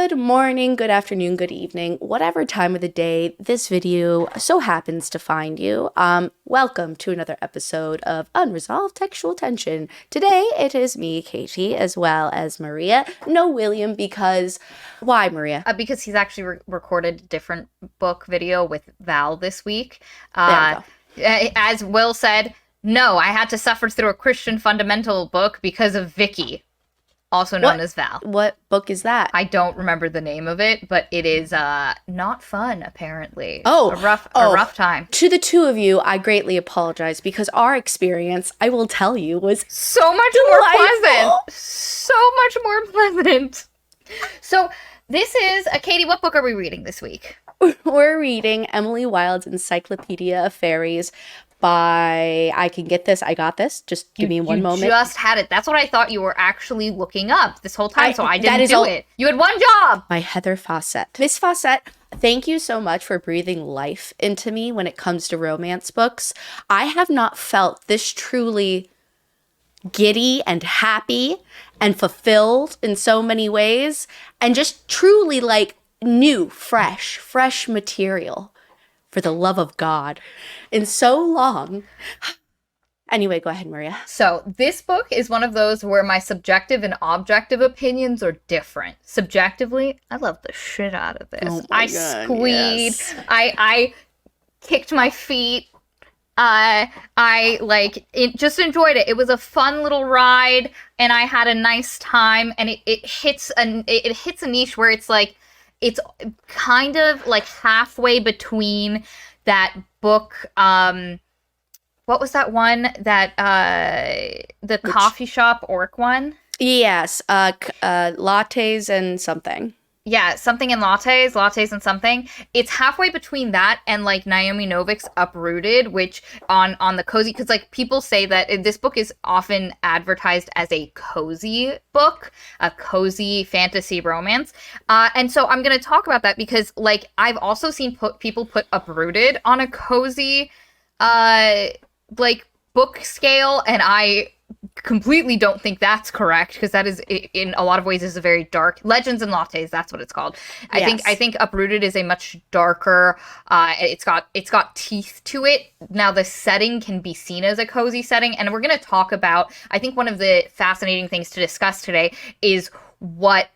Good morning, good afternoon, good evening, whatever time of the day this video so happens to find you. Welcome to another episode of Unresolved Textual Tension. Today it is me, Katie, as well as Maria. No William because... Why, Maria? Because he's actually recorded a different book video with Val this week. There we go. As Will said, no, I had to suffer through a Christian fundamental book because of Vicky. Also known as Val. What book is that? I don't remember the name of it, but it is not fun, apparently. Oh. A rough time. To the two of you, I greatly apologize because our experience, I will tell you, was so much delightful. More pleasant. So much more pleasant. So this is, Katie, what book are we reading this week? We're reading Emily Wilde's Encyclopaedia of Faeries by, I can get this, I got this, just give me one moment. You just had it. That's what I thought you were actually looking up this whole time, so I didn't do it. You had one job! By Heather Fawcett. Miss Fawcett, thank you so much for breathing life into me when it comes to romance books. I have not felt this truly giddy and happy and fulfilled in so many ways, and just truly like new, fresh material for the love of God in so long. Anyway, go ahead, Maria. So this book is one of those where my subjective and objective opinions are different. Subjectively, I love the shit out of this. Oh I God, squeed. yes. I kicked my feet. I just enjoyed it. It was a fun little ride, and I had a nice time. And it hits a niche where it's like, it's kind of like halfway between that book. What was that one that the coffee shop orc one? Yes, lattes and something. Yeah, something in lattes and something. It's halfway between that and like Naomi Novik's Uprooted, which on the cozy, because like people say that this book is often advertised as a cozy book, a cozy fantasy romance. And so I'm going to talk about that because like I've also seen people put Uprooted on a cozy like book scale, and I completely don't think that's correct, because that is in a lot of ways is a very dark Legends and Lattes, that's what it's called. Yes. I think Uprooted is a much darker, it's got teeth to it. Now the setting can be seen as a cozy setting, and we're going to talk about, I think one of the fascinating things to discuss today is what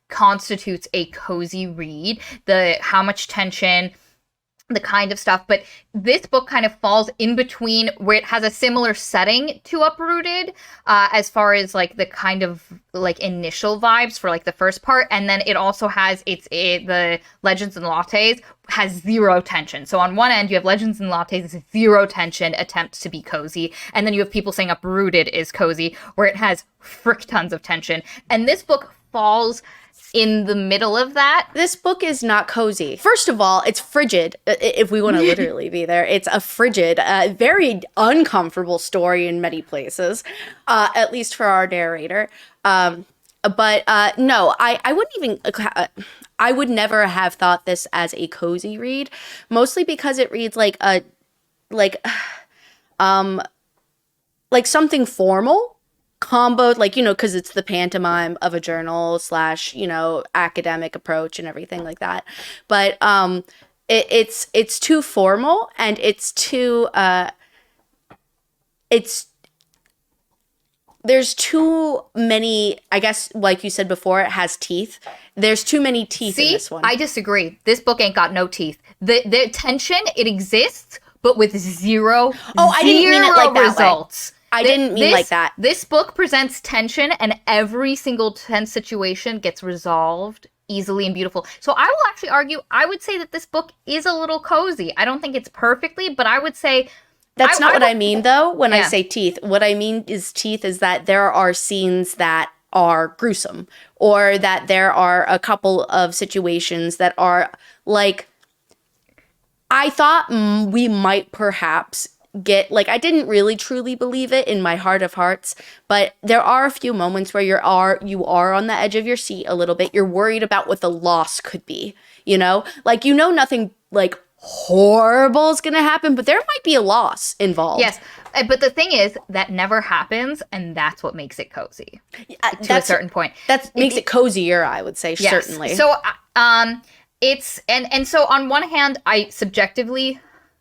constitutes a cozy read, how much tension, the kind of stuff. But this book kind of falls in between, where it has a similar setting to Uprooted, as far as like the kind of like initial vibes for like the first part, and then it also has the Legends and Lattes has zero tension. So on one end you have Legends and Lattes, zero tension, attempts to be cozy, and then you have people saying Uprooted is cozy, where it has frick tons of tension. And this book falls in the middle of that. This book is not cozy. First of all, it's frigid, if we want to literally be there. It's a frigid, very uncomfortable story in many places, at least for our narrator. No, I wouldn't even... I would never have thought this as a cozy read, mostly because it reads like something formal, comboed, like, you know, because it's the pantomime of a journal / you know, academic approach and everything like that. But it's too formal, and it's too there's too many, I guess, like you said before, it has teeth. There's too many teeth in this one. I disagree. This book ain't got no teeth. The tension, it exists, but with zero I didn't mean it like that results. I didn't mean like that. This book presents tension, and every single tense situation gets resolved easily and beautiful. So I will actually argue, I would say that this book is a little cozy. I don't think it's perfectly, but I would say... That's not what I mean, though, when I say teeth. What I mean is teeth is that there are scenes that are gruesome, or that there are a couple of situations that are, like... I thought we might perhaps get, like, I didn't really truly believe it in my heart of hearts, but there are a few moments where you are on the edge of your seat a little bit. You're worried about what the loss could be, you know? Like, you know, nothing, like, horrible is going to happen, but there might be a loss involved. Yes, but the thing is, that never happens, and that's what makes it cozy to a certain point. That makes it cozier, I would say, yes. Certainly. So, it's, and so on one hand, I subjectively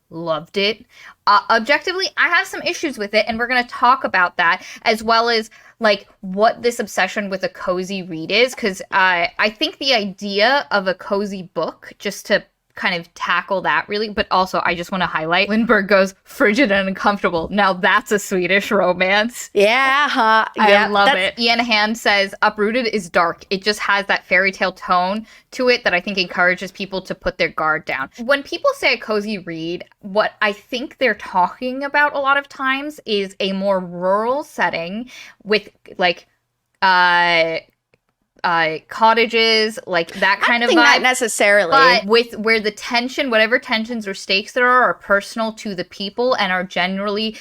loved it. Objectively, I have some issues with it, and we're going to talk about that, as well as, like, what this obsession with a cozy read is, because I think the idea of a cozy book, just to kind of tackle that really, but also I just want to highlight Lindbergh goes frigid and uncomfortable. Now that's a Swedish romance. Yeah, I love it. Ian Hand says Uprooted is dark. It just has that fairy tale tone to it that I think encourages people to put their guard down. When people say a cozy read, what I think they're talking about a lot of times is a more rural setting with like cottages, like that kind of vibe. Not necessarily. But with where the tension, whatever tensions or stakes there are personal to the people and are generally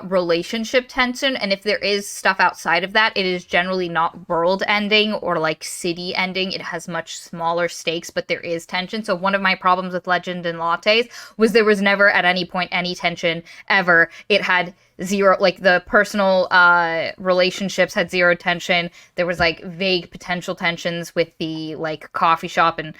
relationship tension. And if there is stuff outside of that, it is generally not world ending or like city ending. It has much smaller stakes, but there is tension. So one of my problems with Legend and Lattes was there was never at any point any tension ever. It had zero, like the personal relationships had zero tension. There was like vague potential tensions with the like coffee shop and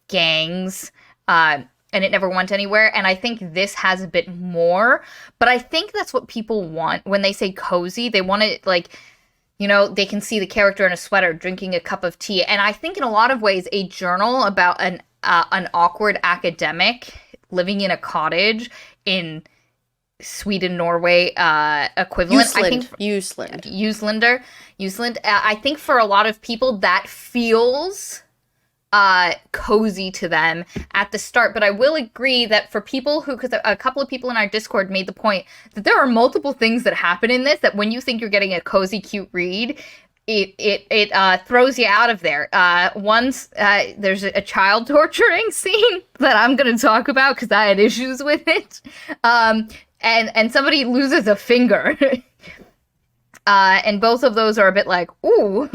gangs, and it never went anywhere. And I think this has a bit more, but I think that's what people want when they say cozy. They want it like, you know, they can see the character in a sweater drinking a cup of tea. And I think in a lot of ways, a journal about an awkward academic living in a cottage in Sweden, Norway, equivalent. Useland. I think Uslander. I think for a lot of people that feels cozy to them at the start. But I will agree that for people who, because a couple of people in our Discord made the point that there are multiple things that happen in this that when you think you're getting a cozy, cute read, it throws you out of there. Once there's a child torturing scene that I'm going to talk about because I had issues with it. And somebody loses a finger. And both of those are a bit like, ooh,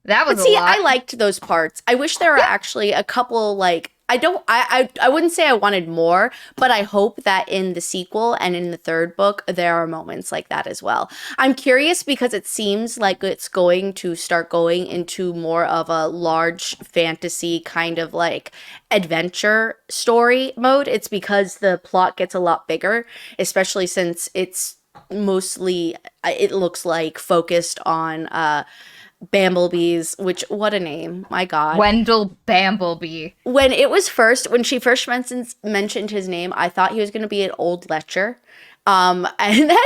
that was a lot. I liked those parts. I wish there were actually a couple, like, I wouldn't say I wanted more, but I hope that in the sequel and in the third book, there are moments like that as well. I'm curious because it seems like it's going to start going into more of a large fantasy kind of like adventure story mode. It's because the plot gets a lot bigger, especially since it's mostly, it looks like, focused on Bamblebees, which, what a name, my god. Wendell Bamblebee. When she first mentioned his name, I thought he was going to be an old lecher. And then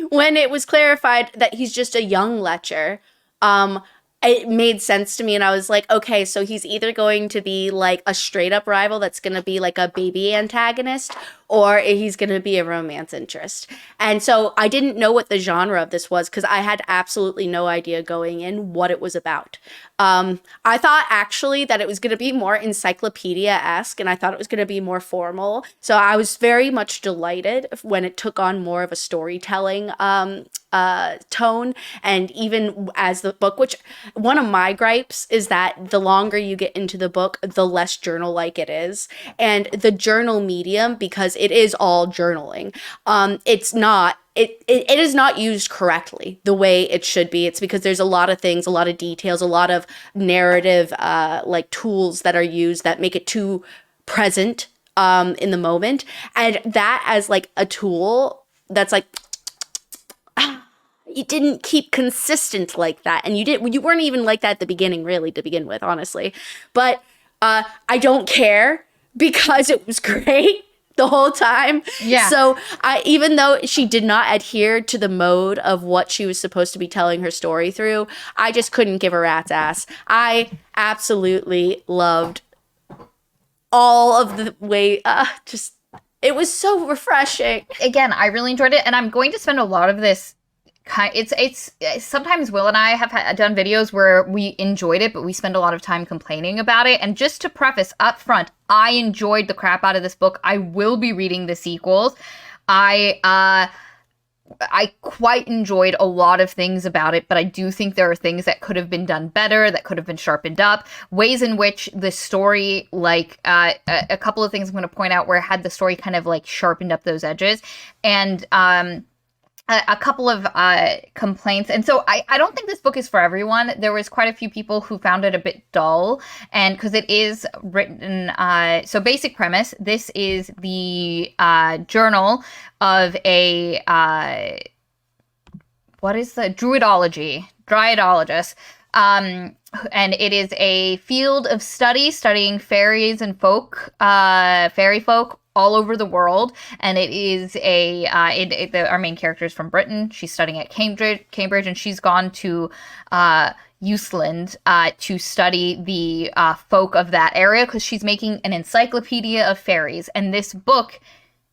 when it was clarified that he's just a young lecher, it made sense to me, and I was like, okay, so he's either going to be like a straight up rival that's going to be like a baby antagonist, or he's going to be a romance interest. And so I didn't know what the genre of this was because I had absolutely no idea going in what it was about. I thought actually that it was going to be more encyclopedia-esque, and I thought it was going to be more formal. So I was very much delighted when it took on more of a storytelling tone, and even as the book, which one of my gripes is that the longer you get into the book, the less journal-like it is. And the journal medium, because it is all journaling, it is not used correctly the way it should be. It's because there's a lot of things, a lot of details, a lot of narrative like tools that are used that make it too present in the moment. And that as like a tool that's like, you didn't keep consistent like that, and you weren't even like that at the beginning, really, to begin with, honestly. But I don't care because it was great the whole time. Yeah. So even though she did not adhere to the mode of what she was supposed to be telling her story through, I just couldn't give a rat's ass. I absolutely loved all of the way. It was so refreshing. Again, I really enjoyed it, and I'm going to spend a lot of this. It's sometimes Will and I have done videos where we enjoyed it, but we spend a lot of time complaining about it. And just to preface up front, I enjoyed the crap out of this book. I will be reading the sequels. I I quite enjoyed a lot of things about it, but I do think there are things that could have been done better, that could have been sharpened up, ways in which the story, like a couple of things I'm going to point out where had the story kind of like sharpened up those edges, and a couple of complaints. And so I don't think this book is for everyone. There was quite a few people who found it a bit dull, and because it is written, so basic premise, this is the journal of a, what is the, dryadologist. And it is a field of study studying fairies and fairy folk all over the world. And it is our main character is from Britain. She's studying at Cambridge, and she's gone to Usland to study the folk of that area because she's making an Encyclopaedia of Faeries. And this book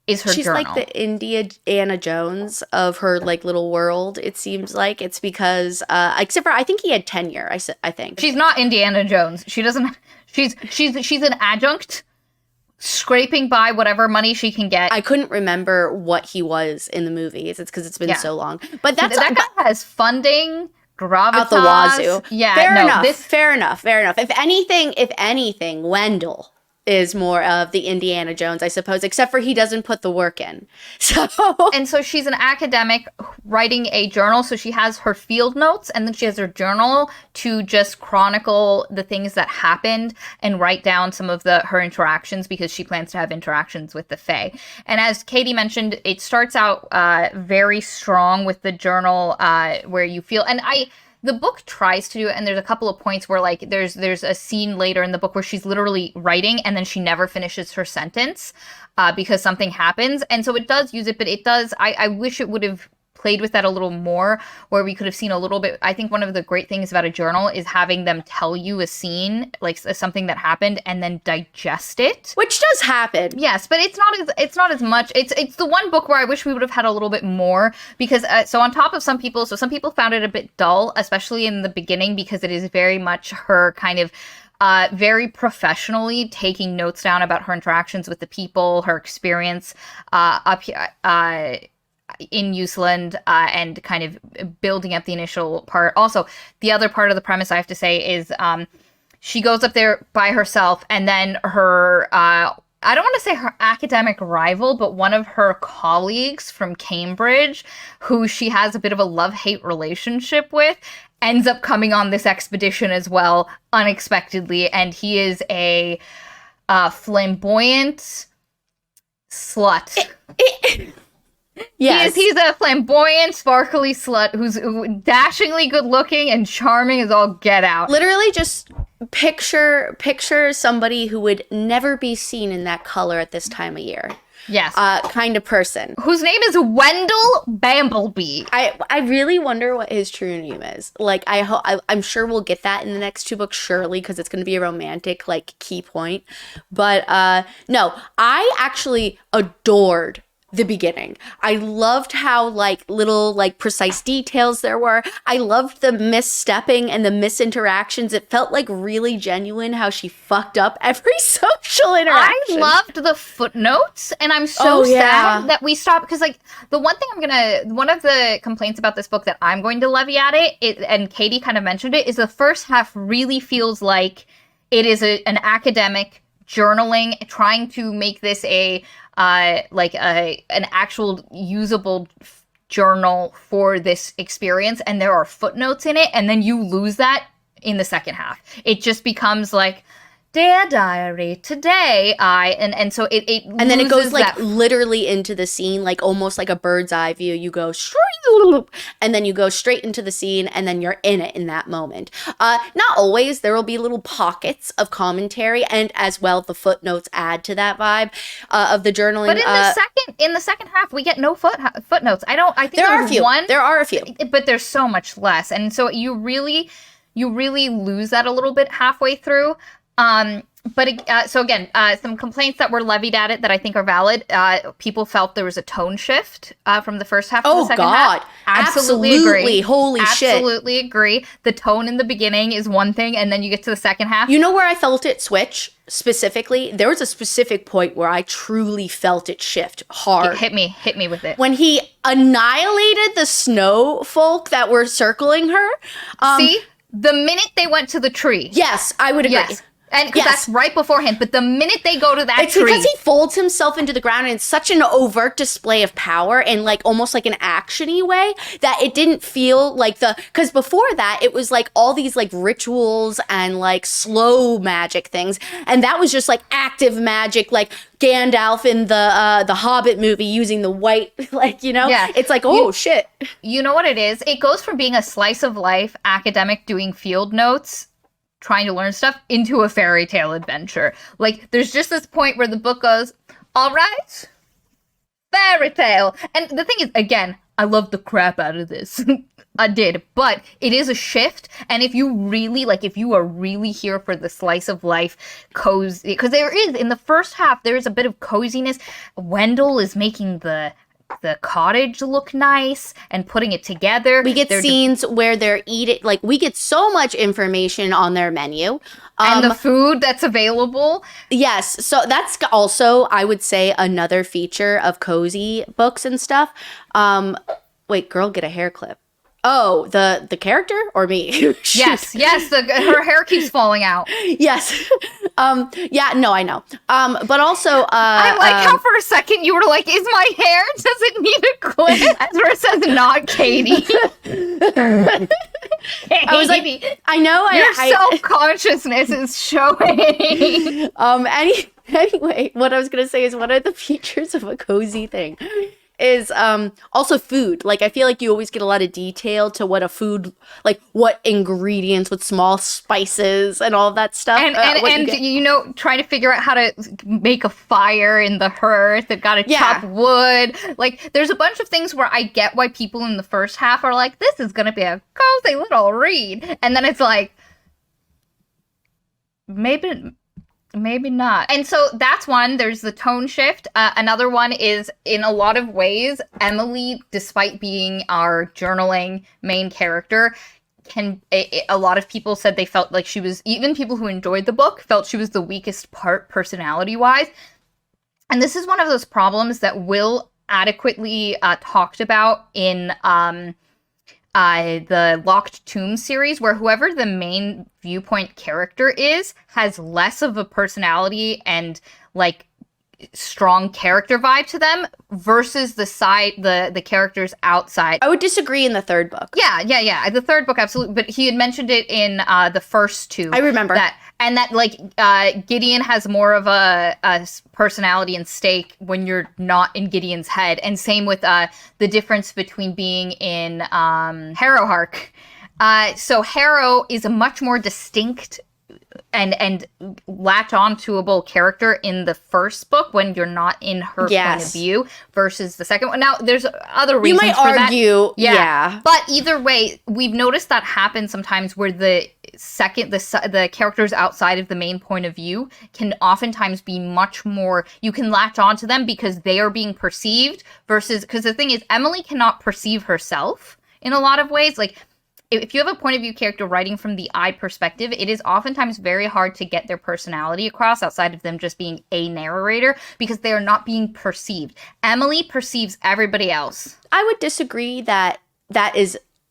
is her journal. She's like the Indiana Jones of her like little world. It seems like it's because except for I think he had tenure. I think she's not Indiana Jones. She doesn't. She's an adjunct, scraping by whatever money she can get. I couldn't remember what he was in the movies. It's because it's been so long. But that guy has funding. Gravitas. Out the wazoo. Yeah, Fair enough. If anything, Wendell is more of the Indiana Jones, I suppose, except for he doesn't put the work in. And so she's an academic writing a journal. So she has her field notes, and then she has her journal to just chronicle the things that happened and write down some of her interactions, because she plans to have interactions with the Fae. And as Katie mentioned, it starts out very strong with the journal where you feel, and the book tries to do it, and there's a couple of points where like there's a scene later in the book where she's literally writing and then she never finishes her sentence because something happens. And so it does use it, but it does, I wish it would have played with that a little more, where we could have seen a little bit. I think one of the great things about a journal is having them tell you a scene, like something that happened, and then digest it, which does happen. Yes, but it's not as much. It's the one book where I wish we would have had a little bit more, because so on top of some people found it a bit dull, especially in the beginning, because it is very much her kind of very professionally taking notes down about her interactions with the people, her experience up here in Usland, and kind of building up the initial part. Also, the other part of the premise I have to say is she goes up there by herself, and then her I don't want to say her academic rival, but one of her colleagues from Cambridge, who she has a bit of a love-hate relationship with, ends up coming on this expedition as well, unexpectedly, and he is a flamboyant slut. Yes. He's a flamboyant, sparkly slut who's dashingly good looking and charming as all get out. Literally just picture somebody who would never be seen in that color at this time of year. Yes. Kind of person. Whose name is Wendell Bamblebee. I really wonder what his true name is. Like, I'm sure we'll get that in the next two books, surely, because it's going to be a romantic, like, key point. But, no, I actually adored the beginning. I loved how like little like precise details there were. I loved the misstepping and the misinteractions. It felt like really genuine how she fucked up every social interaction. I loved the footnotes, and I'm so sad that we stopped, because like one of the complaints about this book that I'm going to levy at it, and Katie kind of mentioned it, is the first half really feels like it is an academic journaling, trying to make this an actual usable journal for this experience, and there are footnotes in it, and then you lose that in the second half. It just becomes like, Dear Diary, today and so it and then it goes like literally into the scene, like almost like a bird's eye view. You go and then you go straight into the scene, and then you're in it in that moment. Not always. There will be little pockets of commentary, and as well the footnotes add to that vibe of the journaling. But in the second half, we get no footnotes. I think there are a few. There are a few, but there's so much less, and so you really lose that a little bit halfway through. So again, some complaints that were levied at it that I think are valid. People felt there was a tone shift from the first half to the second half. God. Absolutely agree. Holy shit. Absolutely agree. The tone in the beginning is one thing, and then you get to the second half. You know where I felt it switch specifically? There was a specific point where I truly felt it shift hard. Hit me with it. When he annihilated the snow folk that were circling her. See, the minute they went to the tree. Yes, I would agree. Yes. And because that's right beforehand. But the minute they go to that tree. It's because he folds himself into the ground and it's such an overt display of power and like almost like an action-y way that it didn't feel like because before that it was like all these like rituals and like slow magic things. And that was just like active magic, like Gandalf in the Hobbit movie using the white, like, you know? Yeah. It's like, shit. You know what it is? It goes from being a slice of life academic doing field notes trying to learn stuff into a fairy tale adventure. Like, there's just this point where the book goes, all right, fairy tale. And the thing is, again, I love the crap out of this. I did. But it is a shift. And if you are really here for the slice of life cozy, because there is, in the first half, there is a bit of coziness. Wendell is making the cottage look nice and putting it together. We get scenes where they're eating, like we get so much information on their menu. And the food that's available. Yes. So that's also, I would say, another feature of cozy books and stuff. Wait, girl, get a hair clip. Oh, the character or me? Yes. Her hair keeps falling out. Yes. Yeah, no, I know. But also, I like how for a second you were like, "Is my hair? Does it need a clip?" As where it says, "Not Katie." I was like, I know. Your self-consciousness is showing. Anyway, what I was gonna say is one of the features of a cozy thing is also food. Like, I feel like you always get a lot of detail to what a food, like what ingredients with small spices and all of that stuff. And you know, trying to figure out how to make a fire in the hearth. They've got to chop wood. Like, there's a bunch of things where I get why people in the first half are like, this is going to be a cozy little read. And then it's like, maybe not. And so that's one. There's the tone shift. Another one is, in a lot of ways, Emily, despite being our journaling main character, a lot of people said they felt like she was, even people who enjoyed the book, felt she was the weakest part personality-wise. And this is one of those problems that Will adequately talked about in the Locked Tomb series, where whoever the main viewpoint character is has less of a personality and like strong character vibe to them versus the characters outside. I would disagree in the third book. Yeah. The third book, absolutely. But he had mentioned it in the first two. I remember that. And that, like, Gideon has more of a personality and stake when you're not in Gideon's head. And same with the difference between being in Harrowhark. So Harrow is a much more distinct and latch ontoable character in the first book when you're not in her point of view versus the second one. Now, there's other reasons you might for argue, that. Yeah. But either way, we've noticed that happen sometimes where the characters outside of the main point of view can oftentimes be much more, you can latch onto them because they are being perceived versus, because the thing is, Emily cannot perceive herself in a lot of ways. Like, if you have a point of view character writing from the I perspective, it is oftentimes very hard to get their personality across outside of them just being a narrator because they are not being perceived. Emily perceives everybody else. I would disagree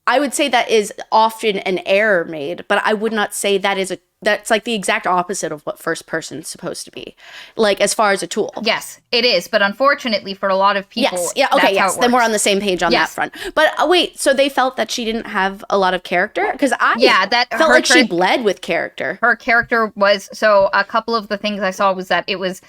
I would say that is often an error made, but I would not say that's like the exact opposite of what first person is supposed to be, like as far as a tool. Yes, it is. But unfortunately for a lot of people, then we're on the same page on that front. But wait, so they felt that she didn't have a lot of character? Because I felt like she bled with character. Her character was, so a couple of the things I saw was that it was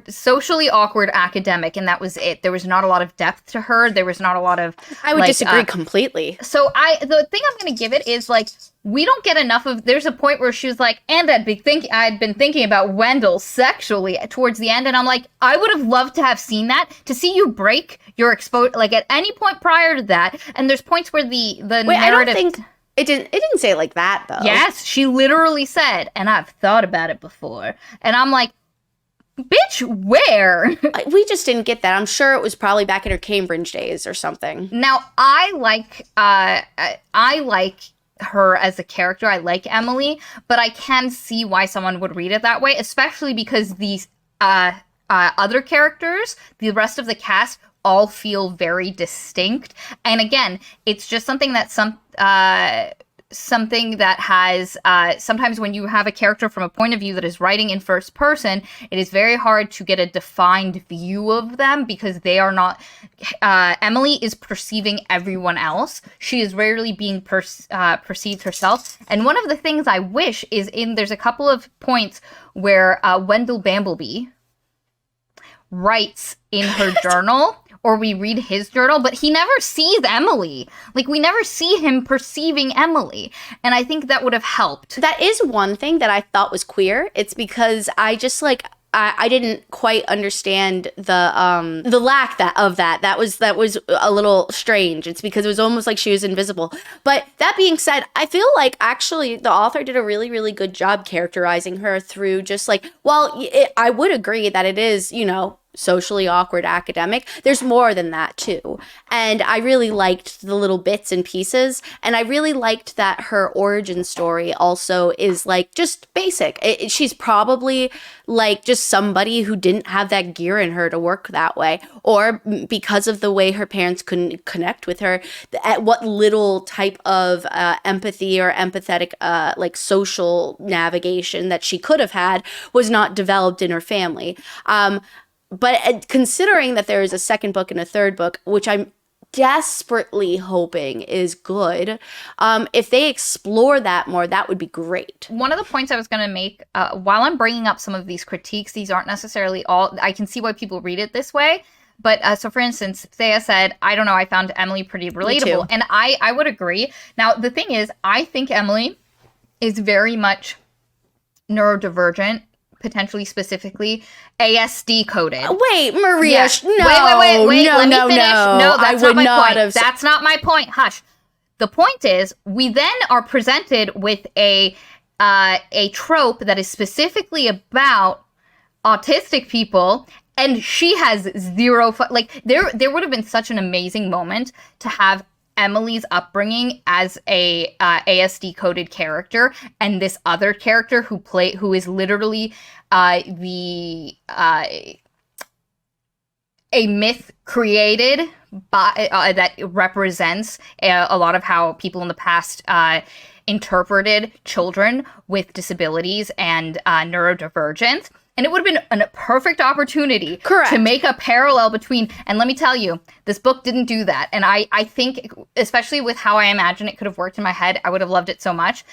socially awkward academic, and that was it. There was not a lot of depth to her. There was not a lot of, I would disagree completely. So the thing I'm going to give it is, like, we don't get enough of, there's a point where she was like, and I'd been thinking about Wendell sexually towards the end, and I'm like, I would have loved to have seen that, to see you break your like at any point prior to that. And there's points where the narrative, It didn't say it like that though. Yes, she literally said, and I've thought about it before. And I'm like, bitch, where? We just didn't get that. I'm sure it was probably back in her Cambridge days or something. Now, I like her as a character. I like Emily, but I can see why someone would read it that way, especially because these other characters, the rest of the cast, all feel very distinct. And again, it's just something that something that has sometimes when you have a character from a point of view that is writing in first person, it is very hard to get a defined view of them because they are not Emily is perceiving everyone else. She is rarely being perceived herself. And one of the things I wish is there's a couple of points where Wendell Bambleby writes in her journal, or we read his journal, but he never sees Emily. Like, we never see him perceiving Emily. And I think that would have helped. That is one thing that I thought was queer. It's because I just, like, I didn't quite understand the lack of that. That was a little strange. It's because it was almost like she was invisible. But that being said, I feel like actually the author did a really, really good job characterizing her through just like, well, I would agree that it is, socially awkward academic. There's more than that too. And I really liked the little bits and pieces. And I really liked that her origin story also is like just basic. She's probably like just somebody who didn't have that gear in her to work that way. Or because of the way her parents couldn't connect with her, at what little type of empathy or empathetic like social navigation that she could have had was not developed in her family. But considering that there is a second book and a third book, which I'm desperately hoping is good, if they explore that more, that would be great. One of the points I was going to make, while I'm bringing up some of these critiques, these aren't necessarily all, I can see why people read it this way. But so for instance, Thea said, I don't know, I found Emily pretty relatable. And I would agree. Now, the thing is, I think Emily is very much neurodivergent, potentially specifically ASD coded. Wait, Maria, yeah. no. Wait, let me finish. No, that's not my point. That's not my point. Hush. The point is, we then are presented with a trope that is specifically about autistic people, and she has zero like there would have been such an amazing moment to have Emily's upbringing as a ASD coded character, and this other character who is literally a myth created by that represents a lot of how people in the past interpreted children with disabilities and neurodivergence. And it would have been a perfect opportunity to make a parallel between, and let me tell you, this book didn't do that. And I think, especially with how I imagine it could have worked in my head, I would have loved it so much.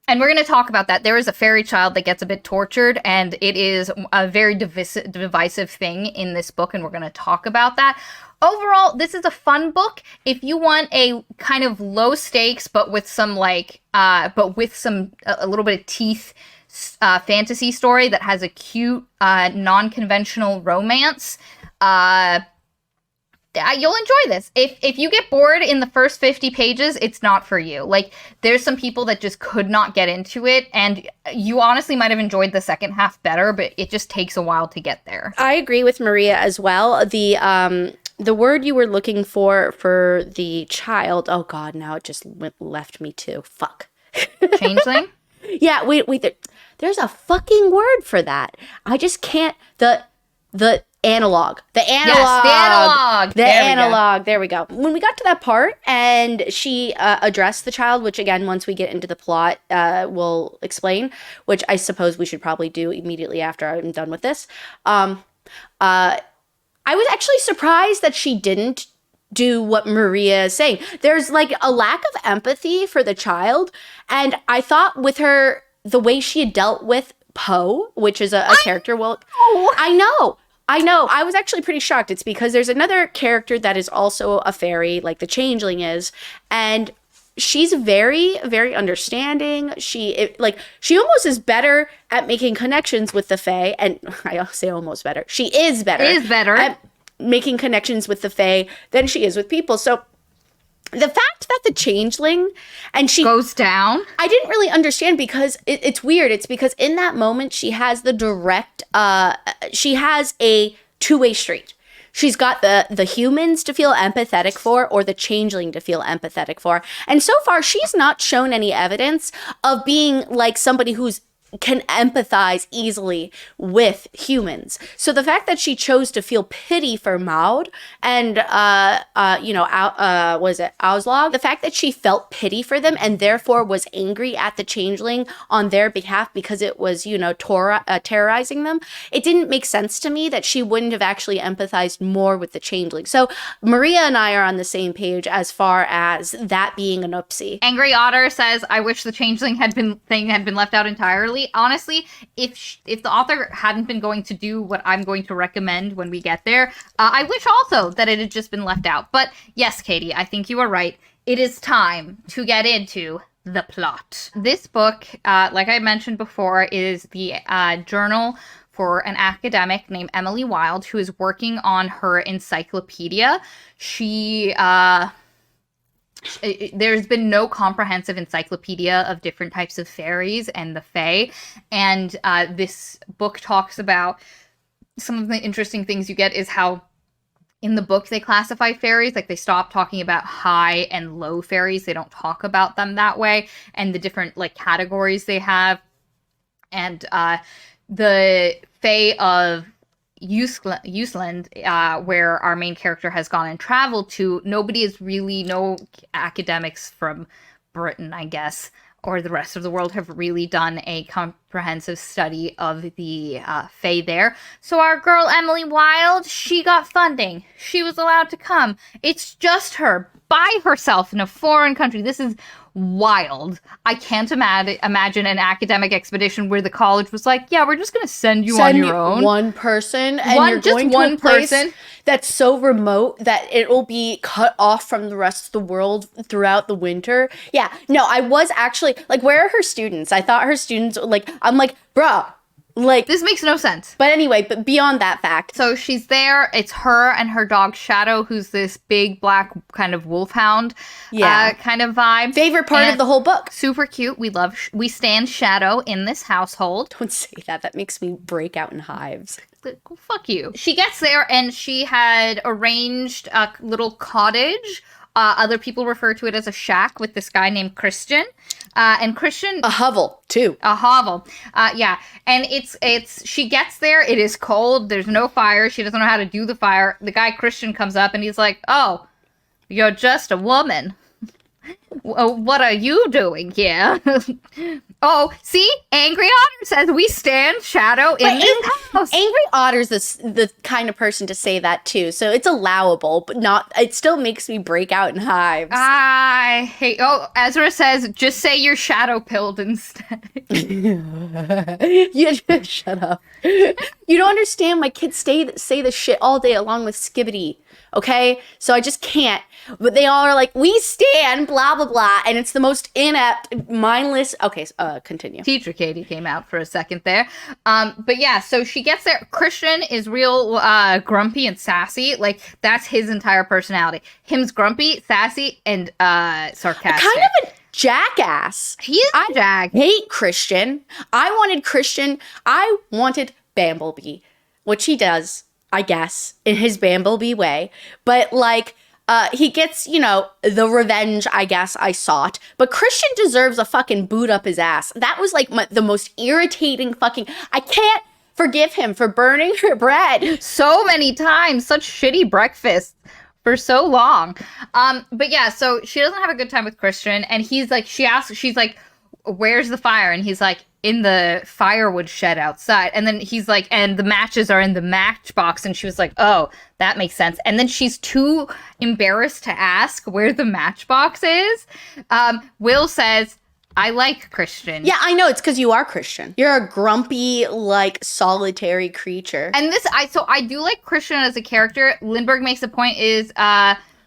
And we're going to talk about that. There is a fairy child that gets a bit tortured, and it is a very divisive thing in this book, and we're going to talk about that. Overall, this is a fun book. If you want a kind of low stakes, but with some a little bit of teeth, fantasy story that has a cute, non-conventional romance, you'll enjoy this. If you get bored in the first 50 pages, it's not for you. Like, there's some people that just could not get into it, and you honestly might have enjoyed the second half better, but it just takes a while to get there. I agree with Maria as well. The word you were looking for the child, oh god, now it just left me too. Fuck. Changeling? Yeah, wait, there's a fucking word for that. I just can't, the analog. The analog. Yes, the analog. There we go. When we got to that part and she addressed the child, which again, once we get into the plot, we'll explain, which I suppose we should probably do immediately after I'm done with this. I was actually surprised that she didn't do what Maria is saying. There's like a lack of empathy for the child. And I thought with her, the way she had dealt with Poe, which is a character, I know. I was actually pretty shocked. It's because there's another character that is also a fairy, like the changeling is. And she's very, very understanding. She almost is better at making connections with the fae. And I say almost better. She is better. At making connections with the fae than she is with people. So the fact that the changeling and she goes down. I didn't really understand because it's weird. It's because in that moment she has the direct she has a two-way street. She's got the humans to feel empathetic for or the changeling to feel empathetic for. And so far she's not shown any evidence of being like somebody who's can empathize easily with humans. So the fact that she chose to feel pity for Maud and was it Auslog? The fact that she felt pity for them and therefore was angry at the changeling on their behalf because it was, terrorizing them, it didn't make sense to me that she wouldn't have actually empathized more with the changeling. So Maria and I are on the same page as far as that being an oopsie. Angry Otter says, I wish the changeling had been left out entirely. Honestly, if the author hadn't been going to do what I'm going to recommend when we get there, I wish also that it had just been left out. But yes, Katie, I think you are right. It is time to get into the plot. This book, like I mentioned before, is the journal for an academic named Emily Wilde, who is working on her encyclopedia. There's been no comprehensive encyclopedia of different types of fairies and the fae, and this book talks about some of the interesting things you get is how in the book they classify fairies, like they stop talking about high and low fairies. They don't talk about them that way, and the different like categories they have, and the fae of Useland, where our main character has gone and traveled to, no academics from Britain, I guess, or the rest of the world have really done a comprehensive study of the fae there. So our girl Emily Wilde, she got funding. She was allowed to come. It's just her by herself in a foreign country. This is wild. I can't imagine an academic expedition where the college was like, yeah, we're just going to send you on your own. One person, and you're going to a place that's so remote that it'll be cut off from the rest of the world throughout the winter. Yeah, no, I was actually, like, where are her students? I thought her students, like, I'm like, bruh. Like, this makes no sense. But anyway, but beyond that fact. So she's there. It's her and her dog Shadow, who's this big black kind of wolfhound kind of vibe. Favorite part of the whole book. Super cute. We stand Shadow in this household. Don't say that. That makes me break out in hives. Fuck you. She gets there and she had arranged a little cottage. Other people refer to it as a shack with this guy named Christian. And Christian... A hovel, too. A hovel. Yeah. And she gets there. It is cold. There's no fire. She doesn't know how to do the fire. The guy Christian comes up and he's like, oh, you're just a woman. What are you doing here? Oh, see? Angry Otter says we stand Shadow in this house. Angry Otter's the kind of person to say that too, so it's allowable, but not. It still makes me break out in hives. I hate. Oh, Ezra says just say you're shadow pilled instead. You just shut up. You don't understand. My kids say this shit all day along with Skibbity. Okay, so I just can't. But they all are like, we stand, blah, blah, blah. And it's the most inept, mindless. Okay, continue. Teacher Katie came out for a second there. But yeah, so she gets there. Christian is real grumpy and sassy. Like, that's his entire personality. Him's grumpy, sassy, and sarcastic. Kind of a jackass. He is a jag. I hate Christian. I wanted Bamblebee, which he does, I guess, in his Bamblebee way. But, like, he gets, the revenge, I guess, I sought. But Christian deserves a fucking boot up his ass. That was, like, the most irritating fucking... I can't forgive him for burning her bread. So many times. Such shitty breakfast for so long. But yeah, so she doesn't have a good time with Christian. And she's like, where's the fire? And he's like, in the firewood shed outside. And then he's like, and the matches are in the matchbox. And she was like, oh, that makes sense. And then she's too embarrassed to ask where the matchbox is. Will says, I like Christian. Yeah, I know. It's because you are Christian. You're a grumpy, like, solitary creature. And I do like Christian as a character. Lindbergh makes a point is,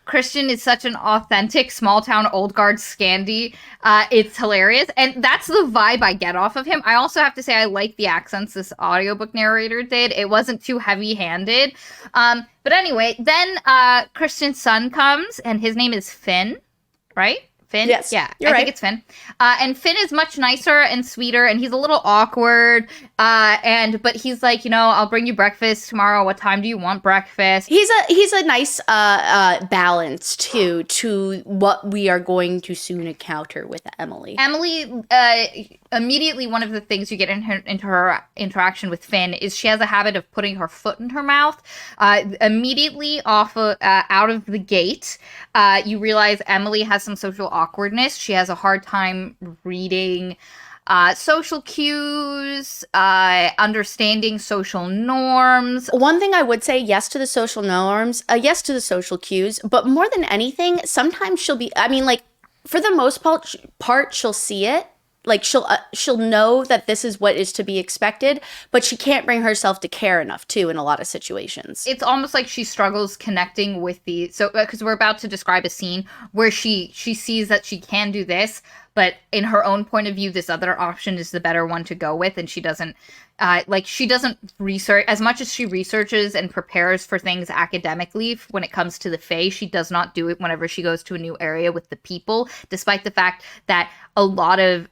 Christian is such an authentic small town old guard Scandi. It's hilarious. And that's the vibe I get off of him. I also have to say I like the accents this audiobook narrator did. It wasn't too heavy handed. But anyway, then Christian's son comes and his name is Finn, right? Finn? Yes. Yeah, I think it's Finn. And Finn is much nicer and sweeter, and he's a little awkward. But he's like, I'll bring you breakfast tomorrow. What time do you want breakfast? He's a nice balance too to what we are going to soon encounter with Emily. Emily, immediately one of the things you get into her interaction with Finn is she has a habit of putting her foot in her mouth. Immediately out of the gate, you realize Emily has some social awkwardness. She has a hard time reading social cues, understanding social norms. One thing I would say, yes to the social norms, yes to the social cues, but more than anything, sometimes she'll be, for the most part, she'll see it. Like, she'll know that this is what is to be expected, but she can't bring herself to care enough, too, in a lot of situations. It's almost like she struggles connecting with because we're about to describe a scene where she sees that she can do this, but in her own point of view, this other option is the better one to go with, and she doesn't research as much as she researches and prepares for things academically when it comes to the Fae. She does not do it whenever she goes to a new area with the people, despite the fact that a lot of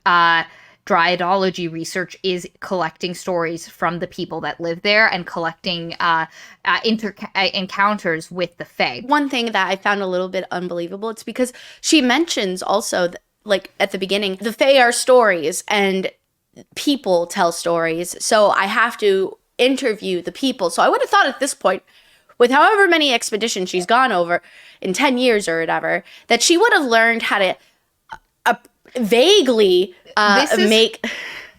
Dryadology research is collecting stories from the people that live there and collecting encounters with the Fae. One thing that I found a little bit unbelievable, it's because she mentions also, at the beginning, the Fae are stories and people tell stories, so I have to interview the people. So I would have thought at this point, with however many expeditions she's gone over in 10 years or whatever, that she would have learned how to vaguely make...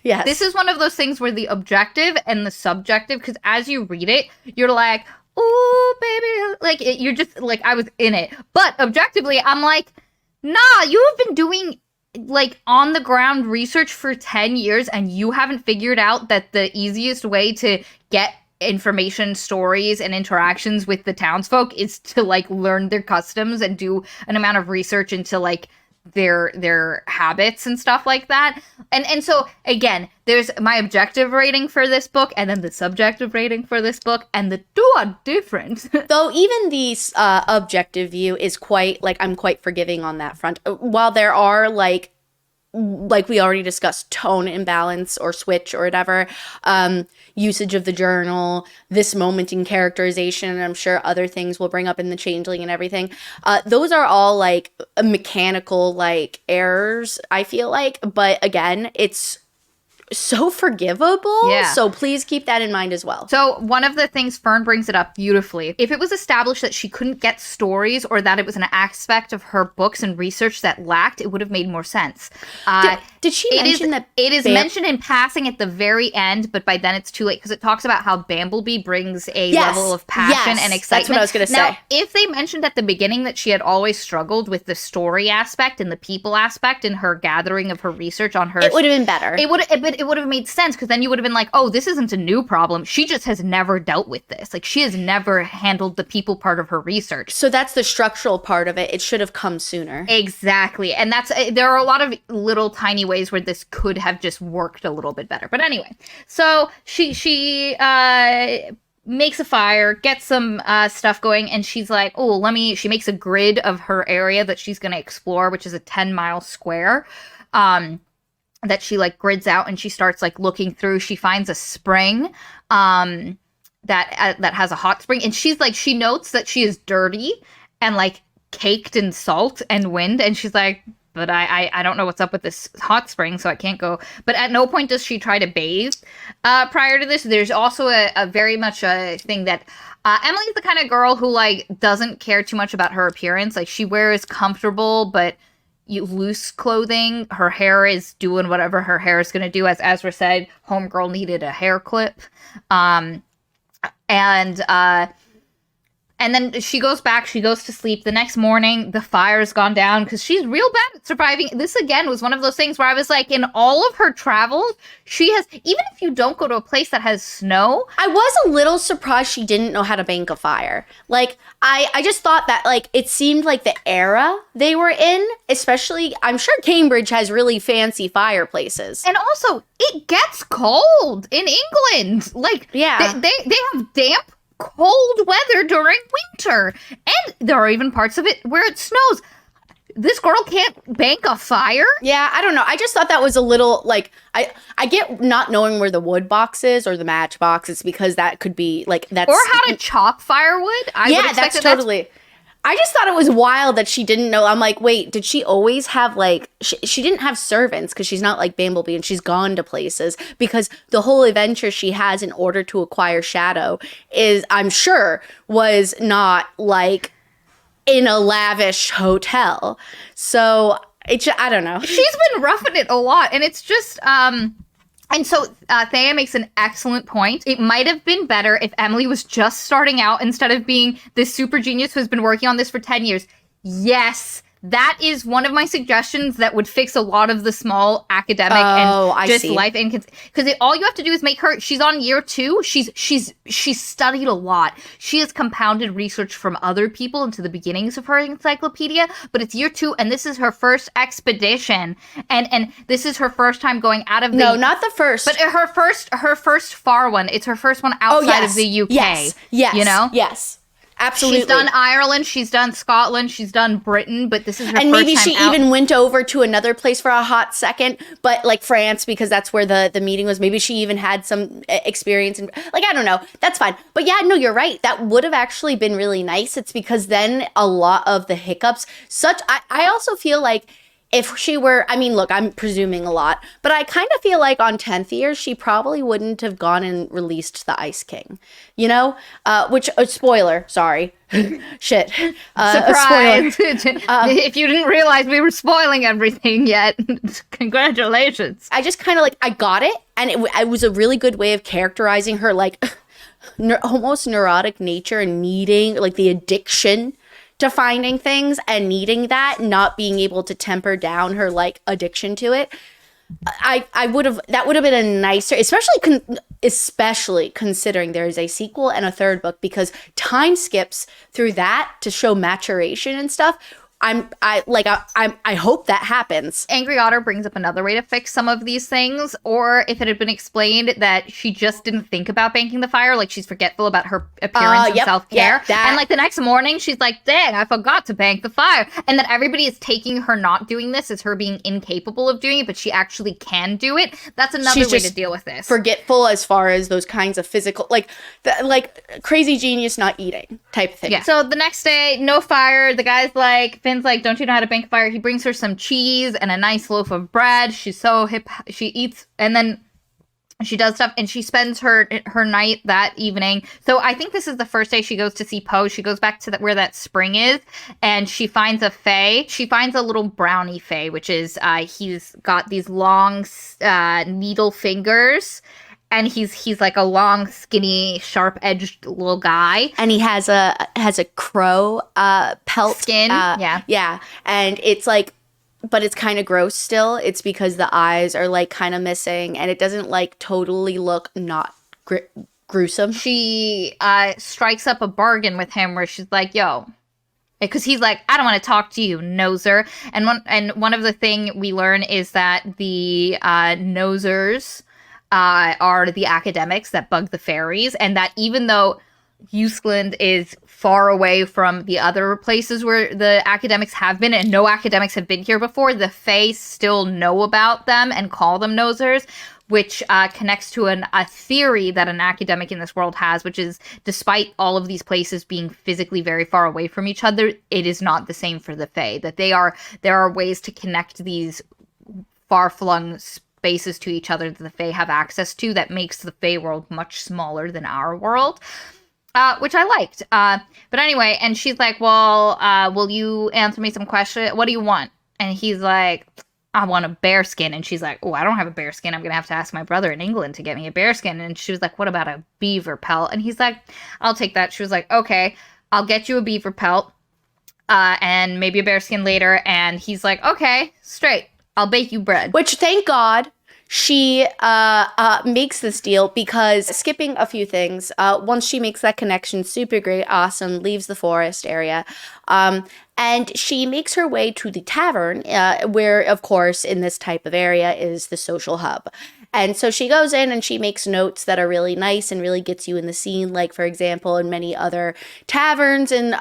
Yes. This is one of those things where the objective and the subjective, because as you read it, you're like, ooh, baby, you're just, I was in it. But objectively, I'm like, nah, you have been doing on the ground research for 10 years and you haven't figured out that the easiest way to get information, stories, and interactions with the townsfolk is to learn their customs and do an amount of research into their habits and stuff like that. And so again, there's my objective rating for this book and then the subjective rating for this book, and the two are different. Though even the objective view is quite, I'm quite forgiving on that front. While there are like we already discussed, tone imbalance or switch or whatever, usage of the journal, this moment in characterization, and I'm sure other things we'll bring up in the changeling and everything. Those are all mechanical errors, I feel like. But again, it's so forgivable. Yeah. So please keep that in mind as well. So one of the things, Fern brings it up beautifully. If it was established that she couldn't get stories or that it was an aspect of her books and research that lacked, it would have made more sense. Did she mention that? It is mentioned in passing at the very end, but by then it's too late because it talks about how Bamblebee brings a level of passion and excitement. That's what I was going to say. Now, if they mentioned at the beginning that she had always struggled with the story aspect and the people aspect in her gathering of her research on her... It would have been better. It would have made sense because then you would have been like, oh, this isn't a new problem. She just has never dealt with this. She has never handled the people part of her research. So that's the structural part of it. It should have come sooner. Exactly. And there are a lot of little tiny ways where this could have just worked a little bit better. But anyway, so she makes a fire, gets some stuff going, and she's like, oh, she makes a grid of her area that she's going to explore, which is a 10-mile square. That she grids out, and she starts looking through. She finds a spring that has a hot spring, and she notes that she is dirty and caked in salt and wind, and she's like, but I don't know what's up with this hot spring, so I can't go. But at no point does she try to bathe prior to this. There's also a very much a thing that Emily's the kind of girl who doesn't care too much about her appearance. She wears comfortable but loose clothing. Her hair is doing whatever her hair is going to do. As Ezra said, homegirl needed a hair clip. And And then she goes back, she goes to sleep. The next morning, the fire's gone down because she's real bad at surviving. This, again, was one of those things where I was like, in all of her travels, she has, even if you don't go to a place that has snow. I was a little surprised she didn't know how to bank a fire. Like, I just thought that, like, it seemed like the era they were in, especially, I'm sure Cambridge has really fancy fireplaces. And also, it gets cold in England. Like, Yeah. they have damp, cold weather during winter, and there are even parts of it where it snows. This girl can't bank a fire? Yeah, I don't know. I just thought that was a little, like, I get not knowing where the wood box is or the match box is because that could be, like, that's... Or how to chop firewood? That's totally... I just thought it was wild that she didn't know. I'm like, wait, did she always have, like... She didn't have servants because she's not like Bumblebee and she's gone to places because the whole adventure she has in order to acquire Shadow is, I'm sure, was not, like, in a lavish hotel. So, I don't know. She's been roughing it a lot, and it's just... And so Thea makes an excellent point. It might have been better if Emily was just starting out instead of being this super genius who has been working on this for 10 years. Yes, that is one of my suggestions that would fix a lot of the small academic life because all you have to do is make her. She's on year 2. She's studied a lot. She has compounded research from other people into the beginnings of her encyclopedia. But it's year 2, and this is her first expedition, and this is her first time going out of the. No, not the first. But her first far one. It's her first one outside of the UK. Yes. You know. Yes. Absolutely. She's done Ireland, she's done Scotland, she's done Britain, but this is her first time out. And maybe she even went over to another place for a hot second, but like France, because that's where the meeting was. Maybe she even had some experience in, like, I don't know. That's fine. But yeah, no, you're right. That would have actually been really nice. It's because then a lot of the hiccups, I also feel like if she were, I mean, look, I'm presuming a lot, but I kind of feel like on 10th year, she probably wouldn't have gone and released the Ice King, you know? Which, spoiler, sorry. Shit. Surprise! If you didn't realize we were spoiling everything yet, congratulations. I just kind of like, I got it, and it was a really good way of characterizing her, like, almost neurotic nature and needing, like, the addiction to finding things and needing that, not being able to temper down her like addiction to it. That would have been a nicer, especially considering there is a sequel and a third book, because time skips through that to show maturation and stuff. I hope that happens. Angry Otter brings up another way to fix some of these things, or if it had been explained that she just didn't think about banking the fire, like she's forgetful about her appearance and self-care. Yeah, and like the next morning, she's like, dang, I forgot to bank the fire. And that everybody is taking her not doing this as her being incapable of doing it, but she actually can do it. That's another way to deal with this. Forgetful as far as those kinds of physical, like crazy genius not eating type thing. Yeah. So the next day, no fire. The guy's like, Finn's like, don't you know how to bank a fire? He brings her some cheese and a nice loaf of bread. She's so hip. She eats, and then she does stuff, and she spends her night that evening. So I think this is the first day she goes to see Poe. She goes back to where that spring is, and she finds a fae. She finds a little brownie fae, which is he's got these long needle fingers. And he's like a long, skinny, sharp-edged little guy, and he has a crow pelt skin. Yeah, and it's like, but it's kind of gross still. It's because the eyes are like kind of missing, and it doesn't like totally look not gruesome. She strikes up a bargain with him where she's like, "Yo." Because he's like, I don't want to talk to you, noser. And one of the thing we learn is that the nosers are the academics that bug the fairies, and that even though Euskland is far away from the other places where the academics have been, and no academics have been here before, the fae still know about them and call them nosers, which connects to a theory that an academic in this world has, which is despite all of these places being physically very far away from each other, it is not the same for the fae. That there are ways to connect these far-flung spaces to each other that the fae have access to that makes the fae world much smaller than our world, which I liked. But anyway, and she's like, well, will you answer me some questions? What do you want? And he's like, I want a bear skin. And she's like, oh, I don't have a bear skin. I'm going to have to ask my brother in England to get me a bear skin. And she was like, what about a beaver pelt? And he's like, I'll take that. She was like, okay. I'll get you a beaver pelt, and maybe a bearskin later. And he's like, okay, straight. I'll bake you bread. Which, thank God, she makes this deal, because skipping a few things, once she makes that connection, super great, awesome, leaves the forest area, and she makes her way to the tavern, where, of course, in this type of area is the social hub. And so she goes in and she makes notes that are really nice and really gets you in the scene. Like, for example, in many other taverns and,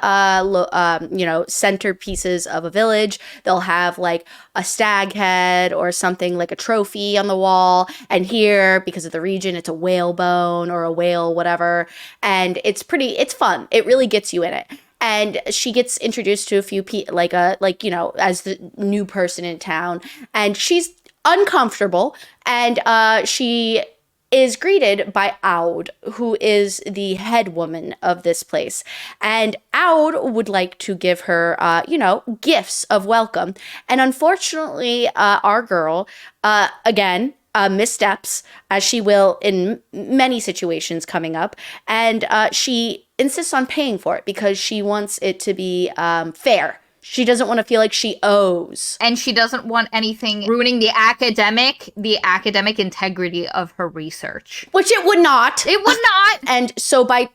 centerpieces of a village, they'll have like a stag head or something like a trophy on the wall. And here, because of the region, it's a whale bone or a whale, whatever. And it's fun. It really gets you in it. And she gets introduced to a few people, as the new person in town. And she's uncomfortable, and she is greeted by Aud, who is the head woman of this place. And Aud would like to give her, gifts of welcome. And unfortunately, our girl, again, missteps, as she will in many situations coming up. And she insists on paying for it because she wants it to be fair. She doesn't want to feel like she owes. And she doesn't want anything ruining the academic integrity of her research. Which it would not. It would not. And so by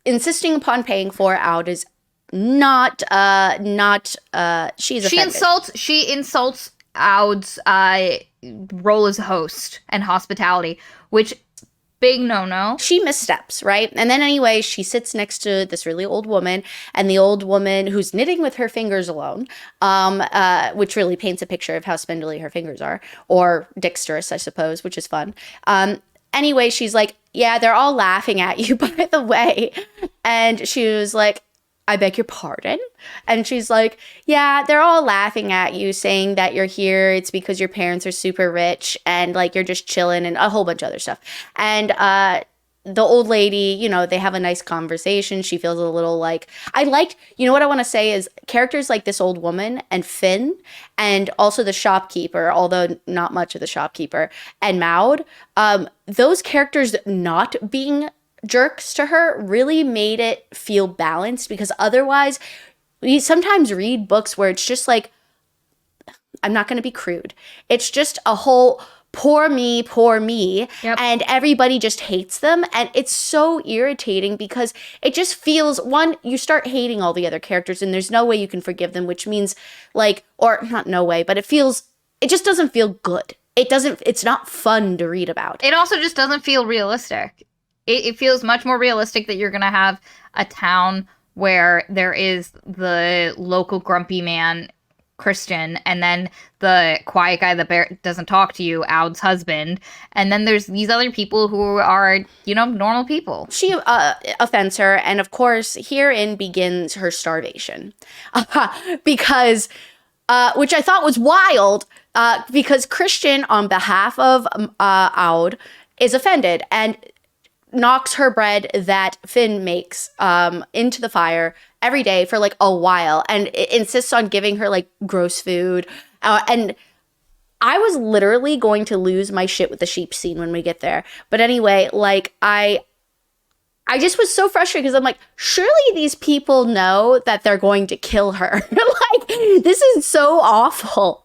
insisting upon paying for it, Aud is she's offended. She insults Aud's role as host and hospitality, which big no-no. She missteps, right? And then anyway, she sits next to this really old woman, and the old woman who's knitting with her fingers alone, which really paints a picture of how spindly her fingers are, or dexterous, I suppose, which is fun. Anyway, she's like, yeah, they're all laughing at you, by the way. And she was like, I beg your pardon? And she's like, yeah, they're all laughing at you, saying that you're here. It's because your parents are super rich and like you're just chilling and a whole bunch of other stuff. And the old lady, they have a nice conversation. She feels a little like, what I want to say is characters like this old woman and Finn, and also the shopkeeper, although not much of the shopkeeper, and Maud, those characters not being jerks to her really made it feel balanced, because otherwise we sometimes read books where it's just like, I'm not going to be crude, it's just a whole poor me, yep. And everybody just hates them, and it's so irritating because it just feels, one, you start hating all the other characters and there's no way you can forgive them, which means like, or not no way, but it just doesn't feel good. It's not fun to read about. It also just doesn't feel realistic. It feels much more realistic that you're going to have a town where there is the local grumpy man, Christian, and then the quiet guy that doesn't talk to you, Aud's husband, and then there's these other people who are, normal people. She offends her, and of course, herein begins her starvation. Because, which I thought was wild, because Christian, on behalf of Aud, is offended, and knocks her bread that Finn makes into the fire every day for like a while, and insists on giving her like gross food. And I was literally going to lose my shit with the sheep scene when we get there. But anyway, like I just was so frustrated because I'm like, surely these people know that they're going to kill her. Like, this is so awful.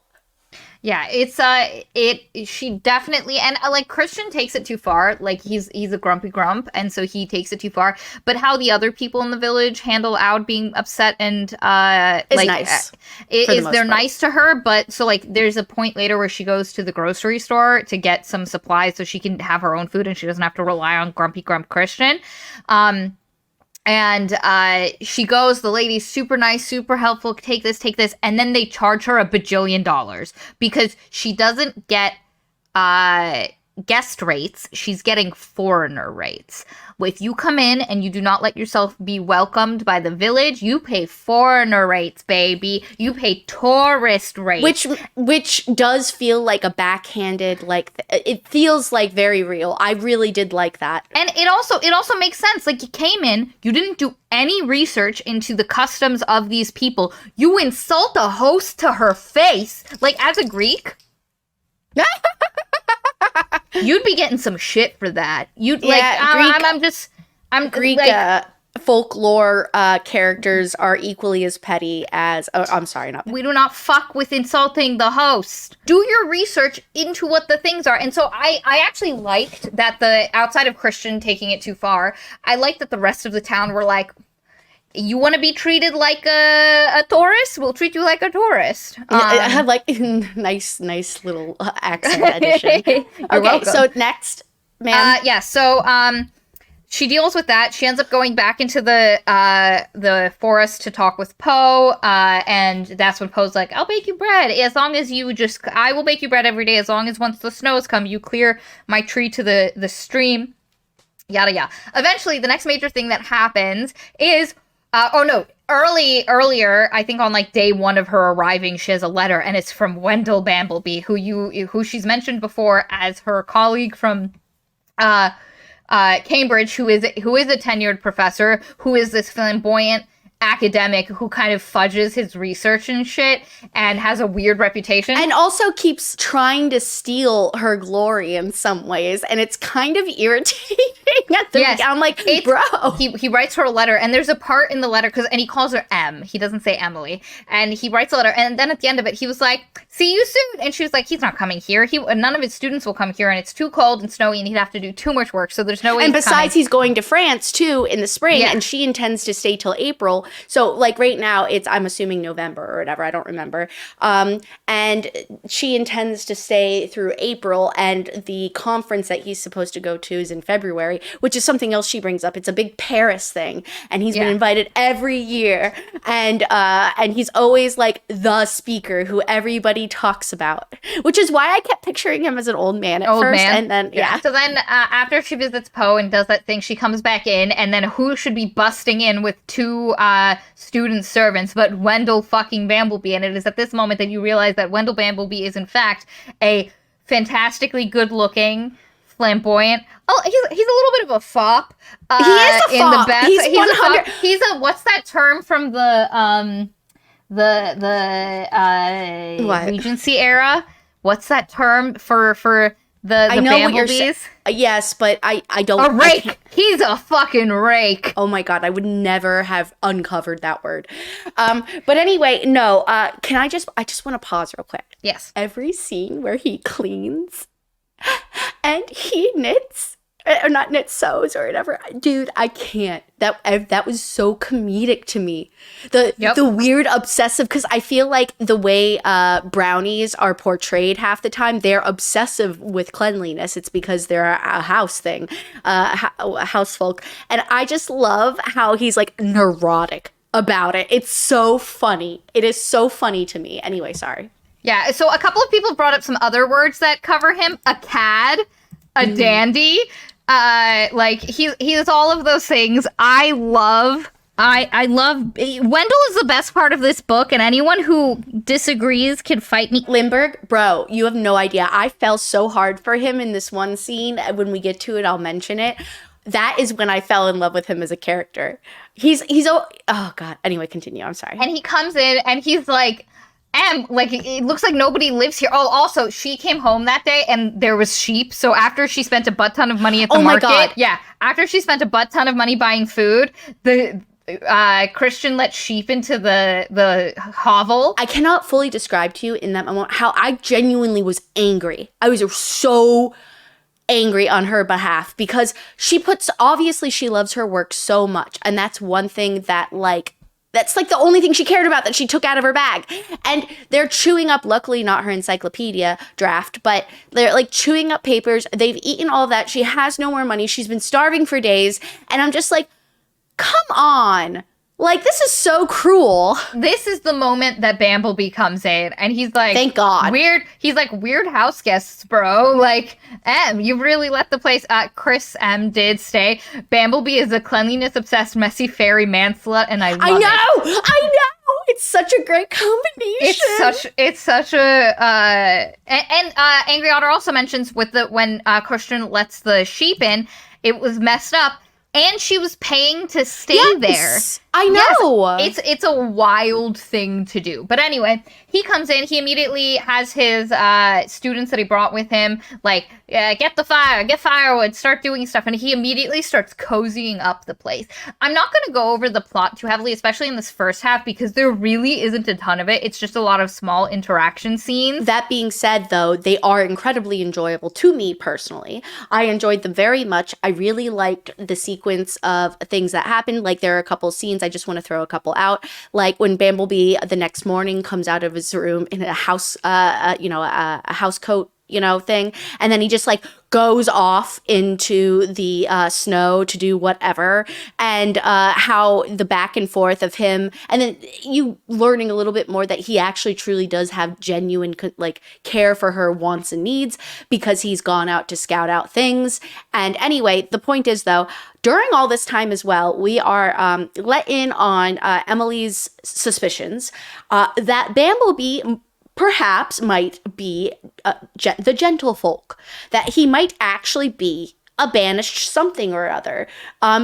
Yeah, she definitely, and like Christian takes it too far. Like he's a grumpy grump, and so he takes it too far. But how the other people in the village handle Aud being upset and is nice. They're nice to her, but so like there's a point later where she goes to the grocery store to get some supplies so she can have her own food and she doesn't have to rely on grumpy grump Christian. And she goes, the lady's super nice, super helpful, take this, and then they charge her $1 bajillion because she doesn't get guest rates, she's getting foreigner rates. If you come in and you do not let yourself be welcomed by the village, you pay foreigner rates, baby. You pay tourist rates. Which does feel like a backhanded, like, it feels like very real. I really did like that. And it also makes sense. Like, you came in, you didn't do any research into the customs of these people. You insult a host to her face. Like, as a Greek... You'd be getting some shit for that. You'd Greek, I'm Greek. Like, folklore characters are equally as petty as I'm sorry, not We do not fuck with insulting the host. Do your research into what the things are. And so I actually liked that outside of Christian taking it too far, I liked that the rest of the town were like, you want to be treated like a tourist? We'll treat you like a tourist. I had like nice little accent addition. Okay, welcome. So next, ma'am. She deals with that. She ends up going back into the forest to talk with Poe, and that's when Poe's like, "I'll bake you bread as long as I will bake you bread every day as long as once the snows come, you clear my tree to the stream." Yada yada. Eventually, the next major thing that happens is, earlier, I think on like day one of her arriving, she has a letter, and it's from Wendell Bamblebee, who she's mentioned before as her colleague from Cambridge, who is a tenured professor, who is this flamboyant academic who kind of fudges his research and shit and has a weird reputation. And also keeps trying to steal her glory in some ways. And it's kind of irritating at the beginning. I'm like, bro. He writes her a letter, and there's a part in the letter, and he calls her M. He doesn't say Emily. And he writes a letter, and then at the end of it, he was like, see you soon. And she was like, he's not coming here. None of his students will come here, and it's too cold and snowy, and he'd have to do too much work, so there's no way And besides, he's going to France, too, in the spring, and she intends to stay till April. So, like, right now, I'm assuming November or whatever. I don't remember. And she intends to stay through April, and the conference that he's supposed to go to is in February, which is something else she brings up. It's a big Paris thing, and he's been invited every year. And he's always, like, the speaker who everybody talks about, which is why I kept picturing him as an old man at first. And then, So then, after she visits Poe and does that thing, she comes back in, and then who should be busting in with two student servants but Wendell fucking Bamblebee? And it is at this moment that you realize that Wendell Bamblebee is in fact a fantastically good-looking, flamboyant. Oh, he's a little bit of a fop. He is a fop. In the best. He's 100. He's a what's that term from the Regency era? What's that term for the Bamblebees? Yes, but I don't. A rake. He's a fucking rake. Oh my god, I would never have uncovered that word. But anyway, no. Can I just want to pause real quick. Yes. Every scene where he cleans and he knits, or not knits, sews or whatever, dude, I can't. That was so comedic to me. The weird obsessive, because I feel like the way brownies are portrayed half the time, they're obsessive with cleanliness. It's because they're a house thing, house folk. And I just love how he's like neurotic about it. It's so funny. It is so funny to me. Anyway, sorry. Yeah, so a couple of people brought up some other words that cover him. A cad, a dandy. Like he is all of those things. I love Wendell is the best part of this book, and anyone who disagrees can fight me. Lindbergh, bro, you have no idea. I fell so hard for him in this one scene. When we get to it, I'll mention it. That is when I fell in love with him as a character. He's oh god. Anyway, continue. I'm sorry. And he comes in and he's like, like, it looks like nobody lives here. Oh, also, she came home that day and there was sheep. So after she spent a butt ton of money at the market. God. Yeah. After she spent a butt ton of money buying food, the Christian let sheep into the hovel. I cannot fully describe to you in that moment how I genuinely was angry. I was so angry on her behalf because obviously she loves her work so much. And that's one thing that that's like the only thing she cared about that she took out of her bag. And they're chewing up, luckily not her encyclopedia draft, but they're like chewing up papers. They've eaten all of that. She has no more money. She's been starving for days. And I'm just like, come on. Like, this is so cruel. This is the moment that Bamblebee comes in, and he's like, thank God. He's like, weird house guests, bro. Like, you really let the place, Chris M did stay. Bamblebee is a cleanliness-obsessed, messy fairy man-slut, and I love it. I know! It's such a great combination. It's such a, and Angry Otter also mentions when Christian lets the sheep in, it was messed up. And she was paying to stay there. I know. Yes, it's a wild thing to do. But anyway, he comes in. He immediately has his students that he brought with him, like, get firewood, start doing stuff. And he immediately starts cozying up the place. I'm not going to go over the plot too heavily, especially in this first half, because there really isn't a ton of it. It's just a lot of small interaction scenes. That being said, though, they are incredibly enjoyable to me personally. I enjoyed them very much. I really liked the sequence of things that happened. Like, there are a couple scenes, I just want to throw a couple out. Like when Bamblebee the next morning comes out of his room in a house, a house coat, thing. And then he just like goes off into the snow to do whatever. And how the back and forth of him, and then you learning a little bit more that he actually truly does have genuine like care for her wants and needs because he's gone out to scout out things. And anyway, the point is though, during all this time as well, we are let in on Emily's suspicions that Bamblebee perhaps might be the gentlefolk, that he might actually be a banished something or other,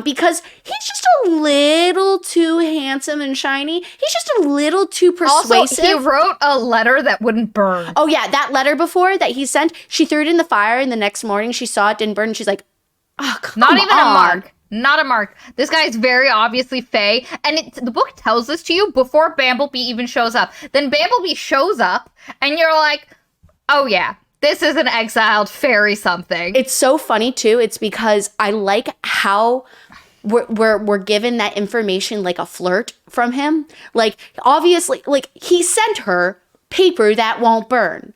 because he's just a little too handsome and shiny. He's just a little too persuasive. Also, he wrote a letter that wouldn't burn. Oh yeah, that letter before that he sent, she threw it in the fire, and the next morning she saw it didn't burn, and she's like, oh, come on. Not even a mark. Not a mark. This guy is very obviously Fae, and the book tells this to you before Bamblebee even shows up. Then Bamblebee shows up, and you're like, oh yeah, this is an exiled fairy something. It's so funny too. It's because I like how we're given that information like a flirt from him. Like, obviously, like, he sent her paper that won't burn.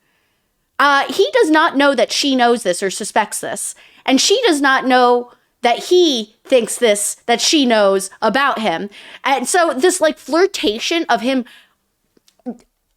He does not know that she knows this or suspects this, and she does not know that he thinks this, that she knows about him. And so this like flirtation of him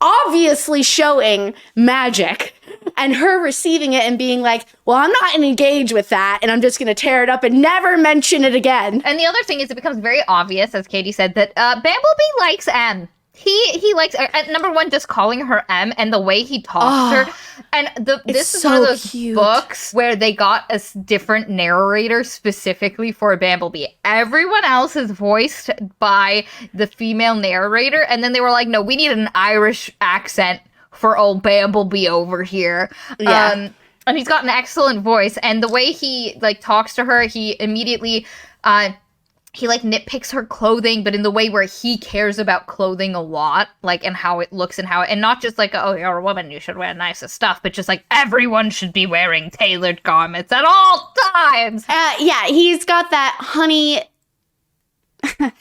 obviously showing magic and her receiving it and being like, well, I'm not engaged with that, and I'm just going to tear it up and never mention it again. And the other thing is, it becomes very obvious, as Katie said, that Bamblebee likes M. He likes, number one, just calling her M, and the way he talks to her. And this is so one of those cute books where they got a different narrator specifically for Bamblebee. Everyone else is voiced by the female narrator, and then they were like, no, we need an Irish accent for old Bamblebee over here. Yeah. And he's got an excellent voice, and the way he like talks to her, he immediately he like nitpicks her clothing, but in the way where he cares about clothing a lot, like, and how it looks and not just like, oh, you're a woman, you should wear nicer stuff, but just like everyone should be wearing tailored garments at all times. Yeah, he's got that honey.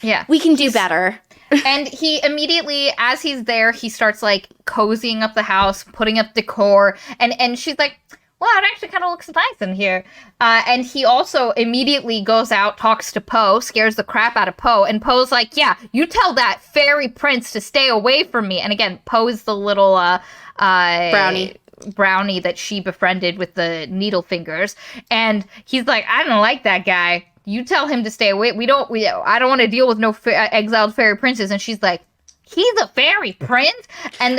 Yeah, we can do better. And he immediately, as he's there, he starts like cozying up the house, putting up decor, and she's like, well, it actually kind of looks nice in here. And he also immediately goes out, talks to Poe, scares the crap out of Poe. And Poe's like, yeah, you tell that fairy prince to stay away from me. And again, Poe is the little brownie that she befriended with the needle fingers. And he's like, I don't like that guy. You tell him to stay away. I don't want to deal with no exiled fairy princes. And she's like, he's a fairy prince? And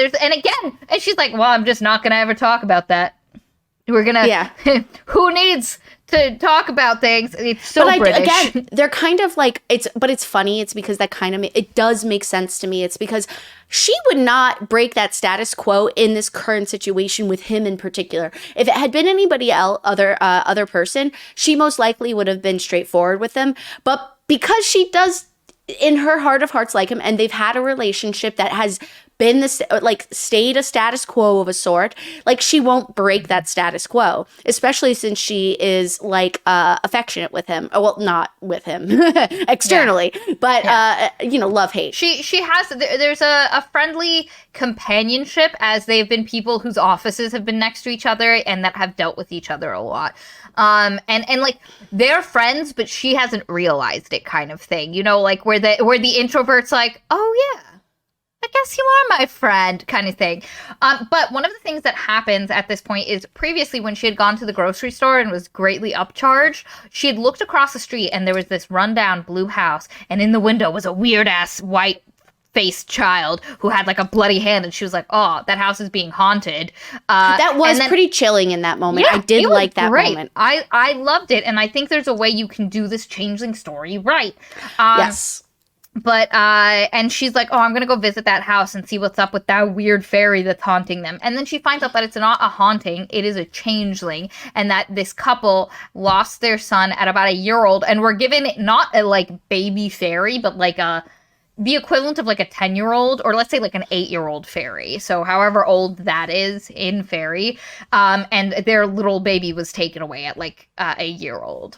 she's like, well, I'm just not going to ever talk about that. We're gonna, yeah. Who needs to talk about things? It's so British. Again, they're kind of like, but it's funny. It's because that kind of, it does make sense to me. It's because she would not break that status quo in this current situation with him in particular. If it had been anybody else, other person, she most likely would have been straightforward with them. But because she does, in her heart of hearts, like him, and they've had a relationship that has been stayed a status quo of a sort, like, she won't break that status quo, especially since she is like affectionate with him. Well, not with him externally, yeah. But love hate. She has, there's a friendly companionship, as they've been people whose offices have been next to each other and that have dealt with each other a lot. And like, they're friends, but she hasn't realized it, kind of thing, like where the introvert's like, oh yeah, I guess you are my friend, kind of thing. But one of the things that happens at this point is, previously when she had gone to the grocery store and was greatly upcharged, she had looked across the street and there was this rundown blue house, and in the window was a weird-ass white-faced child who had like a bloody hand, and she was like, oh, that house is being haunted. That was pretty chilling in that moment. Yeah, I did like that moment. I loved it, and I think there's a way you can do this changeling story right. Yes. But and she's like, oh, I'm gonna go visit that house and see what's up with that weird fairy that's haunting them. And then she finds out that it's not a haunting, it is a changeling, and that this couple lost their son at about a year old and were given not a like baby fairy, but like the equivalent of like a 10-year-old, or let's say like an 8-year-old fairy. So however old that is in fairy. And their little baby was taken away at like a year old.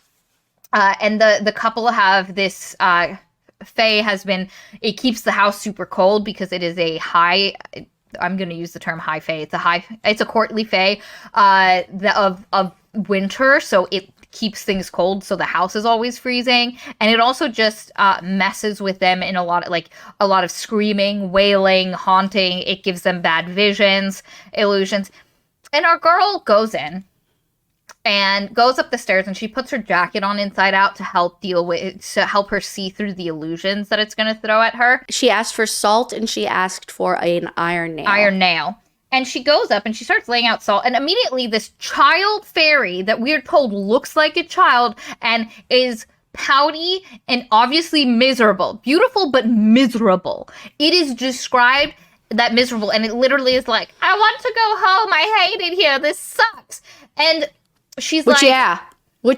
And the couple have this Fae has been, it keeps the house super cold because it is a high, I'm going to use the term high Fae. It's a courtly Fae of winter. So it keeps things cold. So the house is always freezing. And it also just messes with them in a lot of screaming, wailing, haunting. It gives them bad visions, illusions. And our girl goes in and goes up the stairs, and she puts her jacket on inside out to help her see through the illusions that it's going to throw at her. She asked for salt, and she asked for an iron nail. And she goes up and she starts laying out salt, and immediately this child fairy that we're told looks like a child and is pouty and obviously miserable. Beautiful, but miserable. It is described that miserable, and it literally is like, I want to go home. I hate it here. This sucks. And she's Which,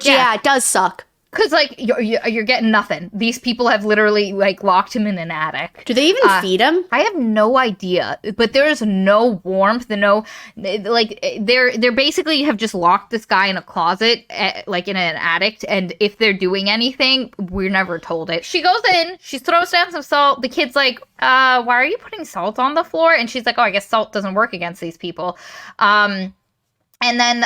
it does suck. Because, like, you're getting nothing. These people have literally, like, locked him in an attic. Do they even feed him? I have no idea. But there is no warmth, they're basically have just locked this guy in a closet, like, in an attic. And if they're doing anything, we're never told it. She goes in, she throws down some salt. The kid's like, why are you putting salt on the floor? And she's like, oh, I guess salt doesn't work against these people. And then,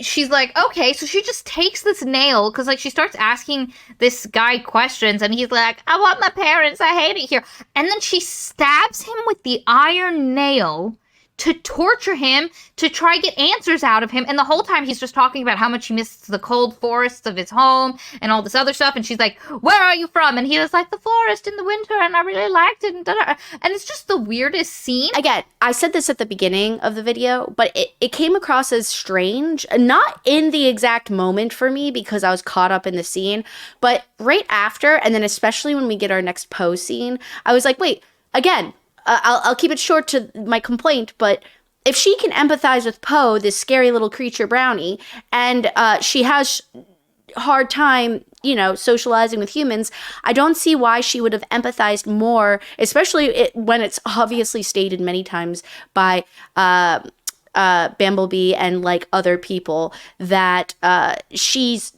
she's like, okay, so she just takes this nail, because, like, she starts asking this guy questions, and he's like, I want my parents, I hate it here. And then she stabs him with the iron nail to torture him, to try get answers out of him. And the whole time he's just talking about how much he misses the cold forests of his home and all this other stuff. And she's like, where are you from? And he was like, the forest in the winter, and I really liked it. And it's just the weirdest scene. Again, I said this at the beginning of the video, but it came across as strange. Not in the exact moment for me, because I was caught up in the scene, but right after, and then especially when we get our next Poe scene, I was like, wait, again, I'll keep it short to my complaint, but if she can empathize with Poe, this scary little creature brownie, and she has hard time, socializing with humans, I don't see why she would have empathized more, especially when it's obviously stated many times by Bumblebee and, like, other people that she's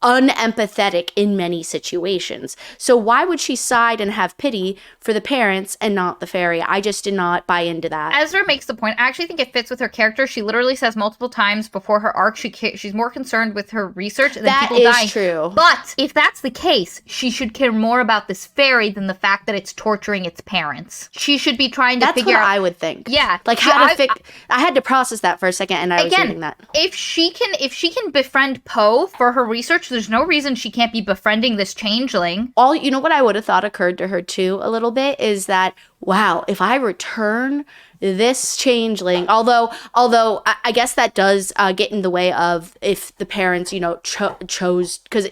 unempathetic in many situations. So why would she side and have pity for the parents and not the fairy? I just did not buy into that. Ezra makes the point. I actually think it fits with her character. She literally says multiple times before her arc she's more concerned with her research than people dying. That is true. But if that's the case, she should care more about this fairy than the fact that it's torturing its parents. She should be trying to figure out. That's what I would think. Yeah. Like, how to fix. I had to process that for a second, and I was reading that. If she can befriend Poe for her research, there's no reason she can't be befriending this changeling. What I would have thought occurred to her too a little bit is that, wow, if I return this changeling, although I guess that does get in the way of if the parents, chose, because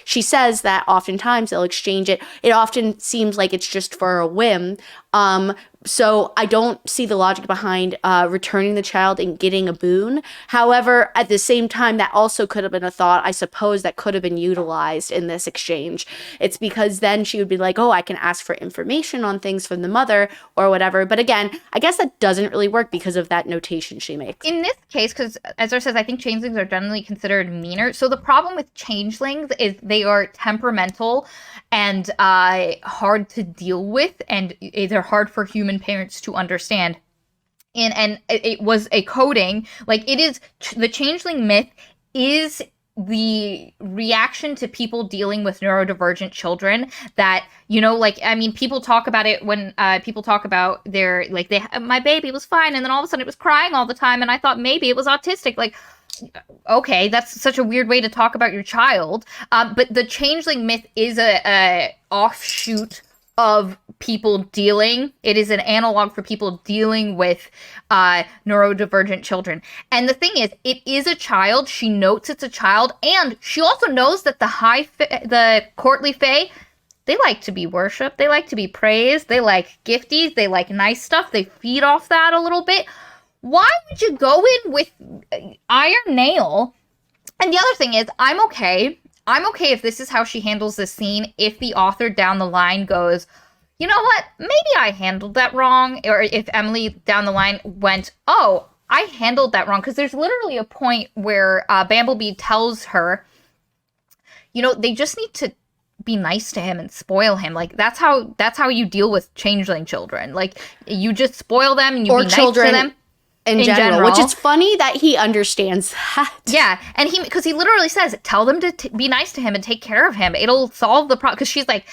she says that oftentimes they'll exchange it. It often seems like it's just for a whim. So I don't see the logic behind returning the child and getting a boon. However, at the same time, that also could have been a thought, I suppose, that could have been utilized in this exchange. It's because then she would be like, oh, I can ask for information on things from the mother or whatever. But again, I guess that doesn't really work because of that notation she makes. In this case, because Ezra says, I think changelings are generally considered meaner. So the problem with changelings is they are temperamental and hard to deal with, and they're hard for human parents to understand. And it was a coding, like, it is, the changeling myth is the reaction to people dealing with neurodivergent children that, people talk about it when people talk about their, like, my baby was fine, and then all of a sudden it was crying all the time, and I thought maybe it was autistic. Like, okay, that's such a weird way to talk about your child. But the changeling myth is a offshoot of people it is an analog for people dealing with neurodivergent children. And the thing is, it is a child. She notes it's a child, and she also knows that the courtly fae they like to be worshipped. They like to be praised. They like gifties. They like nice stuff. They feed off that a little bit. Why would you go in with Iron Nail? And the other thing is, I'm okay. I'm okay if this is how she handles this scene, if the author down the line goes, you know what, maybe I handled that wrong. Or if Emily down the line went, oh, I handled that wrong. Because there's literally a point where Bamblebee tells her, you know, they just need to be nice to him and spoil him. Like, that's how you deal with changeling children. Like, you just spoil them and you be nice to them. In general, which is funny that he understands that. Yeah, and because he literally says, tell them to be nice to him and take care of him. It'll solve the problem. Because she's like,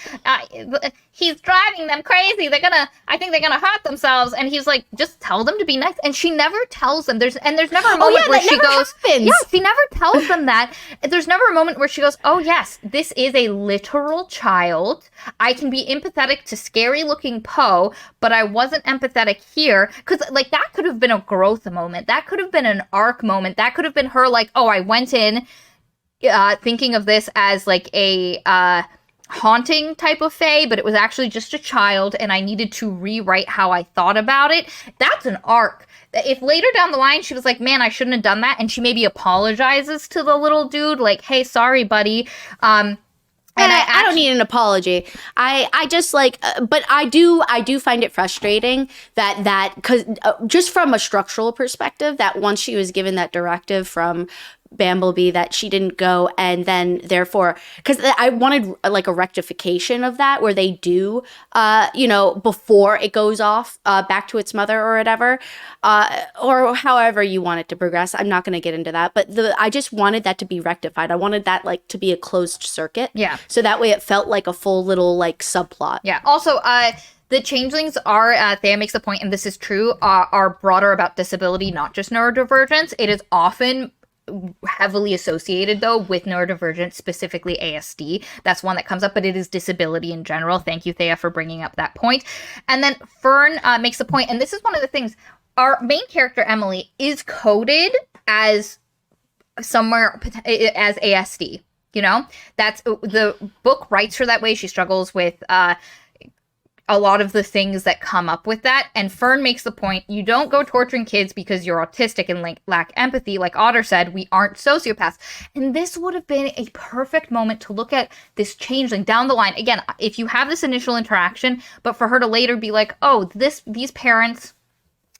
he's driving them crazy. I think they're gonna hurt themselves. And he's like, just tell them to be nice. And she never tells them. There's never a moment where she goes, happens. Yes, she never tells them that. There's never a moment where she goes, oh yes, this is a literal child. I can be empathetic to scary looking Poe, but I wasn't empathetic here. Because like that could have been a growth moment. That could have been an arc moment. That could have been her like, oh, I went in thinking of this as like a haunting type of fae, but it was actually just a child and I needed to rewrite how I thought about it. That's an arc. If later down the line she was like, man, I shouldn't have done that, and she maybe apologizes to the little dude, like, hey, sorry, buddy. And I don't need an apology. I just like, but I do find it frustrating that because just from a structural perspective, that once she was given that directive from Bamblebee that she didn't go, and then therefore, because I wanted like a rectification of that where they do, before it goes off back to its mother or whatever, or however you want it to progress. I'm not going to get into that, but I just wanted that to be rectified. I wanted that like to be a closed circuit. Yeah. So that way it felt like a full little like subplot. Yeah. Also, the changelings are, Thea makes the point, and this is true, are broader about disability, not just neurodivergence. It is often heavily associated though with neurodivergence, specifically ASD. That's one that comes up, but it is disability in general. Thank you, Thea, for bringing up that point. And then Fern makes the point, and this is one of the things, our main character Emily is coded as somewhere as ASD. You know, that's the book writes her that way. She struggles with a lot of the things that come up with that. And Fern makes the point, you don't go torturing kids because you're autistic and lack empathy. Like Otter said, we aren't sociopaths. And this would have been a perfect moment to look at this changeling down the line. Again, if you have this initial interaction, but for her to later be like, oh, these parents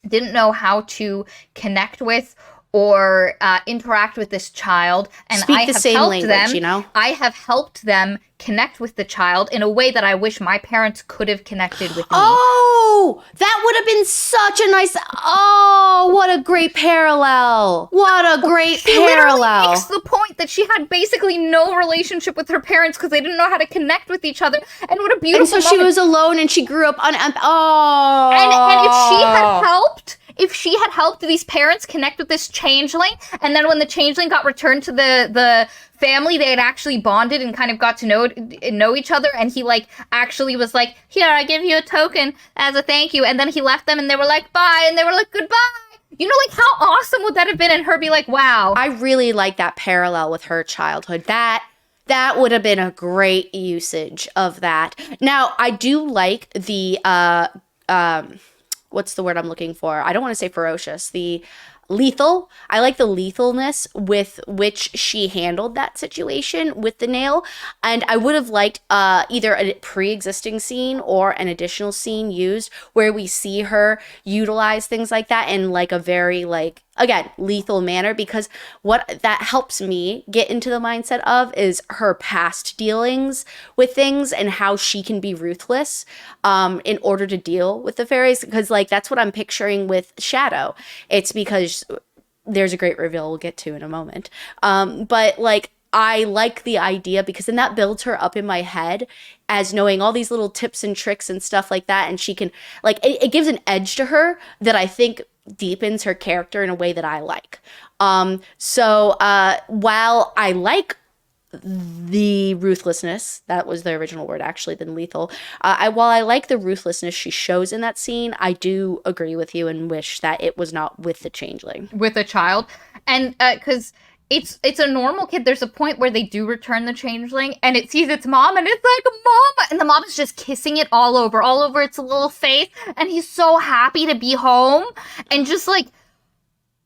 didn't know how to connect with or interact with this child, and I have helped them. I have helped them connect with the child in a way that I wish my parents could have connected with me. Oh, that would have been such a nice. Oh, what a great parallel! What a great she parallel! Literally makes the point that she had basically no relationship with her parents because they didn't know how to connect with each other, and what a beautiful. And so she was alone, and she grew up on. Oh, and if she had helped. If she had helped these parents connect with this changeling, and then when the changeling got returned to the family, they had actually bonded and kind of got to know each other, and he like actually was like, here, I give you a token as a thank you, and then he left them and they were like, bye, and they were like, goodbye. You know, like how awesome would that have been? And her be like, wow. I really like that parallel with her childhood. That would have been a great usage of that. Now, I do like the what's the word I'm looking for? I don't want to say ferocious. The lethal. I like the lethalness with which she handled that situation with the nail. And I would have liked either a pre-existing scene or an additional scene used where we see her utilize things like that in like a very like, again, lethal manner, because what that helps me get into the mindset of is her past dealings with things and how she can be ruthless in order to deal with the fairies, because like that's what I'm picturing with Shadow. It's because there's a great reveal we'll get to in a moment, but like I like the idea because then that builds her up in my head as knowing all these little tips and tricks and stuff like that, and she can like it gives an edge to her that I think deepens her character in a way that I like. So while I like the ruthlessness, that was the original word actually than lethal, while I like the ruthlessness she shows in that scene, I do agree with you and wish that it was not with the changeling. With a child. And because it's a normal kid. There's a point where they do return the changeling, and it sees its mom, and it's like, Mama! And the mom is just kissing it all over its little face, and he's so happy to be home, and just like,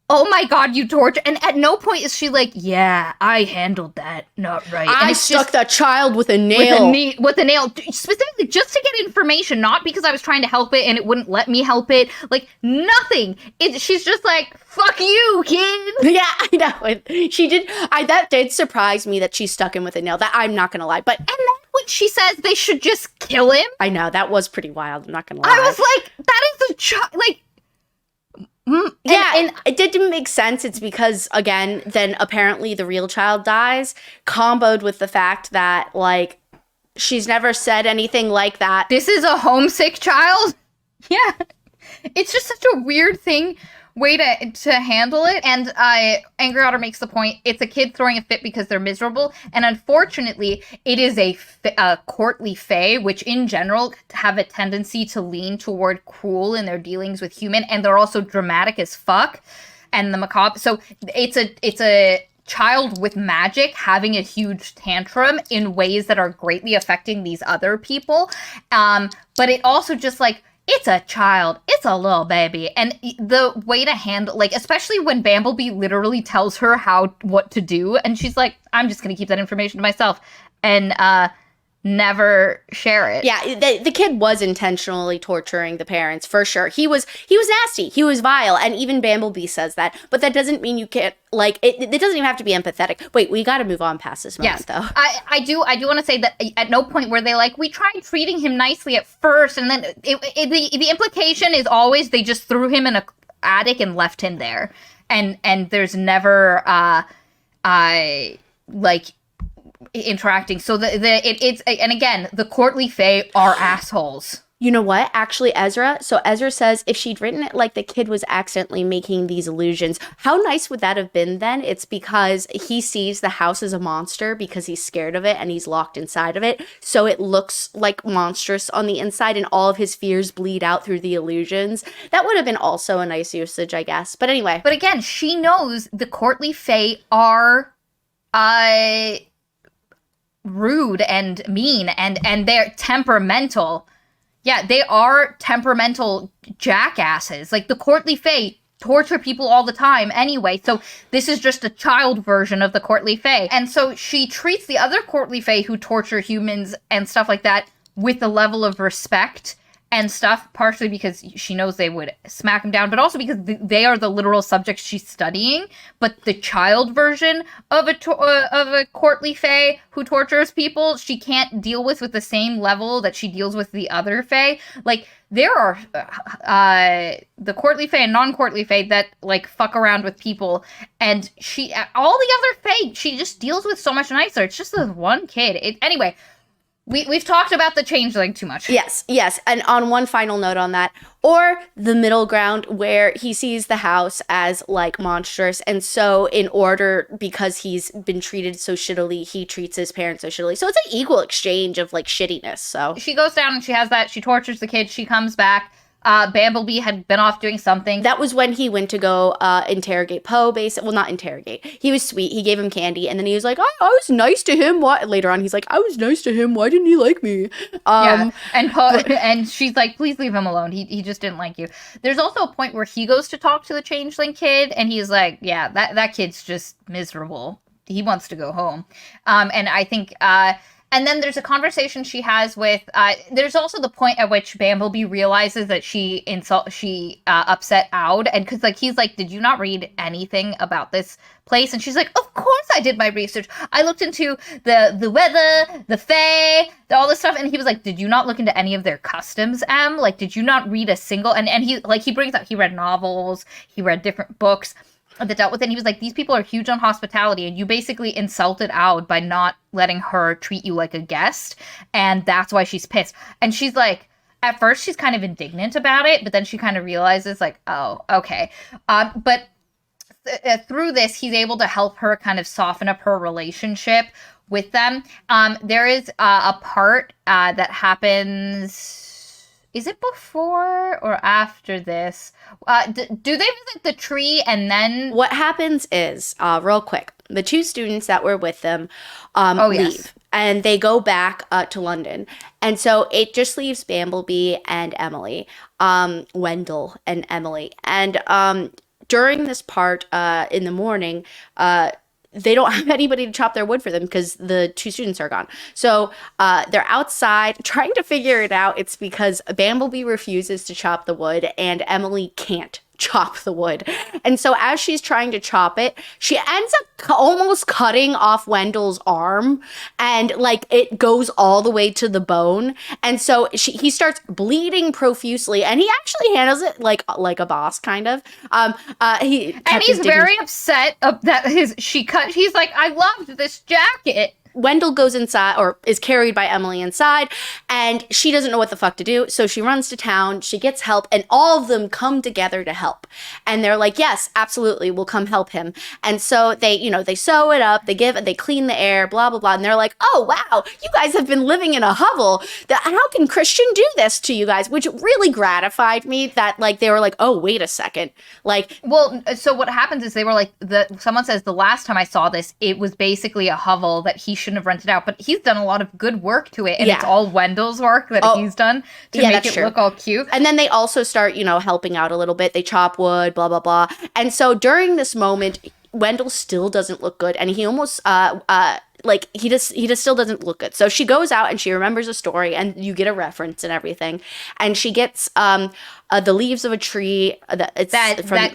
oh my God, you torture. And at no point is she like, yeah, I handled that not right. And I stuck that child with a nail. With a nail, specifically just to get information, not because I was trying to help it and it wouldn't let me help it. Like, nothing. She's just like, fuck you, kid. Yeah, I know. She did. That did surprise me that she stuck him with a nail. That I'm not gonna lie. But and then when she says they should just kill him, I know that was pretty wild. I'm not gonna lie. I was like, that is a child. Like, and it didn't make sense. It's because, again, then apparently the real child dies, comboed with the fact that, like, she's never said anything like that. This is a homesick child? Yeah. It's just such a weird way to handle it. And Angry Otter makes the point, it's a kid throwing a fit because they're miserable. And unfortunately, it is a courtly fae, which in general have a tendency to lean toward cruel in their dealings with human. And they're also dramatic as fuck. And the macabre. So it's a child with magic having a huge tantrum in ways that are greatly affecting these other people. But it also just like, it's a child. It's a little baby. And the way to handle, like, especially when Bamblebee literally tells her what to do. And she's like, I'm just going to keep that information to myself and never share it. Yeah, the kid was intentionally torturing the parents, for sure. He was nasty. He was vile. And even Bamblebee says that. But that doesn't mean you can't, like, it doesn't even have to be empathetic. Wait, we got to move on past this moment, though. I do want to say that at no point were they like, we tried treating him nicely at first. And then the implication is always they just threw him in an attic and left him there. And there's never, like, interacting. So it's and again, the courtly fae are assholes. You know what? Actually, Ezra says if she'd written it like the kid was accidentally making these illusions, how nice would that have been then? It's because he sees the house as a monster because he's scared of it and he's locked inside of it. So it looks like monstrous on the inside and all of his fears bleed out through the illusions. That would have been also a nice usage, I guess. But anyway. But again, she knows the courtly fae are rude and mean and they're temperamental. Yeah, they are temperamental jackasses. Like, the courtly fae torture people all the time anyway, so this is just a child version of the courtly fae. And so she treats the other courtly fae who torture humans and stuff like that with a level of respect and stuff, partially because she knows they would smack him down, but also because they are the literal subjects she's studying. But the child version of a courtly fae who tortures people, she can't deal with the same level that she deals with the other fae. Like, there are the courtly fae and non-courtly fae that, like, fuck around with people, and all the other fae, she just deals with so much nicer. It's just this one kid. Anyway. We've talked about the changeling too much. Yes. And on one final note on that, or the middle ground where he sees the house as, like, monstrous. And so in order, because he's been treated so shittily, he treats his parents so shittily. So it's an equal exchange of, like, shittiness. So she goes down and she has that. She tortures the kid. She comes back. Bamblebee had been off doing something. That was when he went to go interrogate Poe, basically. Well, not interrogate. He was sweet. He gave him candy. And then he was like, oh, I was nice to him. What? Later on, he's like, I was nice to him. Why didn't he like me? Yeah. And Poe, and she's like, please leave him alone. He just didn't like you. There's also a point where he goes to talk to the changeling kid. And he's like, yeah, that kid's just miserable. He wants to go home. And I think... and then there's a conversation she has with, there's also the point at which Bamblebee realizes that she upset Aud. And cause like, he's like, did you not read anything about this place? And she's like, of course I did my research. I looked into the weather, the fae, all this stuff. And he was like, did you not look into any of their customs, Em? Like, did you not read a single, and he brings up, he read novels, he read different books that dealt with it. And he was like, these people are huge on hospitality, and you basically insulted Aud by not letting her treat you like a guest, and that's why she's pissed. And she's like, at first she's kind of indignant about it, but then she kind of realizes, like, oh, okay. But through this, he's able to help her kind of soften up her relationship with them. There is a part that happens... Is it before or after this? Do they visit the tree and then... What happens is, real quick, the two students that were with them Oh, leave. yes. And they go back to London. And so it just leaves Bamblebee and Emily, Wendell and Emily. And during this part in the morning, they don't have anybody to chop their wood for them because the two students are gone. So they're outside trying to figure it out. It's because Bamblebee refuses to chop the wood and Emily can't chop the wood. And so as she's trying to chop it, she ends up almost cutting off Wendell's arm, and like it goes all the way to the bone. And so he starts bleeding profusely, and he actually handles it like a boss kind of. He's very upset that he's like, I loved this jacket. Wendell goes inside, or is carried by Emily inside, and she doesn't know what the fuck to do. So she runs to town, she gets help, and all of them come together to help. And they're like, yes, absolutely, we'll come help him. And so they sew it up, they clean the air, blah, blah, blah. And they're like, oh, wow, you guys have been living in a hovel. How can Christian do this to you guys? Which really gratified me that, like, they were like, oh, wait a second. Like, well, so what happens is they were like, someone says the last time I saw this, it was basically a hovel that he shouldn't have rented out, but he's done a lot of good work to it, and it's all Wendell's work that he's done to make it look all cute. And then they also start, helping out a little bit. They chop wood, blah, blah, blah. And so during this moment, Wendell still doesn't look good, and he almost he just still doesn't look good. So she goes out and she remembers a story, and you get a reference and everything, and she gets the leaves of a tree that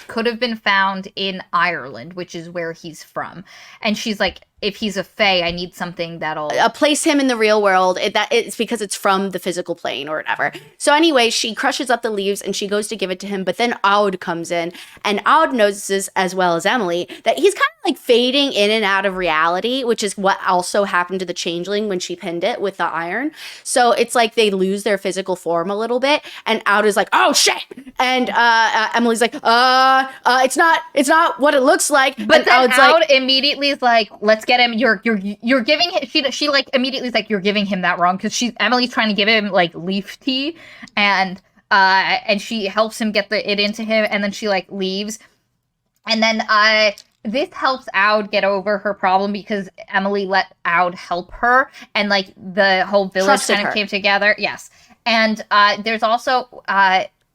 could have been found in Ireland, which is where he's from. And she's like, if he's a fae, I need something that'll place him in the real world. It's because it's from the physical plane or whatever. So anyway, she crushes up the leaves and she goes to give it to him, but then Aude comes in, and Aude notices, as well as Emily, that he's kind of like fading in and out of reality, which is what also happened to the changeling when she pinned it with the iron. So it's like they lose their physical form a little bit, and Aude is like, oh shit, and Emily's like, it's not what it looks like. But and then Aude immediately is like, let's get him. You're giving him. She like immediately is like, you're giving him that wrong, because Emily's trying to give him like leaf tea, and she helps him get it into him, and then she like leaves, and then this helps Aude get over her problem because Emily let Aude help her, and like the whole village kind of came together. Yes. And there's also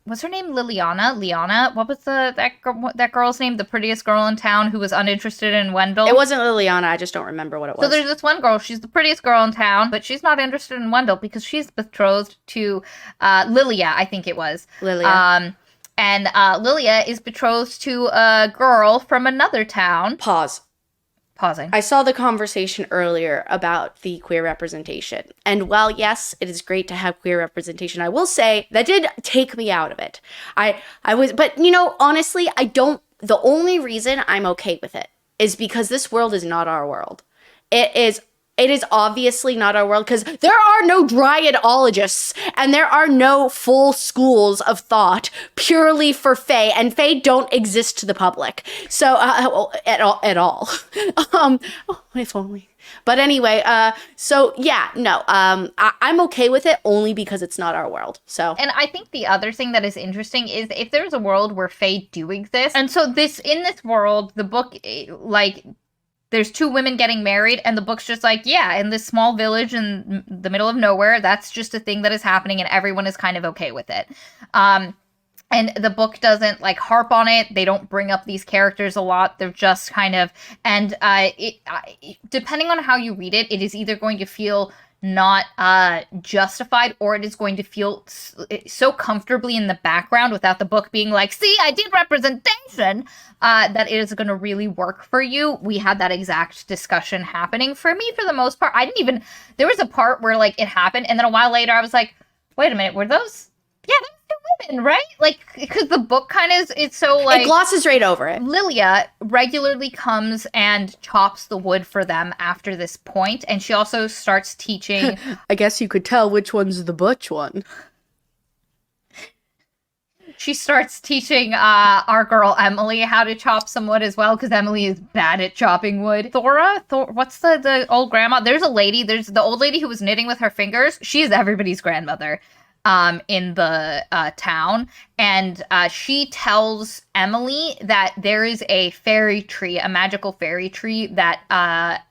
what's her name? Liana. What was that girl's name? The prettiest girl in town who was uninterested in Wendell. It wasn't Liliana. I just don't remember what it was. So there's this one girl. She's the prettiest girl in town, but she's not interested in Wendell because she's betrothed to Lilia. I think it was Lilia. And Lilia is betrothed to a girl from another town. Pausing. I saw the conversation earlier about the queer representation. And while, yes, it is great to have queer representation, I will say that did take me out of it. But honestly, the only reason I'm okay with it is because this world is not our world. It is obviously not our world, because there are no dryadologists and there are no full schools of thought purely for fae, and fae don't exist to the public. So at all. If only. But anyway, so yeah, no, I'm okay with it only because it's not our world. So, and I think the other thing that is interesting is if there's a world where fae do exist, and so in this world, the book like, there's two women getting married, and the book's just like, yeah, in this small village in the middle of nowhere, that's just a thing that is happening, and everyone is kind of okay with it. And the book doesn't like harp on it. They don't bring up these characters a lot. They're just kind of, and depending on how you read it, it is either going to feel not justified, or it is going to feel so comfortably in the background without the book being like, see, I did representation, that it is going to really work for you. We had that exact discussion happening for me for the most part. There was a part where like it happened, and then a while later I was like, wait a minute, were those? Yeah, that was two women, right? Like, because the book kind of, it's so like... It glosses right over it. Lilia regularly comes and chops the wood for them after this point, and she also starts teaching... I guess you could tell which one's the butch one. She starts teaching our girl Emily how to chop some wood as well, because Emily is bad at chopping wood. What's the old grandma? There's a lady, there's the old lady who was knitting with her fingers. She is everybody's grandmother. in the town, and she tells Emily that there is a fairy tree, a magical fairy tree that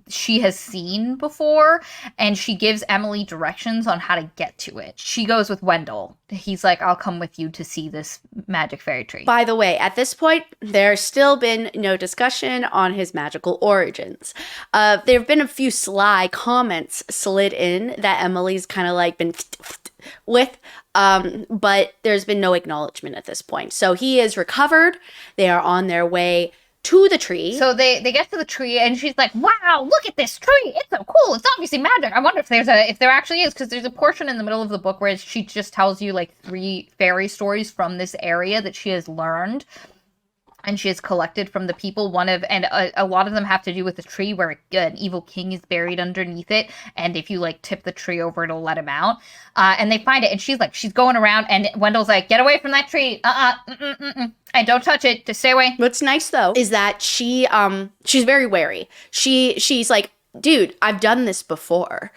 she has seen before, and she gives Emily directions on how to get to it. She goes with Wendell. He's like, I'll come with you to see this magic fairy tree. By the way, at this point, there's still been no discussion on his magical origins. There have been a few sly comments slid in that Emily's kind of like been with, but there's been no acknowledgement at this point. So he is recovered. They are on their way to the tree. So they get to the tree, and she's like, wow, look at this tree. It's so cool. It's obviously magic. I wonder if there actually is, because there's a portion in the middle of the book where she just tells you like 3 fairy stories from this area that she has learned and she has collected from the people. A lot of them have to do with the tree where an evil king is buried underneath it, and if you like tip the tree over, it'll let him out. And they find it, and she's going around, and Wendell's like, get away from that tree. And don't touch it. Just stay away. What's nice though is that she's very wary. She's like, dude, I've done this before.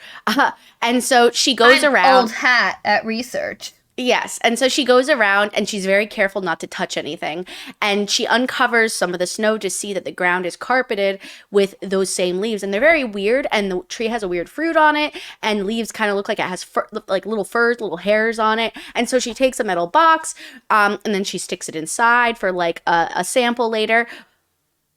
And so she goes around. Old hat at research. Yes. And so she goes around and she's very careful not to touch anything. And she uncovers some of the snow to see that the ground is carpeted with those same leaves. And they're very weird. And the tree has a weird fruit on it. And leaves kind of look like it has like little furs, little hairs on it. And so she takes a metal box and then she sticks it inside for like a sample later.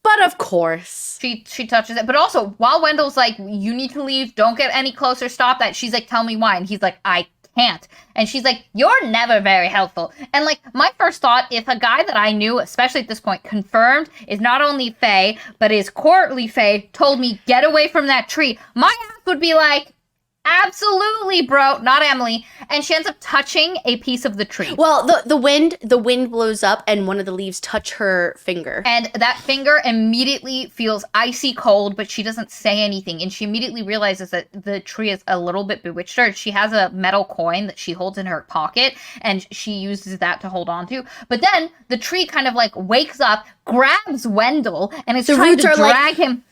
But of course, she touches it. But also, while Wendell's like, you need to leave, don't get any closer, stop that, she's like, tell me why. And he's like, I can't. And she's like, you're never very helpful. And like, my first thought, if a guy that I knew, especially at this point, confirmed, is not only Fae, but is courtly Fae, told me, get away from that tree, my ass would be like, absolutely, bro, not Emily. And she ends up touching a piece of the tree. Well, the wind blows up and one of the leaves touch her finger. And that finger immediately feels icy cold, but she doesn't say anything. And she immediately realizes that the tree is a little bit bewitched her. She has a metal coin that she holds in her pocket, and she uses that to hold on to. But then the tree kind of like wakes up, grabs Wendell, and is trying to drag him.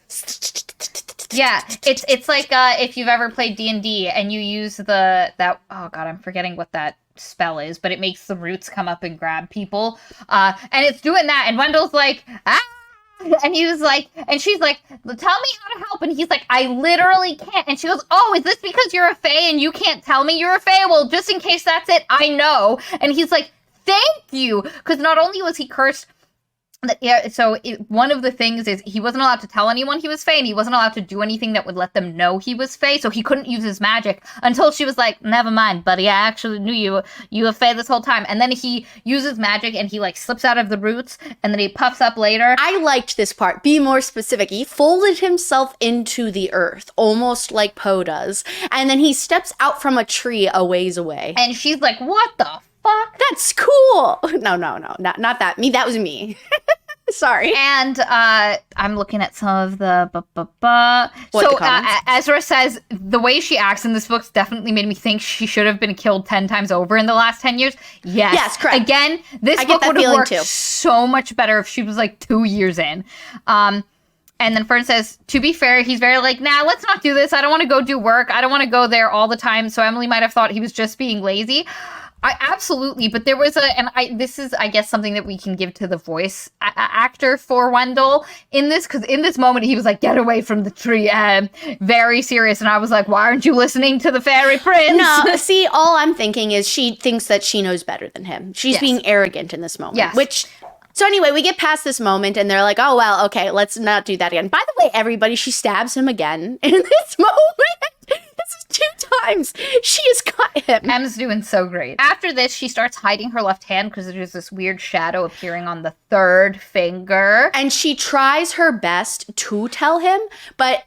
Yeah, it's like if you've ever played D&D and you use oh god, I'm forgetting what that spell is, but it makes the roots come up and grab people. And it's doing that, and Wendell's like, ah! And he was like, and she's like, tell me how to help. And he's like, I literally can't. And she goes, oh, is this because you're a Fae and you can't tell me you're a Fae? Well, just in case that's it, I know. And he's like, thank you. Because not only was he cursed, one of the things is he wasn't allowed to tell anyone he was Fae, and he wasn't allowed to do anything that would let them know he was Fae, so he couldn't use his magic until she was like, never mind, buddy, I actually knew you were Fae this whole time. And then he uses magic, and he like slips out of the roots, and then he puffs up later. I liked this part. Be more specific. He folded himself into the earth, almost like Poe does, and then he steps out from a tree a ways away. And she's like, what the fuck? That's cool. No, not that. That was me. Sorry. And I'm looking at some of the So Ezra says the way she acts in this book definitely made me think she should have been killed 10 times over in the last 10 years. Yes, correct. Again, this book would have worked so much better if she was like 2 years in. And then Fern says, to be fair, he's very like, nah, let's not do this. I don't want to go do work. I don't want to go there all the time. So Emily might have thought he was just being lazy. Absolutely, but there was this is, I guess, something that we can give to the voice actor for Wendell in this, because in this moment he was like, get away from the tree, very serious, and I was like, why aren't you listening to the fairy prince? No, see, all I'm thinking is she thinks that she knows better than him. She's being arrogant in this moment, So anyway, we get past this moment, and they're like, oh, well, okay, let's not do that again. By the way, everybody, she stabs him again in this moment. This is 2 times she has got him. Em's doing so great. After this, she starts hiding her left hand because there's this weird shadow appearing on the 3rd finger. And she tries her best to tell him, but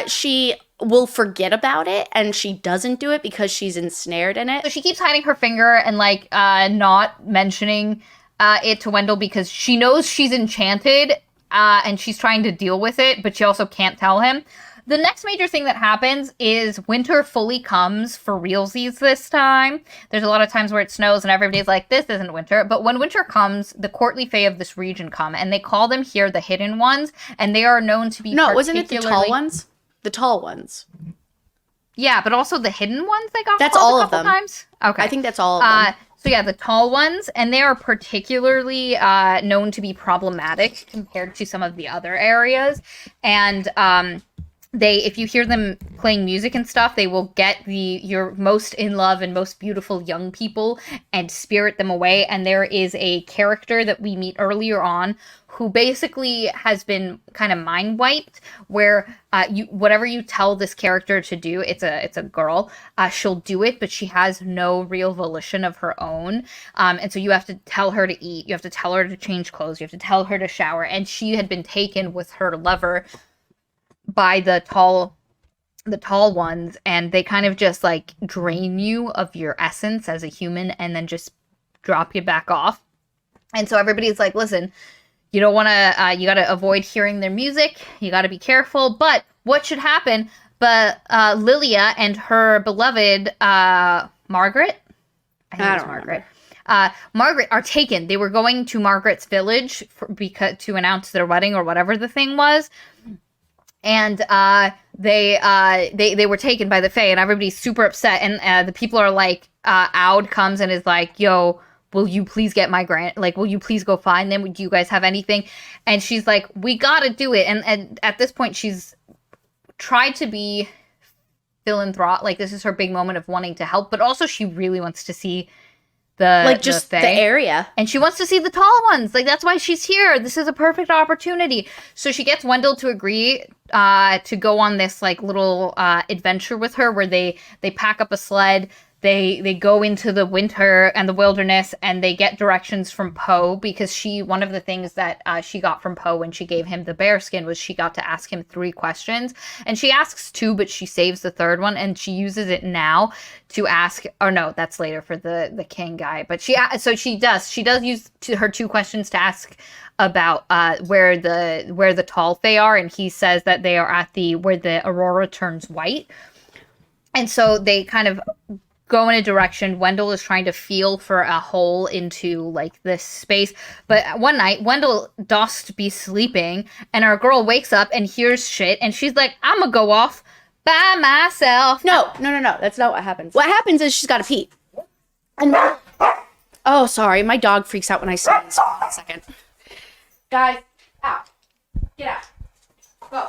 she will forget about it, and she doesn't do it because she's ensnared in it. So she keeps hiding her finger and, like, not mentioning it to Wendell because she knows she's enchanted and she's trying to deal with it, but she also can't tell him. The next major thing that happens is winter fully comes for realsies this time. There's a lot of times where it snows and everybody's like, this isn't winter. But when winter comes, the courtly fae of this region come, and they call them here the hidden ones, and they are known to be No, wasn't it the tall ones? The tall ones. Yeah, but also the hidden ones they got That's called all a of couple them. times. Okay. I think that's all of them. So yeah, the tall ones, and they are particularly known to be problematic compared to some of the other areas. And if you hear them playing music and stuff, they will get your most in love and most beautiful young people and spirit them away. And there is a character that we meet earlier on who basically has been kind of mind wiped, where whatever you tell this character to do, it's a girl, she'll do it, but she has no real volition of her own. And so you have to tell her to eat, you have to tell her to change clothes, you have to tell her to shower. And she had been taken with her lover by the tall ones, and they kind of just like drain you of your essence as a human and then just drop you back off. And so everybody's like, listen, you don't want to, you got to avoid hearing their music. You got to be careful. But what should happen? But Lilia and her beloved Margaret, I think it's Margaret. Margaret are taken. They were going to Margaret's village to announce their wedding or whatever the thing was. And they were taken by the Fae, and everybody's super upset. And the people are like, Aud comes and is like, yo, will you please get my will you please go find them? Do you guys have anything? And she's like, we gotta do it. And at this point, she's tried to be philanthropic. Like, this is her big moment of wanting to help, but also she really wants to see the area. And she wants to see the tall ones. Like, that's why she's here. This is a perfect opportunity. So she gets Wendell to agree to go on this like little adventure with her, where they pack up a sled. They go into the winter and the wilderness, and they get directions from Poe, because one of the things that she got from Poe when she gave him the bear skin was she got to ask him 3 questions. And she asks 2, but she saves the 3rd one, and she uses it now to ask, or no, that's later for the king guy. But she does use her 2 questions to ask about where the tall Fae are, and he says that they are at where the aurora turns white. And so they kind of go in a direction. Wendell is trying to feel for a hole into like this space. But one night, Wendell does be sleeping, and our girl wakes up and hears shit, and she's like, I'm gonna go off by myself. No. That's not what happens. What happens is she's got to pee. And oh, sorry. My dog freaks out when I sneeze. Hold on a second. Guys, out. Get out. Go.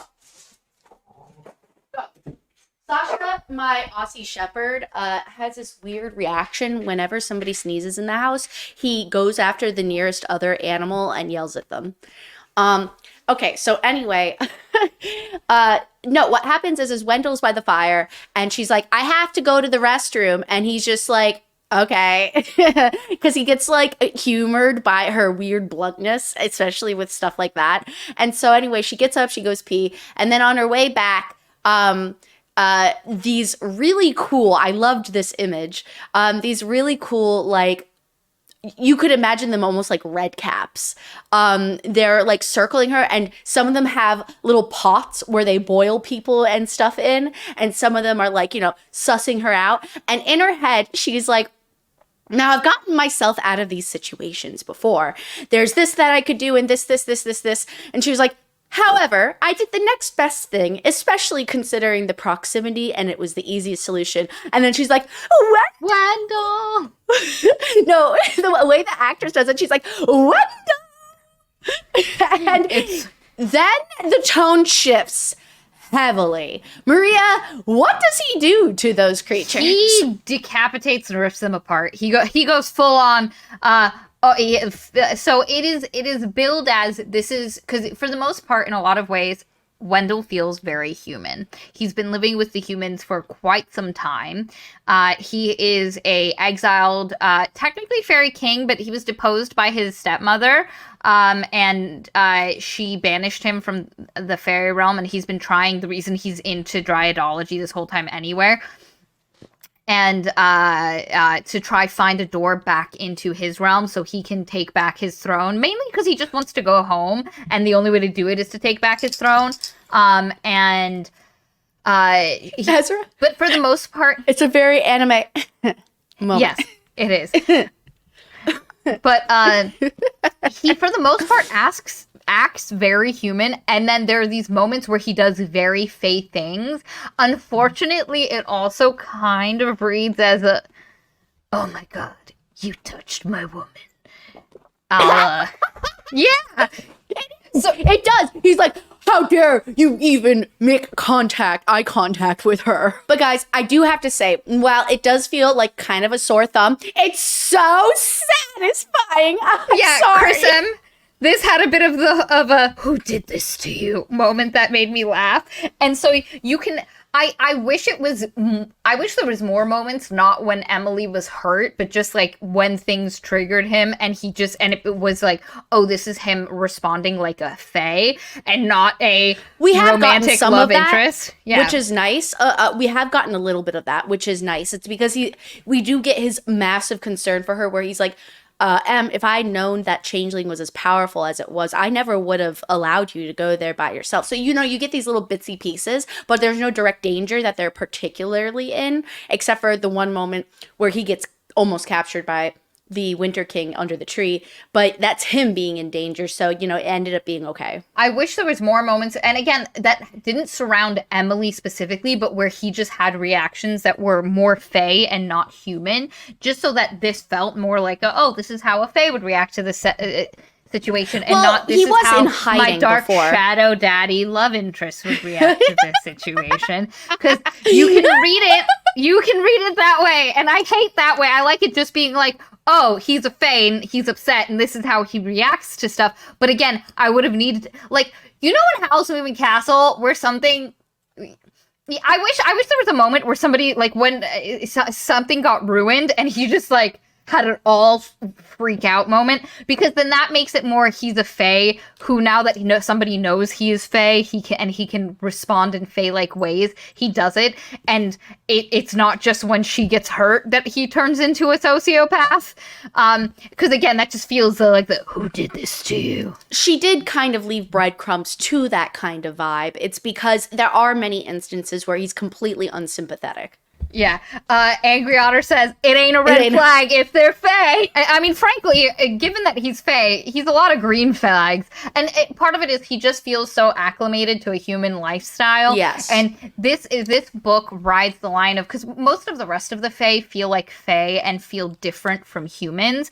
Sasha, my Aussie Shepherd, has this weird reaction whenever somebody sneezes in the house. He goes after the nearest other animal and yells at them. Okay, so anyway, no, what happens is Wendell's by the fire, and she's like, I have to go to the restroom, and he's just like, okay, because he gets like humored by her weird bluntness, especially with stuff like that. And so anyway, she gets up, she goes pee, and then on her way back, these really cool, I loved this image, these really cool, like, you could imagine them almost like red caps. They're like circling her, and some of them have little pots where they boil people and stuff in, and some of them are like, sussing her out. And in her head, she's like, now I've gotten myself out of these situations before. There's this that I could do, and this. And she was like, however, I did the next best thing, especially considering the proximity, and it was the easiest solution. And then she's like, Wendell! No, the way the actress does it, she's like, Wendell! And then the tone shifts heavily. Maria, what does he do to those creatures? He decapitates and rips them apart. He goes full on, so it is billed as, this is, because for the most part, in a lot of ways, Wendell feels very human. He's been living with the humans for quite some time. He is a exiled, technically fairy king, but he was deposed by his stepmother, and she banished him from the fairy realm, and he's been trying, the reason he's into dryadology this whole time anywhere, and to try find a door back into his realm so he can take back his throne, mainly because he just wants to go home, and the only way to do it is to take back his throne. Ezra? But for the most part... It's a very anime moment. Yes, it is. But he, for the most part, asks acts very human, and then there are these moments where he does very Fae things. Unfortunately, it also kind of reads as a, oh my god, you touched my woman. Yeah. So it does. He's like, how dare you even make eye contact with her. But guys, I do have to say, while it does feel like kind of a sore thumb, it's so satisfying. I'm sorry. Chris M., this had a bit of a who did this to you moment that made me laugh. And so you can, I wish there was more moments, not when Emily was hurt, but just like when things triggered him and it was like, oh, this is him responding like a fae and not a romantic some love of that, interest. Yeah. Which is nice. We have gotten a little bit of that, which is nice. It's because we do get his massive concern for her where he's like, if I'd known that changeling was as powerful as it was, I never would have allowed you to go there by yourself. So, you get these little bitsy pieces, but there's no direct danger that they're particularly in, except for the one moment where he gets almost captured by the Winter King under the tree, but that's him being in danger. So, it ended up being okay. I wish there was more moments. And again, that didn't surround Emily specifically, but where he just had reactions that were more fae and not human, just so that this felt more like, this is how a fae would react to this situation, and not this is how my dark shadow daddy love interest would react to this situation. Because you can read it that way, and I hate that way. I like it just being like, oh, he's a fae and he's upset and this is how he reacts to stuff. But again, I would have needed, like, in Howl's Moving Castle where something, I wish there was a moment where somebody, like, when something got ruined and he just, like, had an all freak out moment, because then that makes it more he's a fae who, now that somebody knows he is fae, he can respond in fae-like ways. He does it, and it's not just when she gets hurt that he turns into a sociopath. Because again, that just feels like the who did this to you. She did kind of leave breadcrumbs to that kind of vibe. It's because there are many instances where he's completely unsympathetic. Yeah. Angry Otter says, it ain't a red flag if they're fae. I mean, frankly, given that he's fae, he's a lot of green flags. And part of it is he just feels so acclimated to a human lifestyle. Yes. And this book rides the line of, because most of the rest of the fae feel like fae and feel different from humans.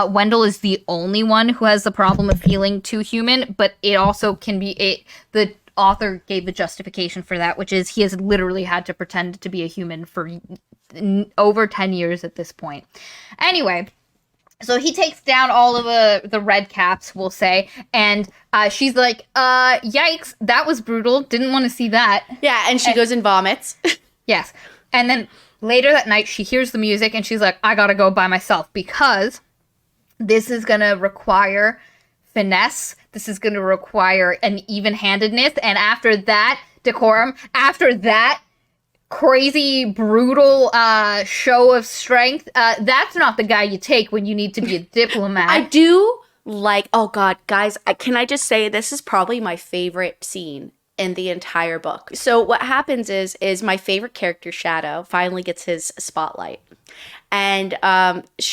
Wendell is the only one who has the problem of feeling too human, but it also can be, the author gave the justification for that, which is he has literally had to pretend to be a human for over 10 years at this point. Anyway, so he takes down all of the red caps, we'll say, and she's like, yikes, that was brutal, didn't want to see that. Yeah, and she goes and vomits. Yes. And then later that night, she hears the music and she's like, I gotta go by myself, because this is gonna require finesse. This is going to require an even-handedness. And after that, decorum. After that crazy, brutal show of strength, that's not the guy you take when you need to be a diplomat. I do like, oh God, guys, can I just say this is probably my favorite scene in the entire book. So what happens is my favorite character, Shadow, finally gets his spotlight. And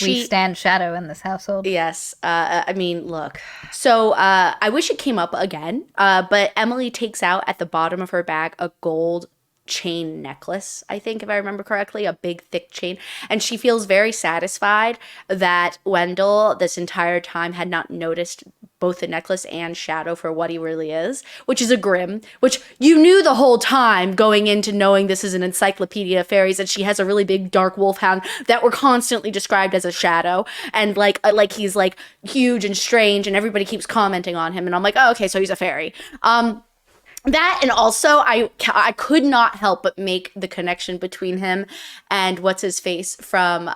we stand Shadow in this household. Yes. I mean, look. So I wish it came up again, but Emily takes out at the bottom of her bag a gold chain necklace, I think, if I remember correctly, a big thick chain, and she feels very satisfied that Wendell this entire time had not noticed both the necklace and Shadow for what he really is, which is a Grimm, which you knew the whole time going into knowing this is an Encyclopaedia of Faeries, and she has a really big dark wolfhound that were constantly described as a Shadow, and like he's like huge and strange, and everybody keeps commenting on him, and I'm like, oh, okay, so he's a fairy. That, and also I could not help but make the connection between him and what's his face from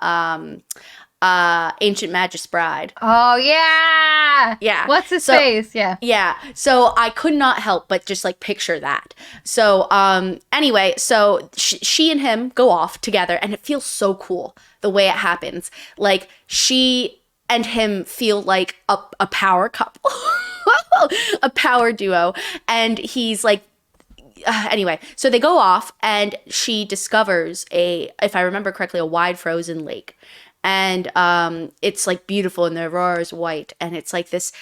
Ancient Magus Bride. Oh yeah. What's his face? Yeah. So I could not help but just like picture that. So anyway, so she and him go off together, and it feels so cool the way it happens. Like she and him feel like a power couple. A power duo, and he's like, anyway, so they go off, and she discovers if I remember correctly, a wide frozen lake, and it's like beautiful, and the aurora is white, and it's like this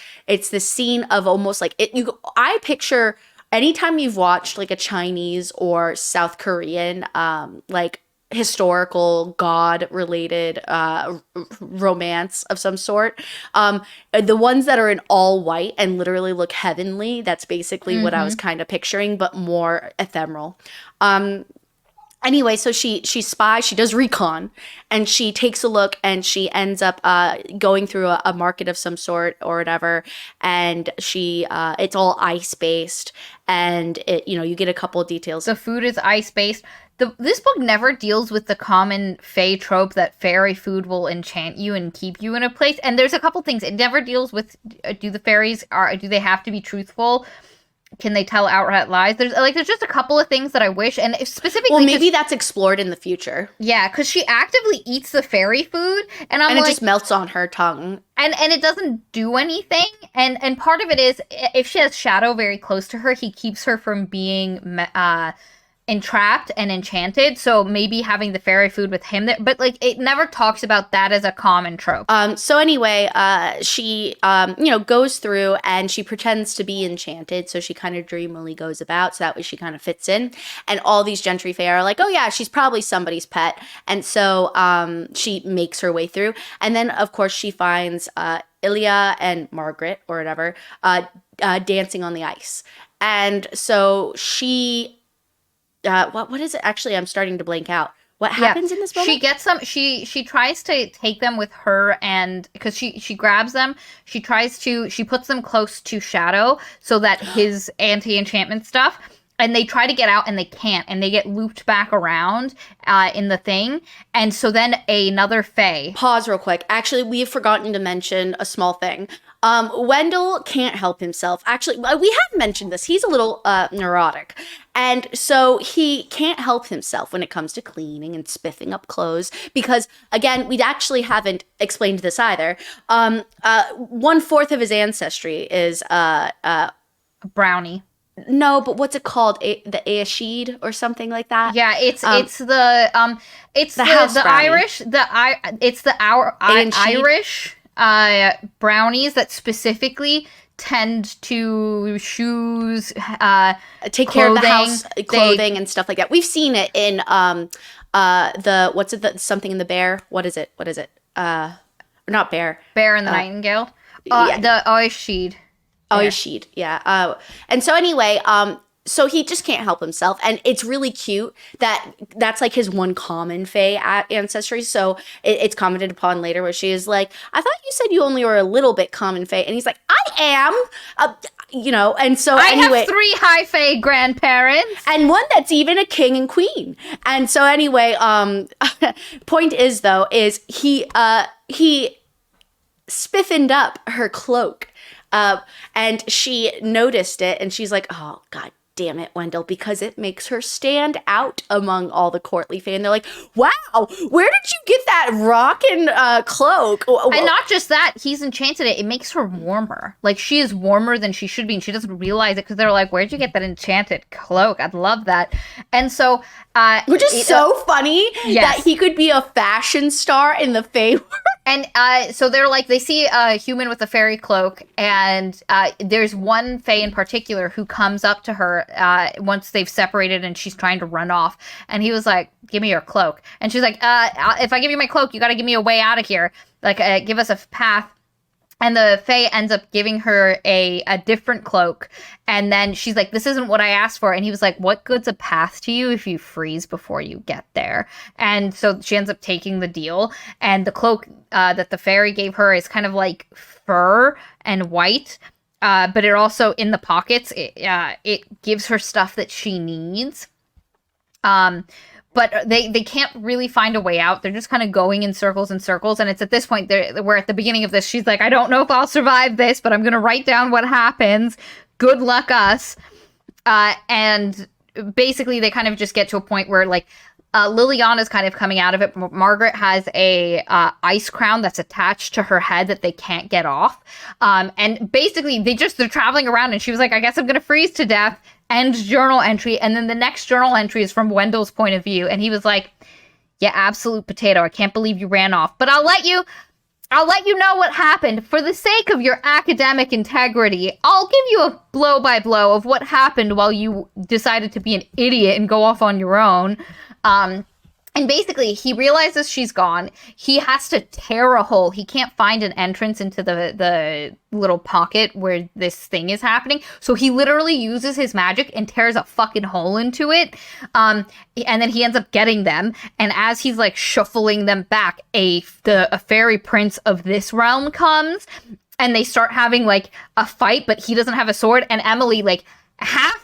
scene of almost like it. I picture anytime you've watched like a Chinese or South Korean like historical god related romance of some sort, the ones that are in all white and literally look heavenly, that's basically what I was kind of picturing, but more ephemeral. Anyway, so she spies, she does recon, and she takes a look, and she ends up going through a market of some sort or whatever, and she it's all ice based, and it, you know, you get a couple of details. The food is ice based. This book never deals with the common fae trope that fairy food will enchant you and keep you in a place. And there's a couple things. It never deals with do the fairies do they have to be truthful? Can they tell outright lies? There's just a couple of things that I wish, and specifically, well, maybe that's explored in the future. Yeah, because she actively eats the fairy food, and it just melts on her tongue, and it doesn't do anything. And part of it is if she has Shadow very close to her, he keeps her from being entrapped and enchanted, so maybe having the fairy food with him there, but like it never talks about that as a common trope. So anyway, she goes through and she pretends to be enchanted, so she kind of dreamily goes about, so that way she kind of fits in, and all these gentry fae are like, oh yeah, she's probably somebody's pet, and so she makes her way through, and then of course she finds Ilya and Margaret or whatever dancing on the ice, and so she what is it? Actually, I'm starting to blank out. What happens in this moment? She gets them. She tries to take them with her, and because she grabs them, she puts them close to Shadow so that his anti-enchantment stuff. And they try to get out, and they can't, and they get looped back around in the thing. And so then another fae. Pause real quick. Actually, we have forgotten to mention a small thing. Wendell can't help himself. Actually, we have mentioned this. He's a little neurotic. And so he can't help himself when it comes to cleaning and spiffing up clothes. Because, again, we actually haven't explained this either. 1/4 of his ancestry is brownie. No, but what's it called? The Aashid or something like that? Yeah, it's the Irish Irish brownies that specifically tend to shoes, take care of the house, clothing, and stuff like that. We've seen it in something in the bear. What is it? Not bear. Bear and the Nightingale. Yeah. The Aashid. Aashid, yeah. And so anyway, so he just can't help himself, and it's really cute that that's like his one common fae ancestry. So it's commented upon later where she is like, "I thought you said you only were a little bit common fae," and he's like, "I am." And so I anyway, have 3 high fae grandparents, and one that's even a king and queen. And so anyway, point is though, is he spiffened up her cloak. And she noticed it, and she's like, oh, God damn it, Wendell, because it makes her stand out among all the courtly fae. And they're like, wow, where did you get that rockin' cloak? And not just that, he's enchanted it. It makes her warmer. Like, she is warmer than she should be, and she doesn't realize it because they're like, where'd you get that enchanted cloak? I'd love that. And so... which is so funny that he could be a fashion star in the fae world. And so they're like, they see a human with a fairy cloak, and there's one fae in particular who comes up to her once they've separated and she's trying to run off. And he was like, give me your cloak. And she's like, if I give you my cloak, you got to give me a way out of here. Like, give us a path. And the fae ends up giving her a different cloak. And then she's like, this isn't what I asked for. And he was like, what good's a path to you if you freeze before you get there? And so she ends up taking the deal. And the cloak that the fairy gave her is kind of like fur and white. But it also, in the pockets, it gives her stuff that she needs. But they can't really find a way out. They're just kind of going in circles and circles. And it's at this point where at the beginning of this, she's like, I don't know if I'll survive this, but I'm going to write down what happens. Good luck us. And basically they kind of just get to a point where like Liliana's kind of coming out of it. Margaret has a ice crown that's attached to her head that they can't get off. And basically they're traveling around, and she was like, I guess I'm going to freeze to death. End journal entry. And then the next journal entry is from Wendell's point of view. And he was like, "You absolute potato. I can't believe you ran off. But I'll let you know what happened. For the sake of your academic integrity, I'll give you a blow-by-blow of what happened while you decided to be an idiot and go off on your own." And basically, he realizes she's gone. He has to tear a hole. He can't find an entrance into the little pocket where this thing is happening. So he literally uses his magic and tears a fucking hole into it. And then he ends up getting them. And as he's like shuffling them back, a fairy prince of this realm comes. And they start having like a fight, but he doesn't have a sword. And Emily, like half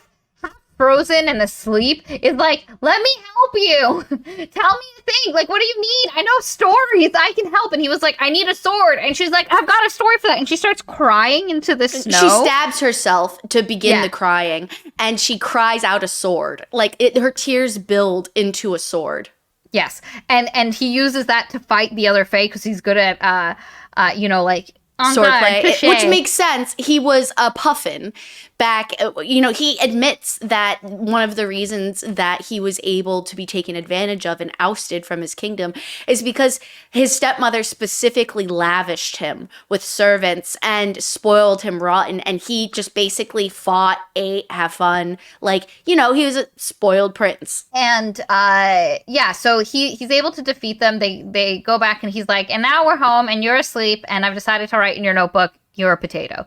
frozen and asleep, is like, "Let me help you. Tell me a thing. Like, what do you need? I know stories. I can help." And he was like, "I need a sword." And she's like, "I've got a story for that." And she starts crying into the snow. She stabs herself to begin the crying, and she cries out a sword. Like, her tears build into a sword. Yes. And he uses that to fight the other fae because he's good at, like, swordplay, which makes sense. He was a puffin back. He admits that one of the reasons that he was able to be taken advantage of and ousted from his kingdom is because his stepmother specifically lavished him with servants and spoiled him rotten, and he just basically fought, ate, have fun. Like, he was a spoiled prince. And so he's able to defeat them. They go back and he's like, "And now we're home and you're asleep and I've decided to write in your notebook, you're a potato."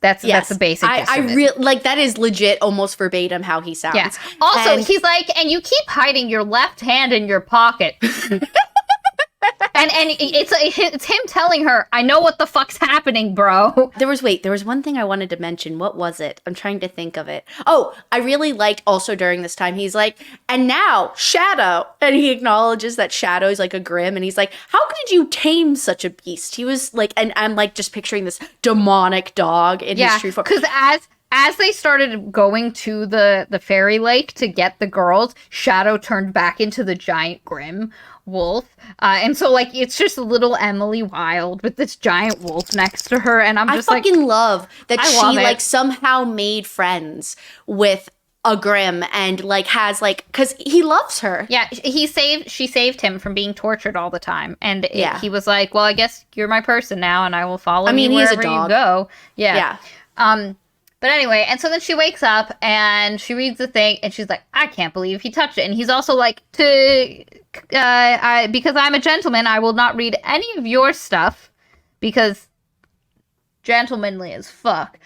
That's the basic. I really like that is legit, almost verbatim how he sounds. Yeah. Also, he's like, "And you keep hiding your left hand in your pocket." And it's him telling her, "I know what the fuck's happening, bro." There was one thing I wanted to mention. What was it? I'm trying to think of it. Oh, I really liked also during this time, he's like, "And now, Shadow." And he acknowledges that Shadow is like a Grimm, and he's like, "How could you tame such a beast?" He was like, and I'm like just picturing this demonic dog in his true form. Because as they started going to the fairy lake to get the girls, Shadow turned back into the giant Grimm wolf. And so, like, it's just little Emily Wilde with this giant wolf next to her. And I fucking love that she somehow made friends with a Grimm and like has like, because he loves her. Yeah, she saved him from being tortured all the time. And he was like, "Well, I guess you're my person now and I will follow you wherever you go." Yeah. But anyway, and so then she wakes up and she reads the thing and she's like, "I can't believe he touched it." And he's also like, because I'm a gentleman, I will not read any of your stuff because gentlemanly as fuck.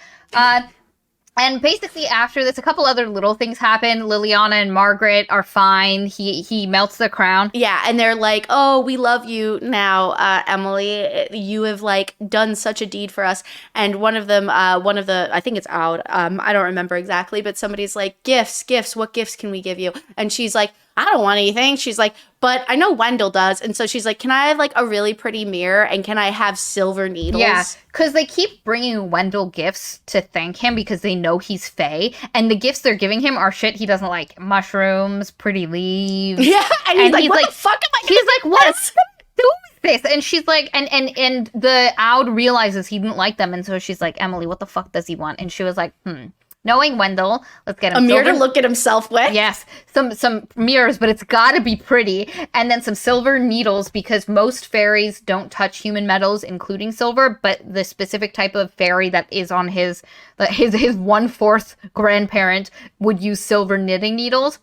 And basically after this, a couple other little things happen. Liliana and Margaret are fine. He melts the crown. Yeah, and they're like, "Oh, we love you now, Emily. You have like done such a deed for us." And one of them, I think it's Aud, I don't remember exactly, but somebody's like, gifts. What gifts can we give you?" And she's like, "I don't want anything." She's like, "But I know Wendell does." And so she's like, "Can I have like a really pretty mirror and can I have silver needles?" Yeah, because they keep bringing Wendell gifts to thank him because they know he's fae. And the gifts they're giving him are shit he doesn't like. Mushrooms, pretty leaves. Yeah, and he's like, "What the fuck am I He's like, "What am I do with this?" And she's like, and the Aud realizes he didn't like them. And so she's like, "Emily, what the fuck does he want?" And she was like, knowing Wendell, let's get him a mirror to look at himself with. Yes, some mirrors, but it's got to be pretty. And then some silver needles because most fairies don't touch human metals, including silver. But the specific type of fairy that is on his 1/4 grandparent would use silver knitting needles.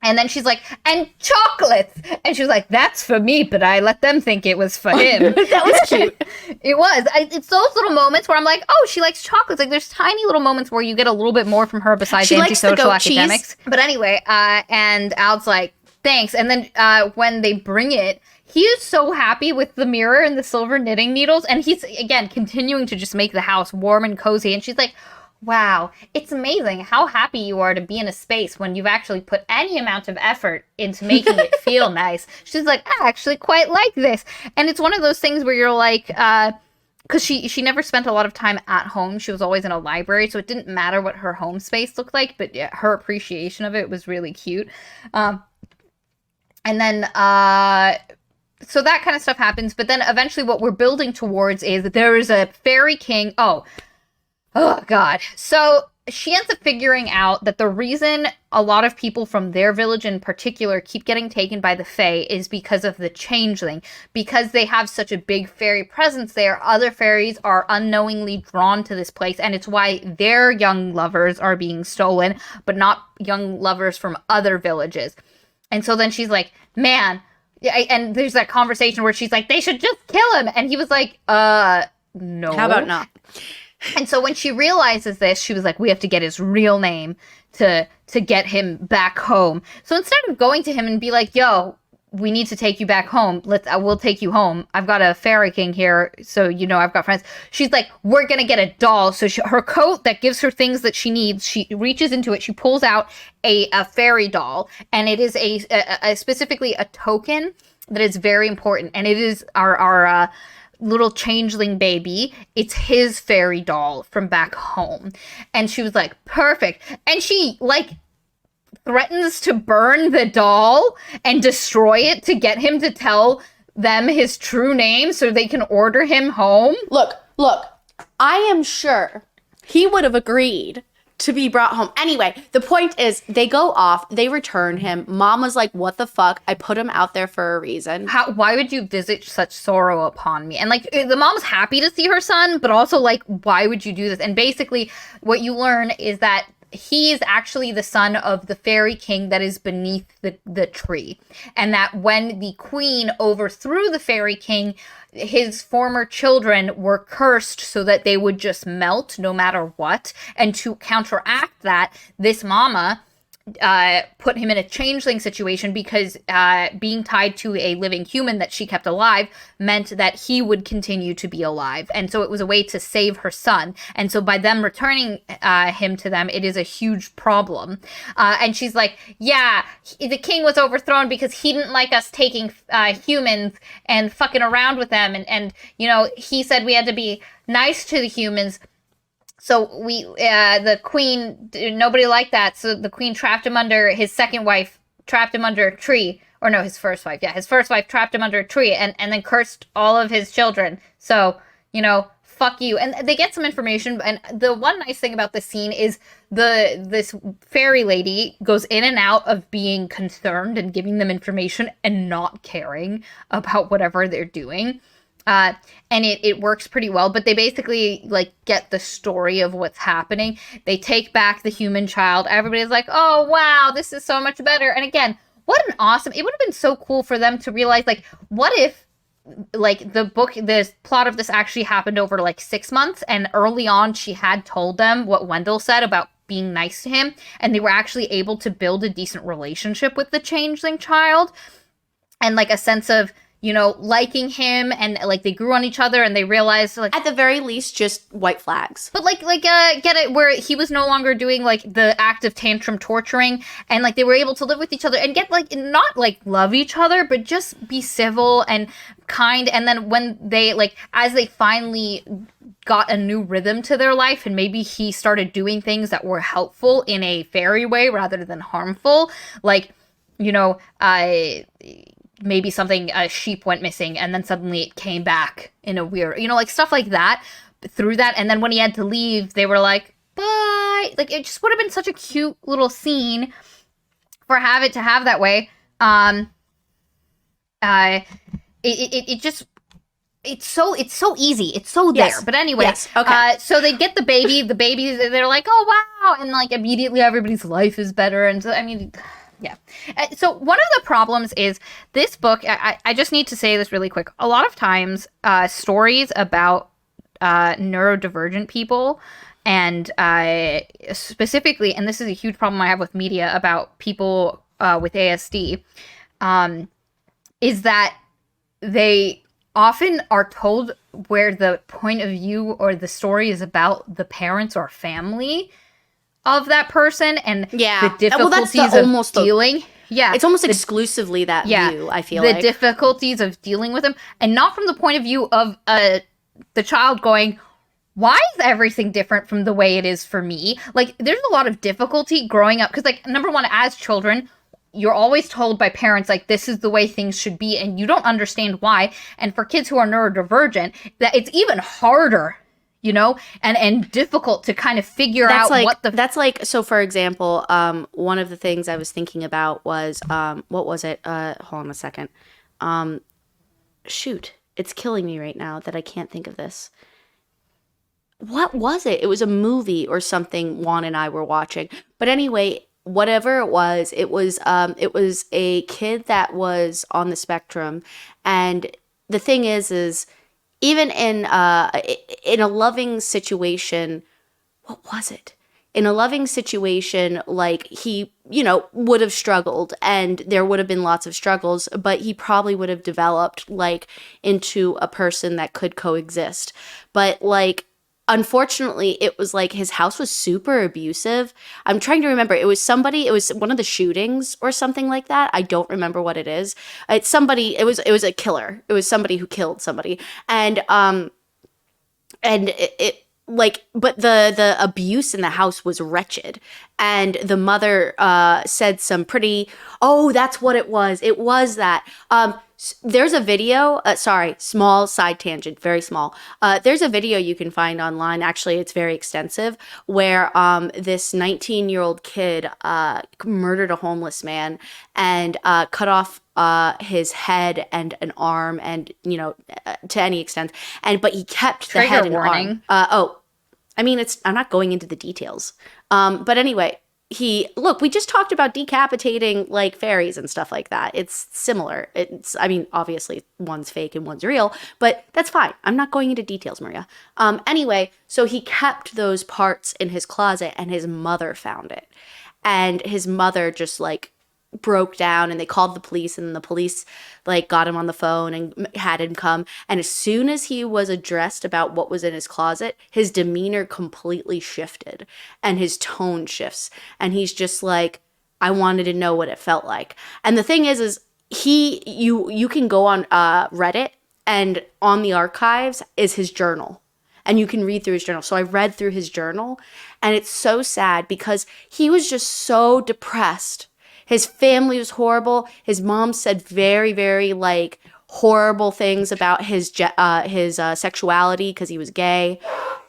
And then she's like, "And chocolates." And she was like, "That's for me, but I let them think it was for him." That was cute. It was. It's those little moments where I'm like, oh, she likes chocolates. Like, there's tiny little moments where you get a little bit more from her besides antisocial academics. But anyway, and Ald's like, "Thanks." And then when they bring it, he is so happy with the mirror and the silver knitting needles. And he's, again, continuing to just make the house warm and cozy. And she's like, "Wow, it's amazing how happy you are to be in a space when you've actually put any amount of effort into making it feel nice." She's like, "I actually quite like this." And it's one of those things where you're like, because she never spent a lot of time at home. She was always in a library, so it didn't matter what her home space looked like, but yeah, her appreciation of it was really cute. And then, so that kind of stuff happens, but then eventually what we're building towards is that there is a fairy king. Oh, God. So she ends up figuring out that the reason a lot of people from their village in particular keep getting taken by the Fae is because of the changeling. Because they have such a big fairy presence there, other fairies are unknowingly drawn to this place, and it's why their young lovers are being stolen, but not young lovers from other villages. And so then she's like, man, and there's that conversation where she's like, they should just kill him. And he was like, no. How about not? And so when she realizes this, she was like, we have to get his real name to get him back home. So instead of going to him and be like, yo, we need to take you back home. We'll take you home. I've got a fairy king here, so I've got friends. She's like, we're gonna get a doll. So her coat that gives her things that she needs, she reaches into it. She pulls out a fairy doll, and it is a specifically a token that is very important, and it is our little changeling baby. It's his fairy doll from back home. And she was like, perfect. And she threatens to burn the doll and destroy it to get him to tell them his true name so they can order him home. Look, I am sure he would have agreed to be brought home. Anyway, the point is, they go off, they return him. Mom was like, what the fuck? I put him out there for a reason. Why would you visit such sorrow upon me? And the mom's happy to see her son, but also why would you do this? And basically what you learn is that he is actually the son of the fairy king that is beneath the tree. And that when the queen overthrew the fairy king, his former children were cursed so that they would just melt no matter what. And to counteract that, this mama put him in a changeling situation because being tied to a living human that she kept alive meant that he would continue to be alive. And so it was a way to save her son. And so by them returning him to them, it is a huge problem. And she's like, yeah, the king was overthrown because he didn't like us taking humans and fucking around with them. And he said we had to be nice to the humans. So the queen, nobody liked that. So the queen trapped him under, his second wife trapped him under a tree. Or no, his first wife. Yeah, his first wife trapped him under a tree and then cursed all of his children. So, fuck you. And they get some information. And the one nice thing about this scene is this fairy lady goes in and out of being concerned and giving them information and not caring about whatever they're doing. And it works pretty well, but they basically get the story of what's happening. They take back the human child. Everybody's like, oh, wow, this is so much better. And again, what an awesome, it would have been so cool for them to realize, what if, the plot of this actually happened over 6 months, and early on she had told them what Wendell said about being nice to him, and they were actually able to build a decent relationship with the changeling child, and a sense of, liking him, and they grew on each other, and they realized at the very least just white flags. But get it, where he was no longer doing the act of tantrum torturing, and they were able to live with each other and get not love each other, but just be civil and kind. And then when they as they finally got a new rhythm to their life, and maybe he started doing things that were helpful in a fairy way rather than harmful, maybe something, a sheep went missing and then suddenly it came back in a weird, stuff like that through that. And then when he had to leave, they were like, bye. It just would have been such a cute little scene for it to have that way. It's so easy. It's so there. Yes. But anyway, yes. Okay. So they get the baby, they're like, oh, wow. And immediately everybody's life is better. And so, yeah. So one of the problems is this book, I just need to say this really quick. A lot of times, stories about neurodivergent people, and specifically, and this is a huge problem I have with media about people with ASD, is that they often are told where the point of view or the story is about the parents or family of that person, and the difficulties of dealing. It's almost exclusively that view, I feel the difficulties of dealing with them, and not from the point of view of the child going, why is everything different from the way it is for me? There's a lot of difficulty growing up, because number one, as children, you're always told by parents, this is the way things should be, and you don't understand why. And for kids who are neurodivergent, that it's even harder. and difficult to kind of figure That's out like, what the that's like, so for example, one of the things I was thinking about was, what was it? Hold on a second. Shoot, it's killing me right now that I can't think of this. What was it? It was a movie or something Juan and I were watching. But anyway, whatever it was a kid that was on the spectrum. And the thing is even in a loving situation, what was it? In a loving situation, like he, would have struggled and there would have been lots of struggles, but he probably would have developed like into a person that could coexist. But like, unfortunately, it was like his house was super abusive. I'm trying to remember. It was one of the shootings or something like that. I don't remember what it is. It's somebody, it was a killer. It was somebody who killed somebody. And it like, but the abuse in the house was wretched, and the mother said some pretty, oh, that's what it was, that there's a video, sorry, small side tangent, very small, there's a video you can find online, actually it's very extensive, where this 19-year-old kid murdered a homeless man and cut off his head and an arm, and to any extent, but he kept the head and warning. arm. I'm not going into the details, but anyway, we just talked about decapitating like fairies and stuff like that. It's similar. Obviously one's fake and one's real, but that's fine. I'm not going into details, Maria. Anyway, so he kept those parts in his closet, and his mother found it, and his mother just like broke down, and they called the police, and the police like got him on the phone and had him come, and as soon as he was addressed about what was in his closet, his demeanor completely shifted and his tone shifts, and he's just like, I wanted to know what it felt like. And the thing is you can go on Reddit, and on the archives is his journal, and you can read through his journal. So I read through his journal, and it's so sad because he was just so depressed. His family was horrible. His mom said very, very like horrible things about his sexuality because he was gay,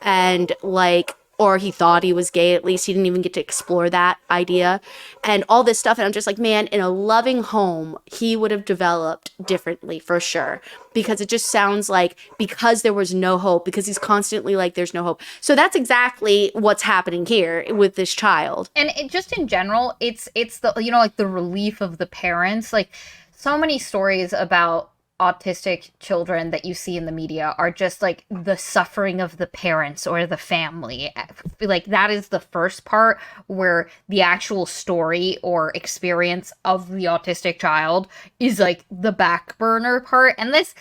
and like, or he thought he was gay, at least. He didn't even get to explore that idea and all this stuff. And I'm just like, man, in a loving home, he would have developed differently for sure, because it just sounds like because there was no hope, because he's constantly like, there's no hope. So that's exactly what's happening here with this child. And just in general, it's the, like the relief of the parents. Like so many stories about autistic children that you see in the media are just like the suffering of the parents or the family. Like that is the first part, where the actual story or experience of the autistic child is like the back burner part. And this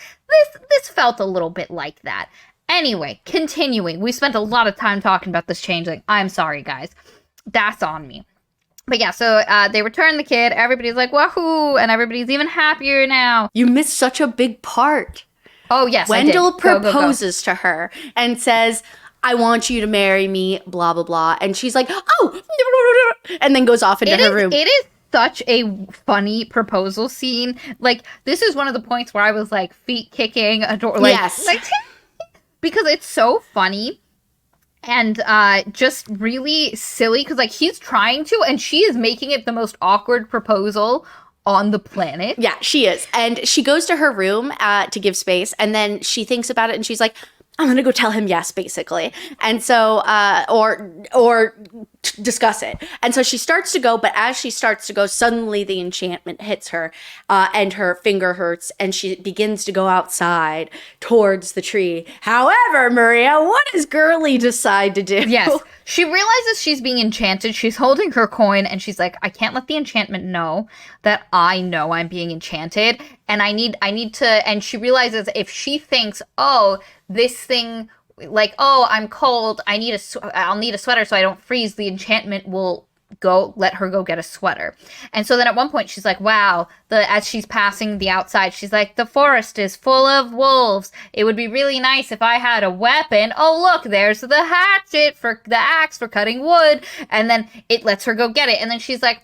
felt a little bit like that. Anyway, continuing. We spent a lot of time talking about this changeling. I'm sorry, guys. That's on me. But yeah, so they return the kid. Everybody's like, wahoo! And everybody's even happier now. You missed such a big part. Oh, yes, Wendell I did. proposes to her and says, I want you to marry me, blah, blah, blah. And she's like, oh, and then goes off into her room. It is such a funny proposal scene. Like, this is one of the points where I was like, feet kicking, yes. Because it's so funny. And just really silly, because like he's trying to, and she is making it the most awkward proposal on the planet. Yeah, she is. And she goes to her room to give space, and then she thinks about it, and she's like, I'm gonna go tell him yes, basically. And so, or discuss it. And so she starts to go, but as she starts to go, suddenly the enchantment hits her, and her finger hurts, and she begins to go outside towards the tree. However, Maria, what does Girly decide to do? Yes. She realizes she's being enchanted. She's holding her coin, and she's like, I can't let the enchantment know that I know I'm being enchanted. And I need to, and she realizes if she thinks, oh, this thing, like, oh, I'm cold, I'll need a sweater so I don't freeze, the enchantment will let her go get a sweater. And so then at one point she's like, wow, as she's passing the outside, she's like, the forest is full of wolves. It would be really nice if I had a weapon. Oh, look, there's the hatchet for the axe for cutting wood. And then it lets her go get it. And then she's like,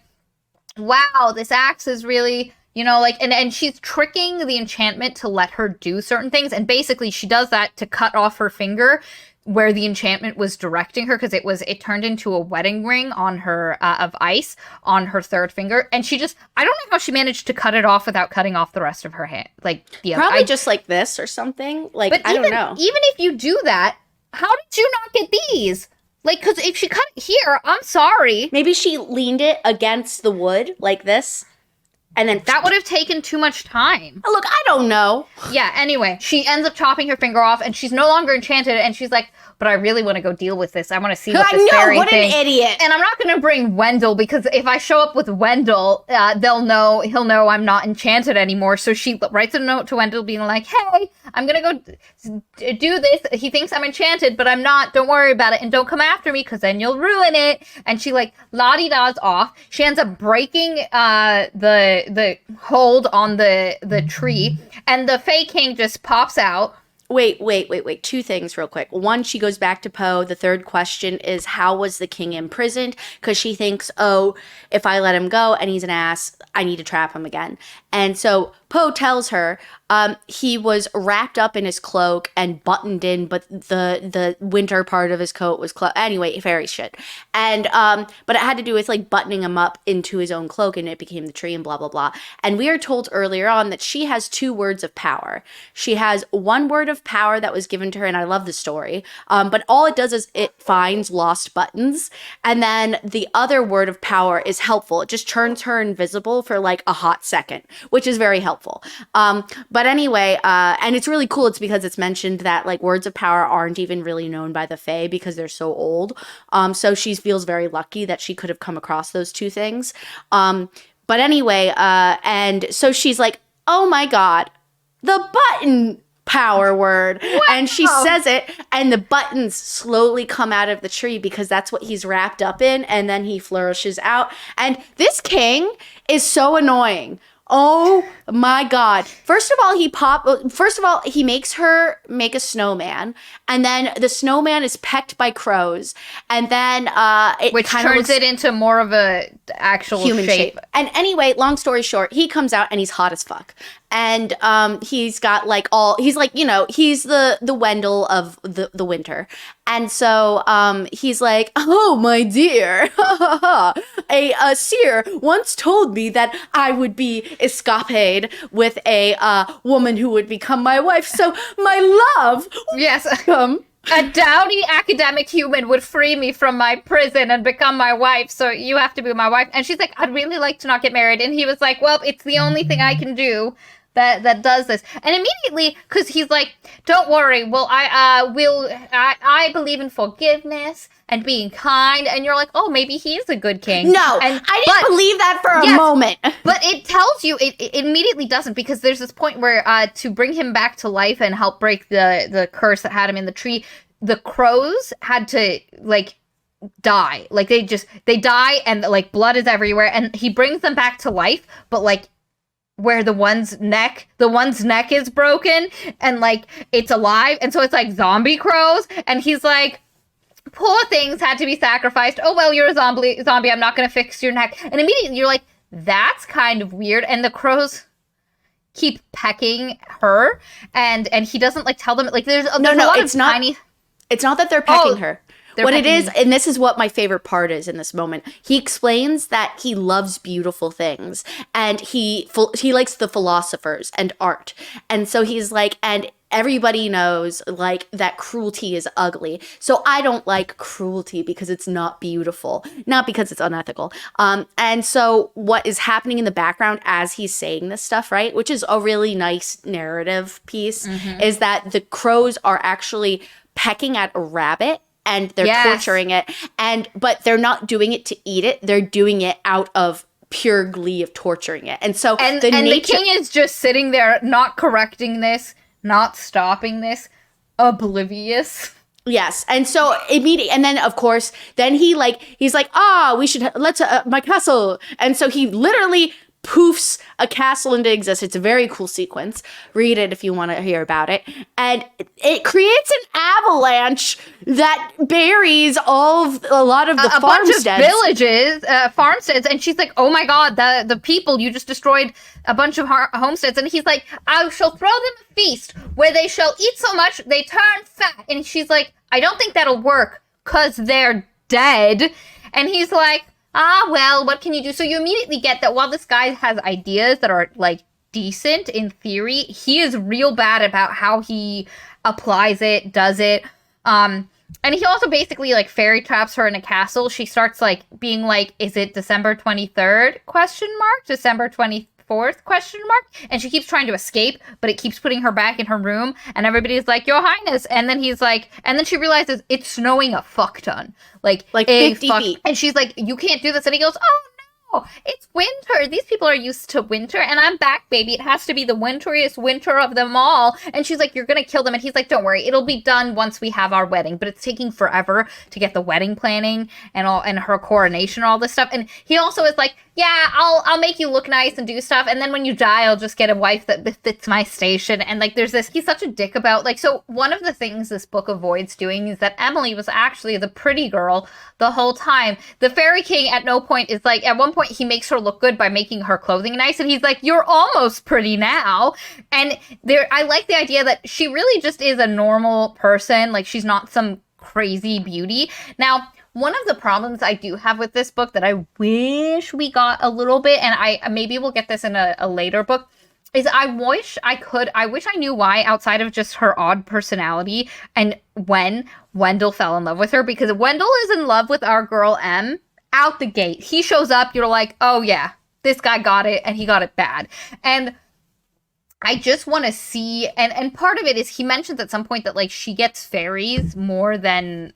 wow, this axe is really, You know, like, and she's tricking the enchantment to let her do certain things. And basically she does that to cut off her finger where the enchantment was directing her, because it turned into a wedding ring on her, of ice on her third finger. And I don't know how she managed to cut it off without cutting off the rest of her hand. Like, Probably just like this or something. Like, but I don't know. Even if you do that, how did you not get these? Like, because if she cut it here, I'm sorry. Maybe she leaned it against the wood like this. And then that would have taken too much time. Look, I don't know. Yeah, anyway, she ends up chopping her finger off, and she's no longer enchanted, and she's like, but I really want to go deal with this. I want to see what this fairy what thing. An idiot. And I'm not going to bring Wendell, because if I show up with Wendell, he'll know I'm not enchanted anymore. So she writes a note to Wendell being like, hey, I'm going to go do this. He thinks I'm enchanted, but I'm not. Don't worry about it, and don't come after me, because then you'll ruin it. And she, like, la-di-da's off. She ends up breaking the hold on the tree, and the Fae King just pops out. Wait. 2 things real quick. One, she goes back to Poe. The third question is, how was the king imprisoned? Because she thinks, oh, if I let him go and he's an ass, I need to trap him again. And so Poe tells her he was wrapped up in his cloak and buttoned in, but the winter part of his coat was anyway, fairy shit. And but it had to do with like buttoning him up into his own cloak, and it became the tree and blah blah blah. And we are told earlier on that she has 2 words of power. She has 1 word of power that was given to her, and I love the story. But all it does is it finds lost buttons, and then the other word of power is helpful. It just turns her invisible for like a hot second, which is very helpful. But anyway, and it's really cool. It's because it's mentioned that like words of power aren't even really known by the Fae because they're so old. So she feels very lucky that she could have come across those 2 things. But anyway, and so she's like, oh my God, the button power word. Wow. And she says it, and the buttons slowly come out of the tree because that's what he's wrapped up in, and then he flourishes out. And this king is so annoying. Oh my God. First of all, he makes her make a snowman, and then the snowman is pecked by crows, and then which turns it into more of a actual human shape. And anyway, long story short, he comes out and he's hot as fuck. And he's got like he's like, you know, he's the Wendell of the winter. And so he's like, oh, my dear, a seer once told me that I would be escapade with a woman who would become my wife. So my love. Yes. A dowdy academic human would free me from my prison and become my wife, so you have to be my wife. And she's like, I'd really like to not get married. And he was like, well, it's the only thing I can do that does this. And immediately, because he's like, don't worry, well, I believe in forgiveness and being kind. And you're like, oh, maybe he's a good king. No, I didn't believe that for a moment. But it tells you, it immediately doesn't, because there's this point where to bring him back to life and help break the curse that had him in the tree, the crows had to, like, die. Like, they die, and, like, blood is everywhere, and he brings them back to life, but, like, where the one's neck is broken, and, like, it's alive, and so it's, like, zombie crows, and he's like, poor things had to be sacrificed. Oh, well, you're a zombie, I'm not gonna fix your neck. And immediately you're like, that's kind of weird, and the crows keep pecking her, and he doesn't, like, tell them, like, there's a lot of tiny... It's not that they're pecking her. What it is, and this is what my favorite part is in this moment, he explains that he loves beautiful things, and he likes the philosophers and art. And so he's like, and everybody knows, like, that cruelty is ugly. So I don't like cruelty because it's not beautiful, not because it's unethical. And so what is happening in the background as he's saying this stuff, right, which is a really nice narrative piece, is that the crows are actually pecking at a rabbit, and they're torturing it, but they're not doing it to eat it. They're doing it out of pure glee of torturing it. And so the king is just sitting there, not correcting this, not stopping this, oblivious. Yes. And so immediately, and then of course, then he's like, we should, let's, my castle. And so he literally poofs a castle into existence. It's a very cool sequence. Read it if you want to hear about it. And it creates an avalanche that buries a lot of the farmsteads. A bunch of villages, farmsteads, and she's like, oh my god, the people, you just destroyed a bunch of homesteads. And he's like, I shall throw them a feast where they shall eat so much they turn fat. And she's like, I don't think that'll work, 'cause they're dead. And he's like, well, what can you do? So you immediately get that while this guy has ideas that are, like, decent in theory, he is real bad about how he applies it, does it. And he also basically, like, fairy traps her in a castle. She starts, like, being like, is it December 23rd? December 24th? And she keeps trying to escape, but it keeps putting her back in her room, and everybody's like, Your Highness. And then he's like, and then she realizes it's snowing a fuck ton. Like 50 feet. And she's like, you can't do this. And he goes, oh no, it's winter. These people are used to winter, and I'm back, baby. It has to be the winteriest winter of them all. And she's like, you're gonna kill them. And he's like, don't worry, it'll be done once we have our wedding. But it's taking forever to get the wedding planning and all, and her coronation and all this stuff. And he also is like, yeah, I'll make you look nice and do stuff, and then when you die, I'll just get a wife that fits my station. And, like, there's this, he's such a dick about, like, so one of the things this book avoids doing is that Emily was actually the pretty girl the whole time. The Fairy King at no point is like, at one point he makes her look good by making her clothing nice, and he's like, you're almost pretty now. And there, I like the idea that she really just is a normal person, like, she's not some crazy beauty. Now, one of the problems I do have with this book that I wish we got a little bit, and I maybe we'll get this in a later book, is I wish I knew why, outside of just her odd personality and when Wendell fell in love with her, because Wendell is in love with our girl M out the gate. He shows up, you're like, oh yeah, this guy got it, and he got it bad. And I just want to see, and part of it is he mentions at some point that, like, she gets fairies more than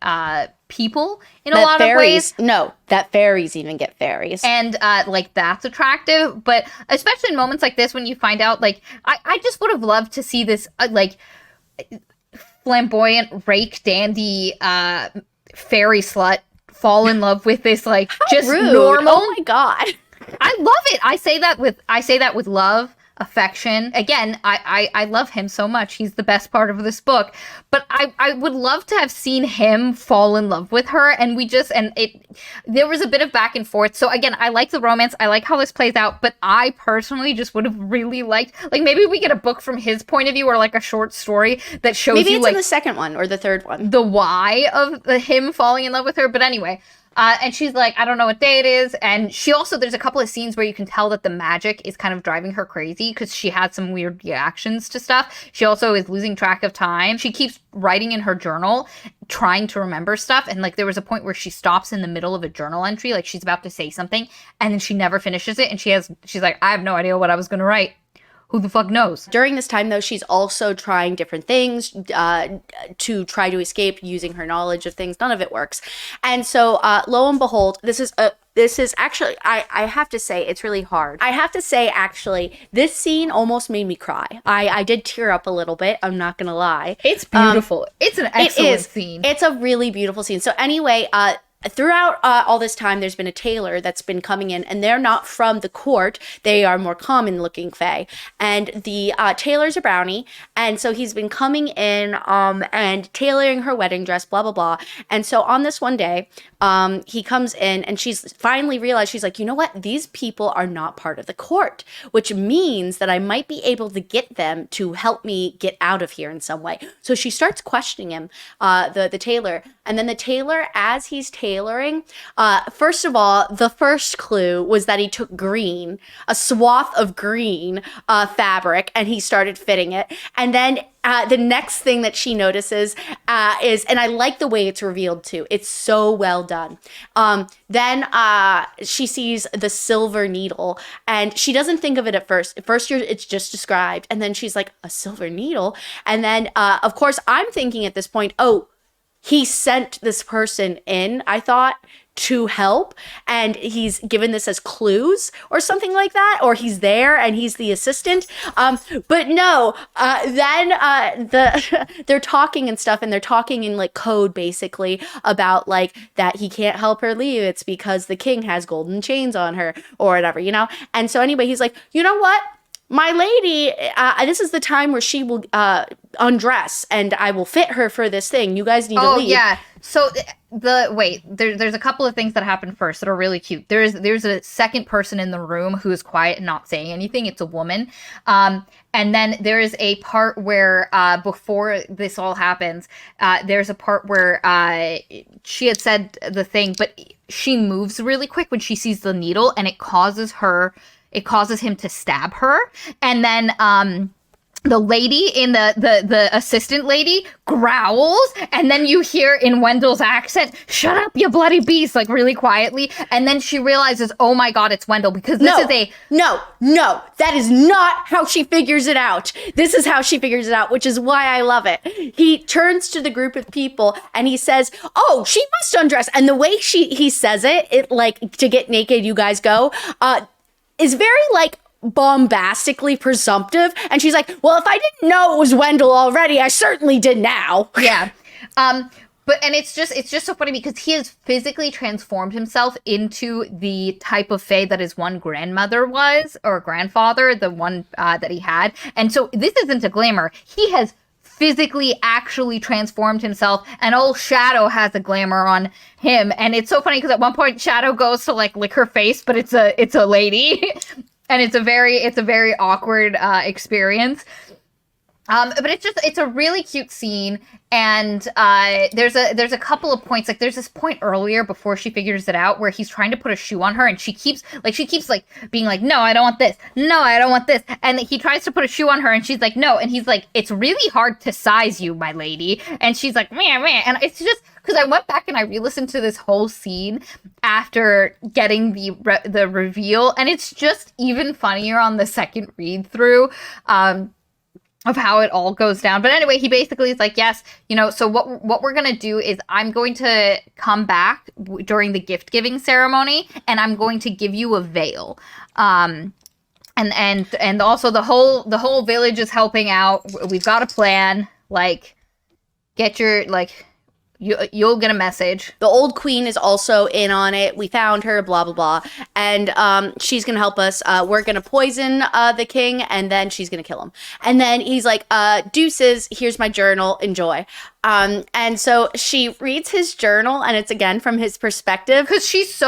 people in a lot of ways. No, that fairies even get fairies. And, like, that's attractive. But especially in moments like this when you find out, like, I just would have loved to see this, like, flamboyant, rake, dandy fairy slut fall in love with this, like, How just rude. normal. Oh my god. I love it. I say that with love, affection. Again, I love him so much. He's the best part of this book. But I would love to have seen him fall in love with her, and there was a bit of back and forth. So again, I like the romance. I like how this plays out, but I personally just would have really liked, like, maybe we get a book from his point of view, or like a short story that shows maybe you, it's like, in the second one or the third one, the why of him falling in love with her. But anyway, and she's like, I don't know what day it is. And she also, there's a couple of scenes where you can tell that the magic is kind of driving her crazy, because she had some weird reactions to stuff. She also is losing track of time. She keeps writing in her journal, trying to remember stuff. And, like, there was a point where she stops in the middle of a journal entry, like she's about to say something, and then she never finishes it. And she's like, I have no idea what I was going to write. Who the fuck knows? During this time, though, she's also trying different things to try to escape using her knowledge of things. None of it works. And so, lo and behold, this is actually, I have to say, it's really hard. I have to say, actually, this scene almost made me cry. I did tear up a little bit. I'm not going to lie. It's beautiful. It's an excellent scene. It's a really beautiful scene. So anyway, throughout all this time, there's been a tailor that's been coming in, and they're not from the court. They are more common-looking fae. And the tailor's a brownie, and so he's been coming in and tailoring her wedding dress, blah, blah, blah. And so on this one day, he comes in, and she's finally realized, she's like, you know what? These people are not part of the court, which means that I might be able to get them to help me get out of here in some way. So she starts questioning him, the tailor. And then the tailor, as he's tailoring, first of all, the first clue was that he took green, a swath of green fabric, and he started fitting it. And then the next thing that she notices is, and I like the way it's revealed too, it's so well done. Then she sees the silver needle, and she doesn't think of it at first. At first, it's just described, and then she's like, a silver needle? And then, of course, I'm thinking at this point, oh, he sent this person in, I thought, to help, and he's given this as clues or something like that, or he's there and he's the assistant. But no, then they're talking and stuff, and they're talking in like code basically about like that he can't help her leave. It's because the king has golden chains on her or whatever, you know? And so anyway, he's like, you know what? My lady, this is the time where she will undress, and I will fit her for this thing. You guys need to leave. Oh, yeah. So there's a couple of things that happen first that are really cute. There's a second person in the room who is quiet and not saying anything. It's a woman. And then there is a part where before this all happens, there's a part where she had said the thing, but she moves really quick when she sees the needle, and it causes him to stab her. And then the lady in the assistant lady growls, and then you hear in Wendell's accent, "Shut up, you bloody beast," like really quietly. And then she realizes, oh my God, it's Wendell, because this is No, that is not how she figures it out. This is how she figures it out, which is why I love it. He turns to the group of people and he says, "Oh, she must undress." And the way he says it like, "To get naked, you guys go," is very like bombastically presumptive. And she's like, "Well, if I didn't know it was Wendell already, I certainly did now." Yeah. But it's just so funny because he has physically transformed himself into the type of fae that his one grandmother was, or grandfather, the one that he had. And so this isn't a glamour. He has physically actually transformed himself, and old Shadow has a glamour on him. And it's so funny because at one point Shadow goes to like lick her face, but it's a lady. And it's a very awkward experience. But it's a really cute scene, and there's a couple of points. Like there's this point earlier before she figures it out where he's trying to put a shoe on her, and she keeps being like, "No, I don't want this. No, I don't want this." And he tries to put a shoe on her, and she's like, "No." And he's like, "It's really hard to size you, my lady." And she's like, "Man." And it's just because I went back and I re-listened to this whole scene after getting the reveal, and it's just even funnier on the second read through. Of how it all goes down. But anyway, he basically is like, "Yes, so what we're going to do is I'm going to come back during the gift giving ceremony, and I'm going to give you a veil." And also the whole village is helping out. We've got a plan. Like, get your you'll get a message. The old queen is also in on it. We found her, blah, blah, blah. And she's going to help us. We're going to poison the king, and then she's going to kill him. And then he's like, "Deuces, here's my journal. Enjoy." And so she reads his journal, and it's again from his perspective. Because she's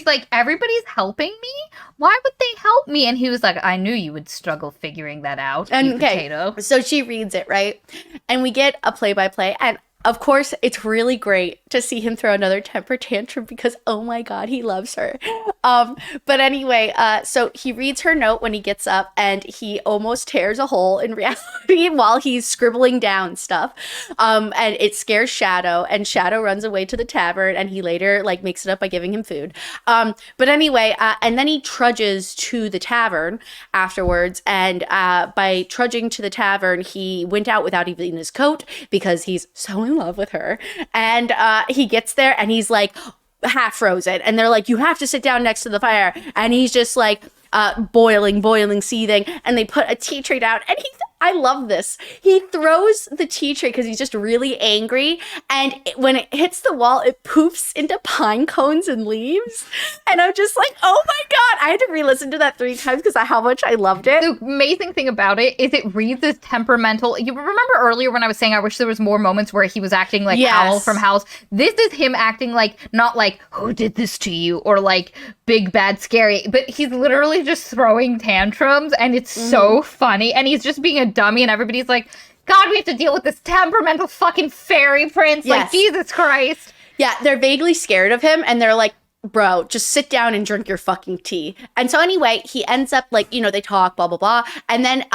like, "Everybody's helping me? Why would they help me?" And he was like, "I knew you would struggle figuring that out, you potato." So she reads it, right? And we get a play-by-play, and of course, it's really great to see him throw another temper tantrum because, oh my God, he loves her. But anyway, so he reads her note when he gets up, and he almost tears a hole in reality while he's scribbling down stuff. And it scares Shadow, and Shadow runs away to the tavern, and he later makes it up by giving him food. But anyway, and then he trudges to the tavern afterwards, and by trudging to the tavern, he went out without even his coat because he's so in love with her. And he gets there, and he's like half frozen, and they're like, "You have to sit down next to the fire," and he's just like boiling, seething, and they put a tea tray down, and I love this. He throws the tea tray because he's just really angry, and when it hits the wall, it poofs into pine cones and leaves. And I'm just like, oh my God. I had to re-listen to that 3 times because of how much I loved it. The amazing thing about it is it reads as temperamental. You remember earlier when I was saying I wish there was more moments where he was acting like Howl from House? This is him acting like, not like, "Who did this to you?" or like big, bad, scary, but he's literally just throwing tantrums, and it's so funny, and he's just being a dummy, and everybody's like, "God, we have to deal with this temperamental fucking fairy prince." Yes. Like, Jesus Christ. Yeah, they're vaguely scared of him, and they're like, "Bro, just sit down and drink your fucking tea." And so anyway, he ends up they talk, blah, blah, blah. And then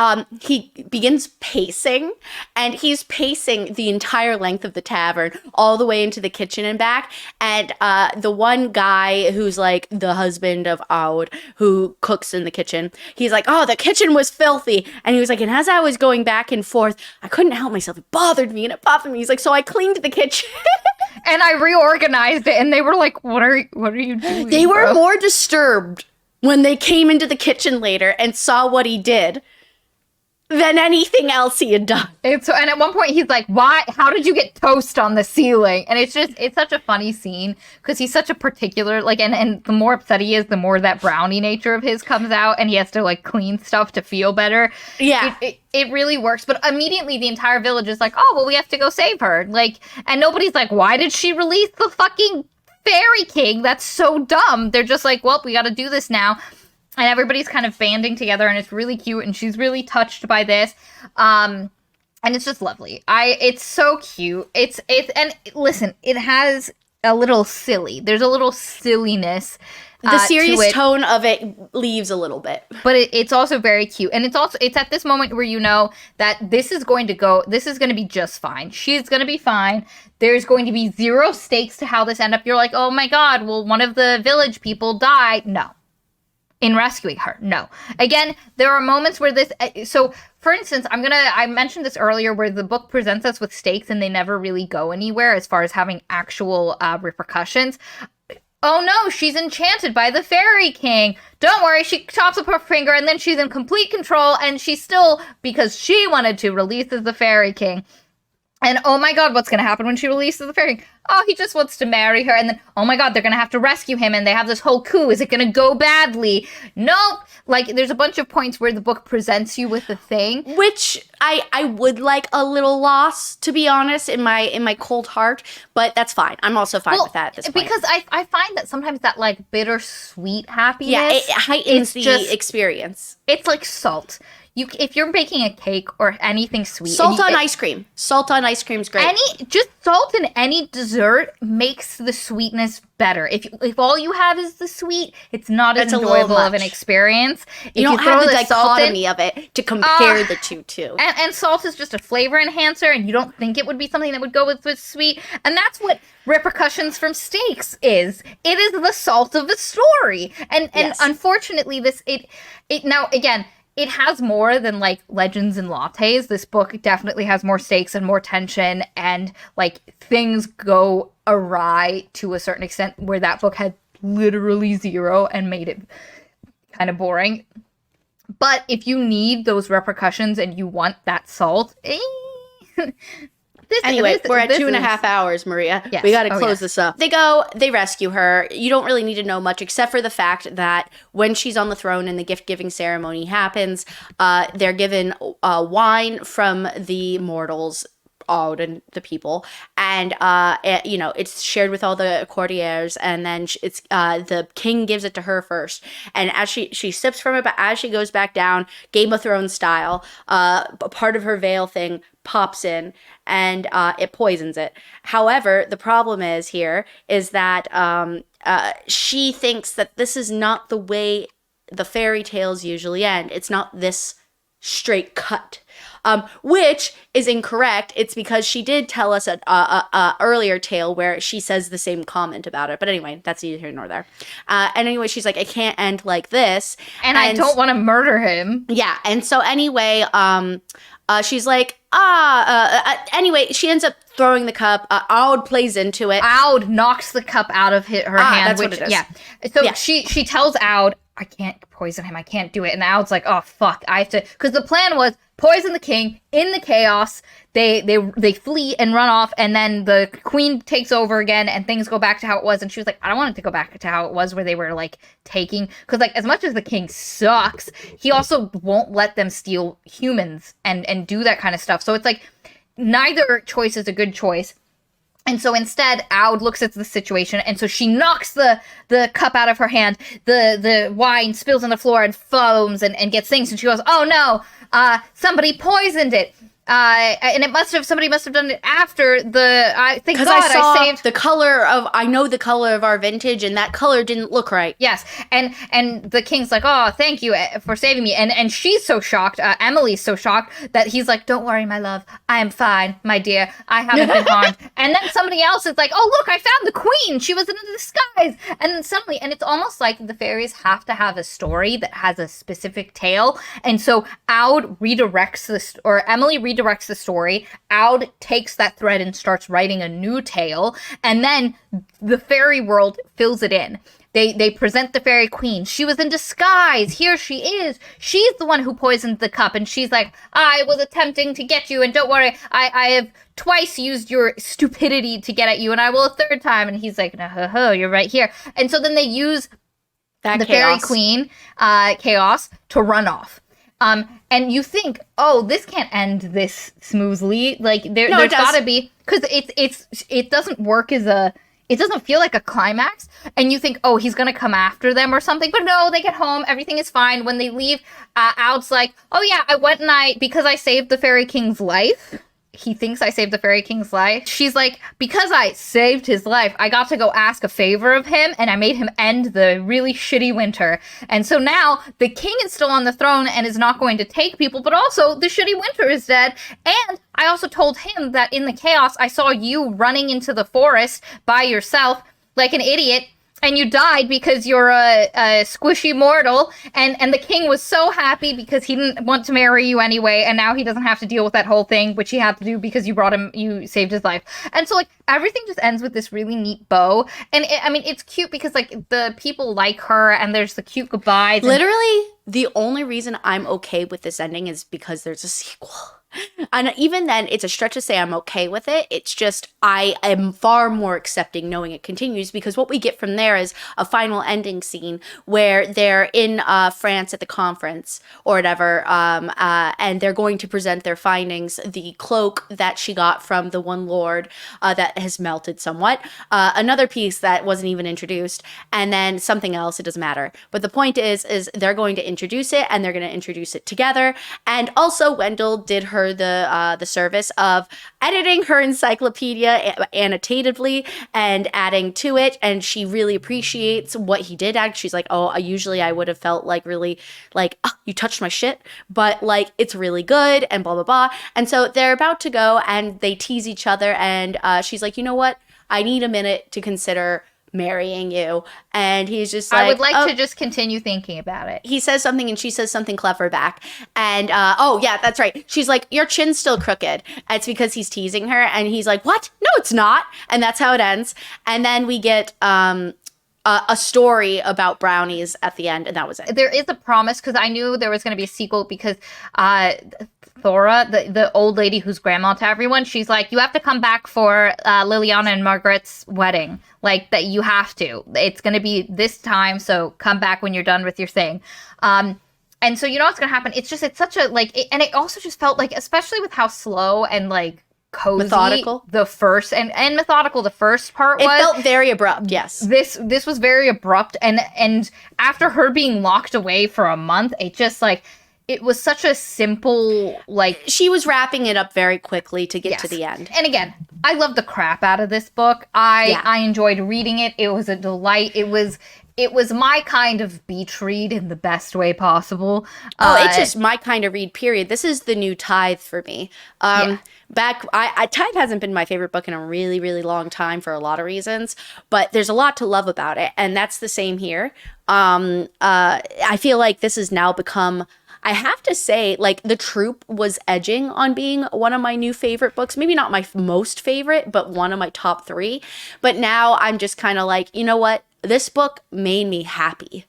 he begins pacing, and he's pacing the entire length of the tavern all the way into the kitchen and back. And the one guy who's like the husband of Aud, who cooks in the kitchen, he's like, "Oh, the kitchen was filthy." And he was like, "And as I was going back and forth, I couldn't help myself. It bothered me and it bothered me." He's like, "So I cleaned the kitchen." And I reorganized it, and they were like, what are you doing, They were bro? more disturbed when they came into the kitchen later and saw what he did than anything else he had done. And at one point he's like, why? How did you get toast on the ceiling? And it's such a funny scene because he's such a particular, like, and the more upset he is, the more that brownie nature of his comes out, and he has to, like, clean stuff to feel better. Yeah. It really works. But immediately the entire village is like, oh, well, we have to go save her. Like, and nobody's like, why did she release the fucking fairy king? That's so dumb. They're just like, well, we got to do this now. And everybody's kind of banding together, and it's really cute, and she's really touched by this. And it's just lovely. It's so cute. And listen, it has a little silly. There's a little silliness. The serious tone of it leaves a little bit. But it's also very cute. And it's at this moment where you know that this is going to be just fine. She's going to be fine. There's going to be zero stakes to how this ends up. You're like, oh my God, well, one of the village people died. No. In rescuing her. No. Again, there are moments where so for instance, I mentioned this earlier where the book presents us with stakes and they never really go anywhere as far as having actual repercussions. Oh no, she's enchanted by the fairy king. Don't worry, she chops up her finger and then she's in complete control and she's still, because she wanted to, releases the fairy king. And oh my God, what's going to happen when she releases the fairy king? Oh, he just wants to marry her. And then, oh my God, they're going to have to rescue him. And they have this whole coup. Is it going to go badly? Nope. Like, there's a bunch of points where the book presents you with the thing. Which I would like a little loss, to be honest, in my cold heart. But that's fine. I'm also fine with that at this point. Because I find that sometimes that, like, bittersweet happiness. Yeah, it heightens the experience. It's like salt. If you're baking a cake or anything sweet, salt on ice cream. Salt on ice cream's great. Just salt in any dessert makes the sweetness better. If all you have is the sweet, it's not as enjoyable of an experience. You don't have the dichotomy of it to compare the two. And salt is just a flavor enhancer, and you don't think it would be something that would go with sweet. And that's what repercussions from steaks is. It is the salt of the story. And yes. Unfortunately, now again. It has more than, like, legends and lattes. This book definitely has more stakes and more tension, and, like, things go awry to a certain extent where that book had literally zero and made it kind of boring. But if you need those repercussions and you want that salt, Anyway, we're at 2.5 hours, Maria. Yes. We got to close this up. They rescue her. You don't really need to know much except for the fact that when she's on the throne and the gift-giving ceremony happens, they're given wine from the mortals, Aude and the people, and it's shared with all the courtiers, and then it's the king gives it to her first, and as she sips from it, but as she goes back down, Game of Thrones style, part of her veil thing pops in, and it poisons it. However, the problem is that she thinks that this is not the way the fairy tales usually end. It's not this straight cut. Which is incorrect. It's because she did tell us an earlier tale where she says the same comment about it. But anyway, that's neither here nor there. And anyway, she's like, I can't end like this. And I don't want to murder him. Yeah. And so anyway, she's like, anyway, she ends up throwing the cup. Aude plays into it. Aude knocks the cup out of her hand. That's what it is. Yeah. So she tells Aude, I can't poison him. I can't do it. And Aude's like, oh, fuck. I have to. Because the plan was poison the king in the chaos. They flee and run off. And then the queen takes over again and things go back to how it was. And she was like, I don't want it to go back to how it was where they were, like, taking. Because, like, as much as the king sucks, he also won't let them steal humans and do that kind of stuff. So it's like neither choice is a good choice. And so instead, Aude looks at the situation, and so she knocks the cup out of her hand. The wine spills on the floor and foams and gets things, and she goes, oh no, somebody poisoned it. And somebody must have done it after thank God I saved the color of, I know the color of our vintage, and that color didn't look right. Yes. And the king's like, oh, thank you for saving me. And she's so shocked. Emily's so shocked that he's like, don't worry, my love. I am fine, my dear. I haven't been harmed. And then somebody else is like, oh, look, I found the queen. She was in a disguise. And then suddenly, and it's almost like the fairies have to have a story that has a specific tale. And so Aude redirects or Emily redirects redirects the story. Wilde takes that thread and starts writing a new tale, and then the fairy world fills it in. They present the fairy queen. She was in disguise. Here she is. She's the one who poisoned the cup. And she's like, I was attempting to get you. And don't worry, I have twice used your stupidity to get at you. And I will a third time. And he's like, no, you're right here. And so then they use the fairy queen, Chaos, to run off. And you think, oh, this can't end this smoothly. Like there's gotta be, because it doesn't work as it doesn't feel like a climax, and you think, oh, he's gonna come after them or something, but no, they get home, everything is fine. When they leave, Al's like, oh yeah, I went and because I saved the Fairy King's life. He thinks I saved the Fairy King's life. She's like, because I saved his life, I got to go ask a favor of him, and I made him end the really shitty winter. And so now the king is still on the throne and is not going to take people, but also the shitty winter is dead. And I also told him that in the chaos, I saw you running into the forest by yourself like an idiot, and you died because you're a squishy mortal, and the king was so happy because he didn't want to marry you anyway, and now he doesn't have to deal with that whole thing, which he had to do because you saved his life. And so, like, everything just ends with this really neat bow, and it's cute because, like, the people like her, and there's the cute goodbyes. Literally, the only reason I'm okay with this ending is because there's a sequel. And even then, it's a stretch to say I'm okay with it. It's just I am far more accepting knowing it continues, because what we get from there is a final ending scene where they're in France at the conference or whatever, and they're going to present their findings. The cloak that she got from the one lord that has melted somewhat, another piece that wasn't even introduced, and then something else. It doesn't matter. But the point is they're going to introduce it, and they're going to introduce it together. And also, Wendell did her the service of editing her encyclopedia annotatively and adding to it, and she really appreciates what he did. She's like, oh, usually I would have felt like really like, oh, you touched my shit, but like it's really good, and blah blah blah. And so they're about to go, and they tease each other, and she's like, you know what, I need a minute to consider marrying you. And he's just like, I would like to just continue thinking about it. He says something, and she says something clever back. And oh yeah, that's right, she's like, your chin's still crooked. It's because he's teasing her, and he's like, what? No, it's not. And that's how it ends. And then we get a story about brownies at the end, and that was it. There is a promise, because I knew there was going to be a sequel, because Thora, the old lady who's grandma to everyone, she's like, you have to come back for Liliana and Margaret's wedding. Like, that you have to. It's going to be this time, so come back when you're done with your thing. And so you know what's going to happen. It's such a, like, and it also just felt like, especially with how slow and, like, cozy methodical the first and methodical the first part was. It felt very abrupt. Yes, this was very abrupt, and after her being locked away for a month, it just like, it was such a simple, like, she was wrapping it up very quickly to get to the end. And again, I love the crap out of this book. I enjoyed reading it. It was a delight. It was my kind of beach read in the best way possible. It's just my kind of read, period. This is the new Tithe for me. Tithe hasn't been my favorite book in a really, really long time for a lot of reasons, but there's a lot to love about it, and that's the same here. I feel like this has now become, I have to say, like, The Troop was edging on being one of my new favorite books. Maybe not my most favorite, but one of my top 3. But now I'm just kind of like, you know what? This book made me happy.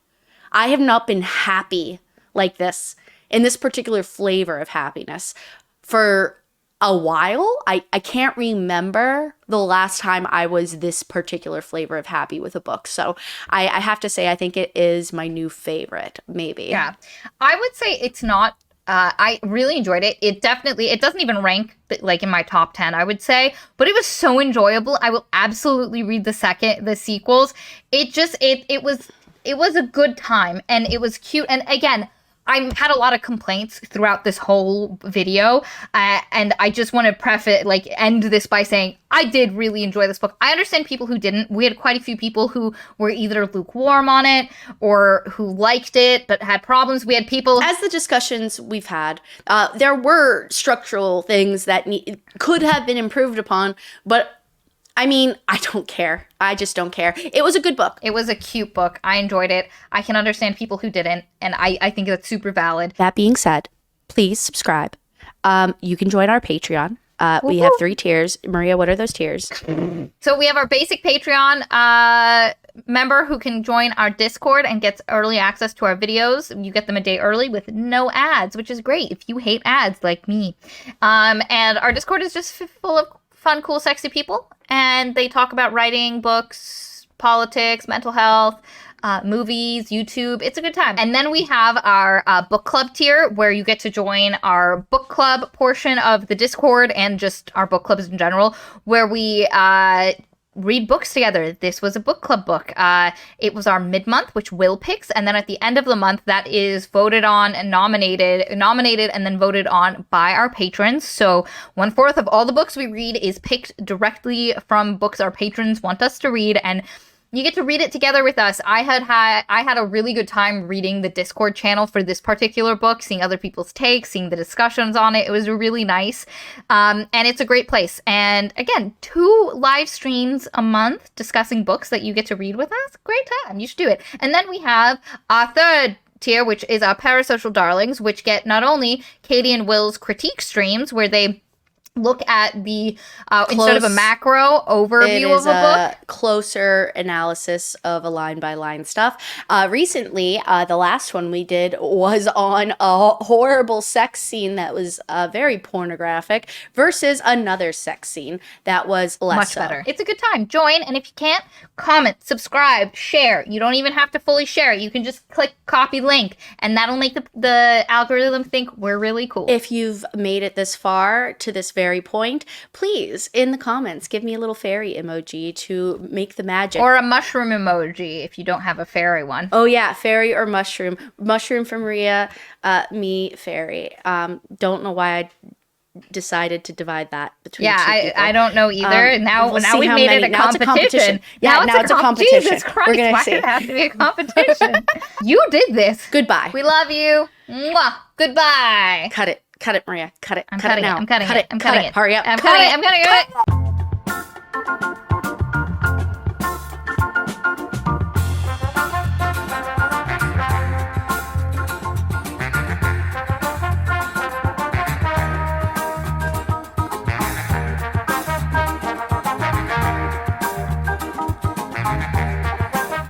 I have not been happy like this, in this particular flavor of happiness, for a while. I can't remember the last time I was this particular flavor of happy with a book. So I have to say, I think it is my new favorite, maybe. Yeah. I would say it's not. I really enjoyed it. It doesn't even rank like in my top 10, I would say, but it was so enjoyable. I will absolutely read the sequels. It was a good time, and it was cute. And again, I had a lot of complaints throughout this whole video, and I just want to end this by saying I did really enjoy this book. I understand people who didn't. We had quite a few people who were either lukewarm on it or who liked it but had problems. We had people... As the discussions we've had, there were structural things that could have been improved upon, but I mean, I don't care. I just don't care. It was a good book. It was a cute book. I enjoyed it. I can understand people who didn't, and I think that's super valid. That being said, please subscribe. you can join our Patreon. We have 3 tiers. Maria, what are those tiers? So we have our basic Patreon member who can join our Discord and gets early access to our videos. You get them a day early with no ads, which is great if you hate ads like me. And our Discord is just full of fun, cool, sexy people. And they talk about writing, books, politics, mental health, movies, YouTube. It's a good time. And then we have our book club tier where you get to join our book club portion of the Discord and just our book clubs in general, where we read books together. This was a book club book. It was our mid-month, which Will picks, and then at the end of the month, that is voted on and nominated, and then voted on by our patrons. So 1/4 of all the books we read is picked directly from books our patrons want us to read, and you get to read it together with us. I had a really good time reading the Discord channel for this particular book, seeing other people's takes, seeing the discussions on it. It was really nice. And it's a great place. And again, 2 live streams a month discussing books that you get to read with us. Great time. You should do it. And then we have our third tier, which is our Parasocial Darlings, which get not only Katie and Will's critique streams, where they look at the instead of a macro overview of a book, closer analysis of a line by line stuff. Recently, the last one we did was on a horrible sex scene that was very pornographic versus another sex scene that was less much better. It's a good time. Join, and if you can't, comment, subscribe, share. You don't even have to fully share. You can just click copy link, and that'll make the algorithm think we're really cool. If you've made it this far to this very point, please in the comments give me a little fairy emoji to make the magic, or a mushroom emoji if you don't have a fairy one. Oh yeah, fairy or mushroom for Maria, me fairy. Don't know why I decided to divide that between two people. I don't know either. Now we've made it a competition. Yeah, now it's a competition. Jesus Christ, we're gonna why see. did it have to be a competition? You did this. Goodbye. We love you. Mwah. Goodbye. Cut it, Maria. Cut it. I'm cut cutting it it. now. I'm cutting it. I'm cutting it. Hurry up. I'm cutting it.